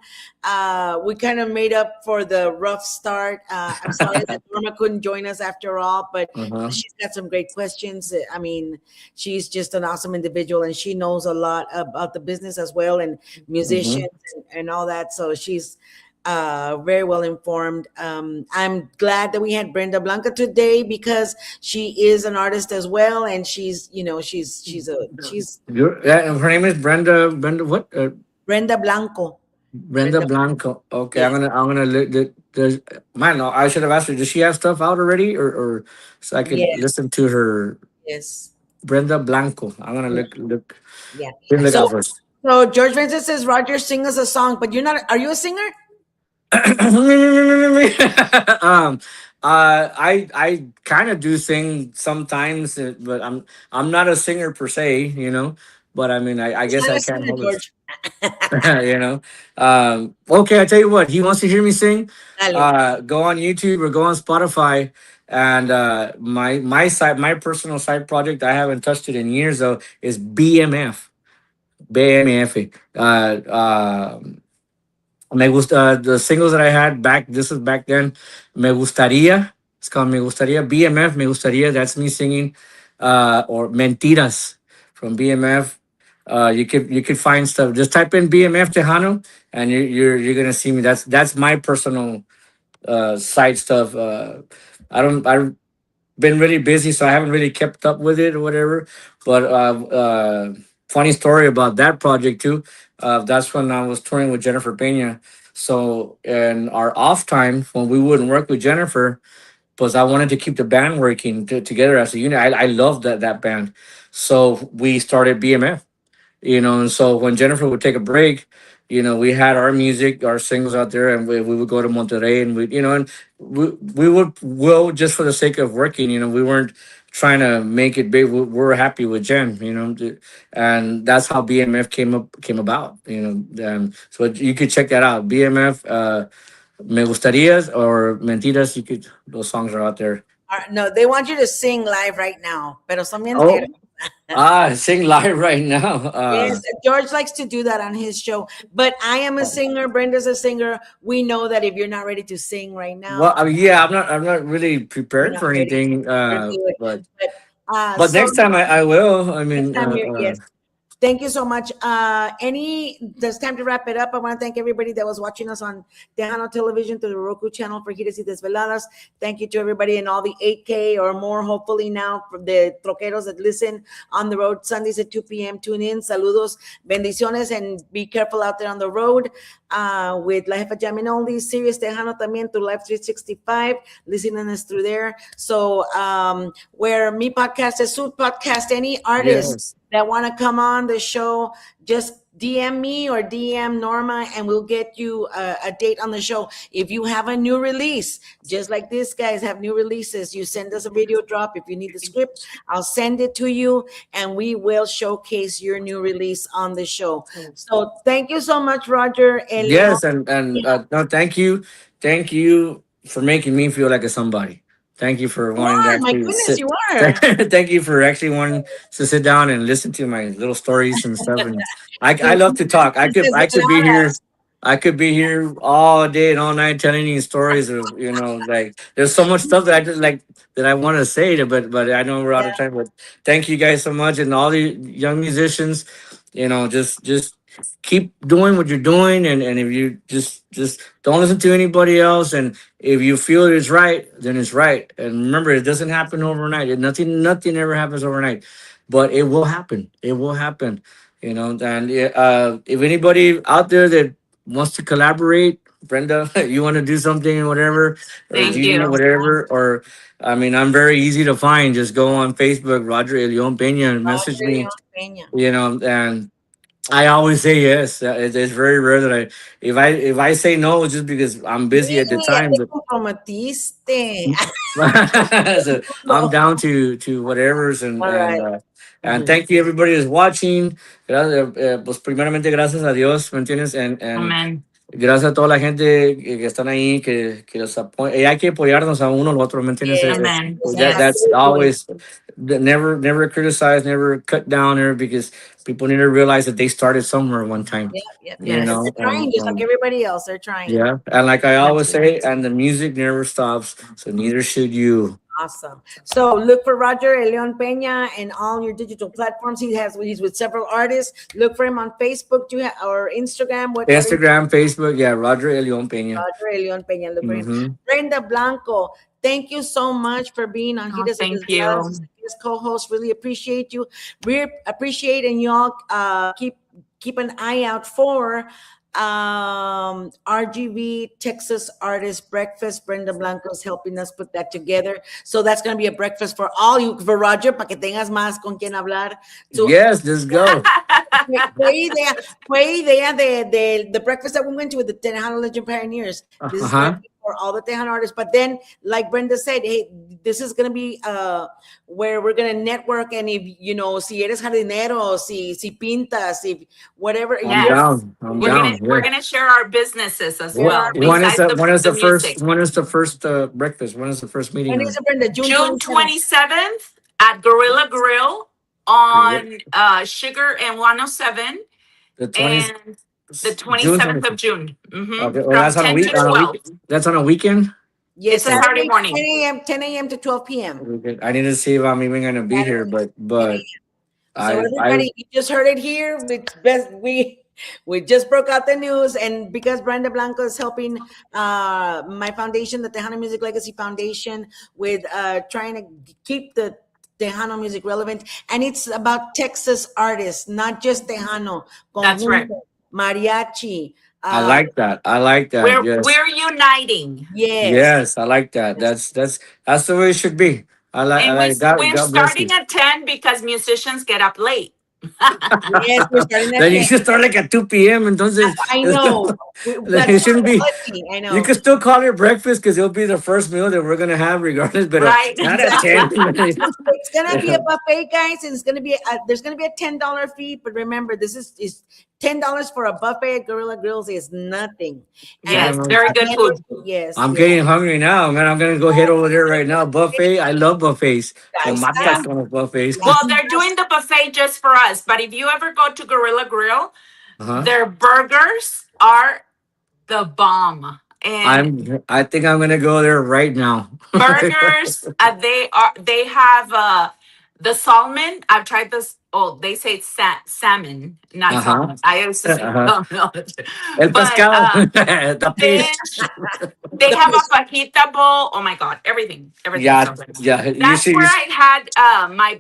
We kind of made up for the rough start. I'm sorry that Norma couldn't join us after all, but Uh-huh. she's got some great questions. I mean, she's just an awesome individual, and she knows a lot about the business as well, and musicians and all that. So she's very well informed. I'm glad that we had Brenda Blanca today because she is an artist as well, and she's Yeah, her name is Brenda what? Brenda Blanco. Brenda Blanco. Okay, I'm gonna there's man, no, I should have asked her. Does she have stuff out already, or so I could Yes. listen to her? Yes. Brenda Blanco. I'm gonna look. Yeah. Look So, out first. so George Vincent says, Roger, sing us a song, but you're not. Are you a singer? I kind of do sing sometimes, but I'm not a singer per se, you know. But I mean, I He's guess not I a can't singer, hold it. George. You know. Okay, I tell you what. He wants to hear me sing. Dale. Go on YouTube or go on Spotify, and my personal side project, I haven't touched it in years though, is BMF. BMF. Me gusta the singles that I had back. This was back then. Me gustaría. It's called Me gustaría. BMF. Me gustaría. That's me singing. Or Mentiras from BMF. You could find stuff. Just type in BMF Tejano, and you're gonna see me. That's my personal side stuff. I've been really busy, so I haven't really kept up with it or whatever. But funny story about that project too. That's when I was touring with Jennifer Pena. So in our off time when we wouldn't work with Jennifer, because I wanted to keep the band working together as a unit. I loved that band, so we started BMF. And so when Jennifer would take a break, we had our music, our singles out there, and we would go to Monterrey, and we would go just for the sake of working. We weren't trying to make it big. We were happy with Jen, and that's how BMF came about. So you could check that out. BMF, Me Gustarías or Mentiras. Those songs are out there. No, they want you to sing live right now. Pero son bien Oh, sing live right now. Yes, George likes to do that on his show. But I am a singer. Brenda's a singer. We know that if you're not ready to sing right now, Well, I mean, yeah, I'm not really prepared not for ready anything. to do it. But So next time I will. I mean, next time yes. Thank you so much. There's time to wrap it up. I want to thank everybody that was watching us on Tejano Television through the Roku channel for Giras y Desveladas. Thank you to everybody in all the 8K or more, hopefully now, from the troqueros that listen on the road Sundays at 2 p.m. Tune in. Saludos, bendiciones, and be careful out there on the road. With La Jefa Jamming Only, Serious Tejano también through Live 365, listening us through there. So where Mi Podcast is Su Podcast, any artist that want to come on the show, just DM me or DM Norma, and we'll get you a date on the show. If you have a new release, just like these guys have new releases, you send us a video drop. If you need the script, I'll send it to you, and we will showcase your new release on the show. So thank you so much, Roger. Yes, and no, thank you for making me feel like a somebody. Thank you for wanting to My actually goodness, you are. Thank you for actually wanting to sit down and listen to my little stories and stuff. And I love to talk. I could be here. I could be here all day and all night telling you stories of like there's so much stuff that I just like that I want to say but I know we're out of time. But thank you guys so much, and all the young musicians. Just keep doing what you're doing, and if you just don't listen to anybody else, and if you feel it's right, then it's right. And remember, it doesn't happen overnight. Nothing ever happens overnight, but it will happen. It will happen. And if anybody out there that wants to collaborate, Brenda, you want to do something or whatever, or Thank Gina, you. whatever, or I mean, I'm very easy to find. Just go on Facebook, Roger El León Peña, and message me. And I always say yes. It's very rare that if I say no, it's just because I'm busy at the Sí, ya time. te But comprometiste. so I'm down to whatever's All right. and thank you everybody that's watching. Pues primeramente gracias a Dios, ¿me entiendes? And Amen. gracias a toda la gente que están ahí, que los apoya. Y hay que apoyarnos a uno al otro, ¿me entiendes? Yes, Amen. yes, That Yes. that's exactly. always never criticize, never cut down her because people need to realize that they started somewhere one time, Yep. you Yes. know. They're trying just like everybody else. They're trying. Yeah, and like I always Exactly. say, and the music never stops, so neither should you. Awesome. So look for Roger El León Peña and all your digital platforms. He's with several artists. Look for him on Facebook or Instagram. What are you? Instagram, Facebook, yeah, Roger El León Peña. Roger El León Peña. Look for him. Mhm. Brenda Blanco, thank you so much for being on Oh, Giras y thank Desveladas you. as a guest co-host. Really appreciate you. We appreciate and y'all keep an eye out for RGV Texas Artist Breakfast. Brenda Blanco is helping us put that together. So that's going to be a breakfast for all you, for Roger, para que tengas más con quien hablar. Yes, let's go. Fue idea de the breakfast that we went to with the Tejano Legend Pioneers. This is going to be for all the Tejano artists. But then, like Brenda said, hey, this is going to be where we're going to network. And if, you know, si eres jardinero, si pintas, if whatever. Yes. I'm We're down. we're gonna share our businesses as well. When is Besides the music. first breakfast? When is the first meeting? When is it, Brenda? June 27th at Gorilla Grill on Sugar and 107. The 20th. And the 27th of June. Okay, well, From that's 10 to 12. That's on a weekend. Yes, It's a Saturday morning. 10 a.m. to 12 p.m. I need to see if I'm even going to be here, but So everybody, you just heard it here. We just broke out the news, and because Brenda Blanco is helping my foundation, the Tejano Music Legacy Foundation, with trying to keep the Tejano music relevant, and it's about Texas artists, not just Tejano. That's right. Mariachi. I like that. We're uniting. Yes. I like that. That's the way it should be. I like that. We're God bless you. starting at 10 because musicians get up late. Yes, we're starting at Then you 10. should start like at 2 p.m. Entonces, I know. it shouldn't be. I know. You can still call it breakfast because it'll be the first meal that we're gonna have, regardless. But Right. not at 10. It's gonna be a buffet, guys, and it's gonna be there's gonna be a $10 fee. But remember, this is $10 for a buffet at Gorilla Grills is nothing. Yes, very good food. Yes, I'm getting hungry now, man. I'm gonna go head over there right now. Buffet. I love buffets. Ahí My está. kind of buffets. Well, they're doing the buffet just for us. But if you ever go to Gorilla Grill, their burgers are the bomb. And I think I'm gonna go there right now. burgers, they have the salmon. I've tried this. Oh, they say it's salmon, not salmon. I used to say no. El pescado. The fish. Fish. They have a fajita bowl. Oh my god, everything. Yeah. That's where I had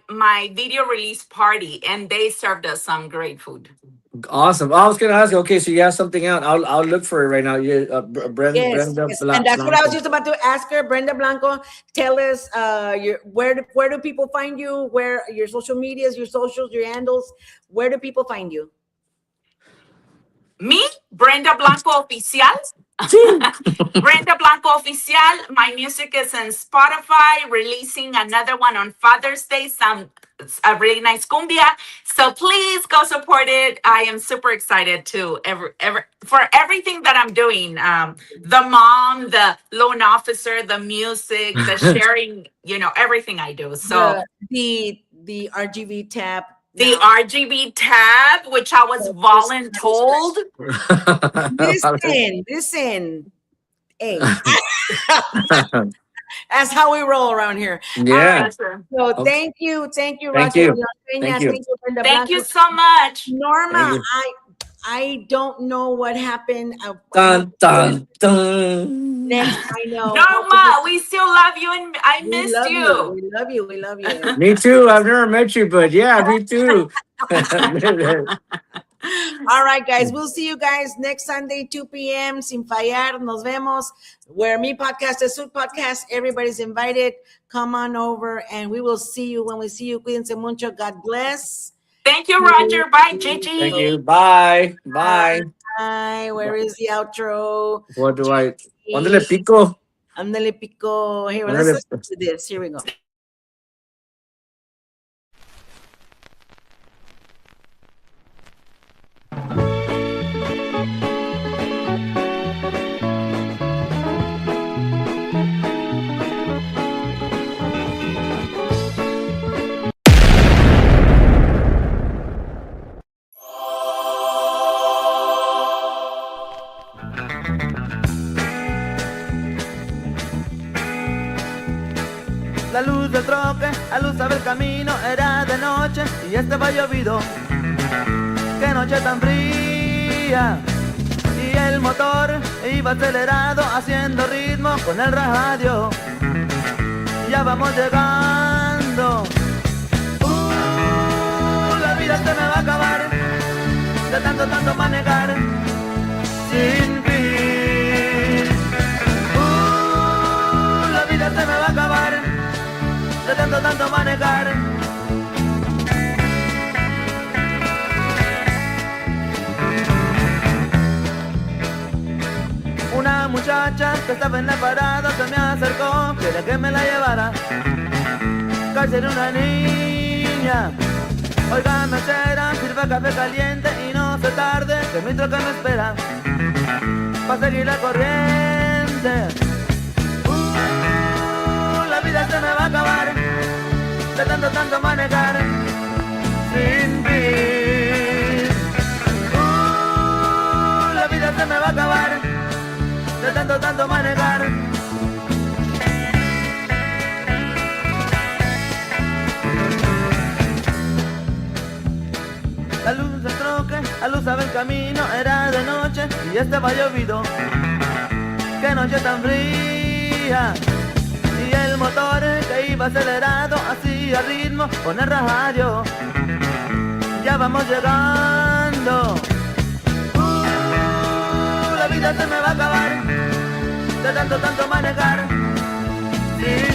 my video release party, and they served us some great food. Awesome. I was gonna ask you. Okay, so you have something out. I'll look for it right now. Brenda. Yes. And that's what I was just about to ask her. Brenda Blanco, tell us where do people find you? Where your social medias, your socials, your handles? Where do people find you? Me, Brenda Blanco Oficial. Brenda Blanco Oficial. My music is in Spotify, releasing another one on Father's Day, a really nice cumbia. So please go support it. I am super excited to for everything that I'm doing. The mom, the loan officer, the music, the sharing, everything I do. So the RGV tab. The RGB tab, which I was voluntold. Listen. Hey. That's how we roll around here. Yeah. So thank you, Roger. Thank you. Thank you, Brenda Thank Blanco. you so much. Norma, I don't know what happened. Dun, dun, dun. Next, I know. Norma, we still love you, and I missed you. We love you. Me too. I've never met you, but yeah, me too. All right, guys. We'll see you guys next Sunday, 2 p.m. Sin fallar. Nos vemos. Where Mi Podcast is Su Podcast. Everybody's invited. Come on over, and we will see you when we see you. Cuídense mucho. God bless. Thank you, Roger. Bye, Gigi. Thank you. Bye. Bye. Hi, where is the outro? What do I? Ándale pico. Ándale pico. Here, let's Ándale. listen to this. Here we go. La luz del troque aluzaba el camino, era de noche y estaba llovido. Qué noche tan fría. Y el motor iba acelerado, haciendo ritmo con el radio. Ya vamos llegando. La vida se me va a acabar de tanto manejar sin fin. La vida se me va a acabar de tanto manejar. Una muchacha que estaba en la parada se me acercó, quería que me la llevara. Casi era una niña. Oiga, mesera, sirva café caliente y no se tarde, que mi troca me espera pa' seguir la corriente. La vida se me va a acabar de tanto manejar sin fin. La vida se me va a acabar de tanto manejar. La luz del troque aluzaba el camino, era de noche y estaba llovido. Qué noche tan fría. Y el motor que iba acelerado hacía ritmo con el radio. Ya vamos llegando. La vida se me va a acabar de tanto manejar. Sí.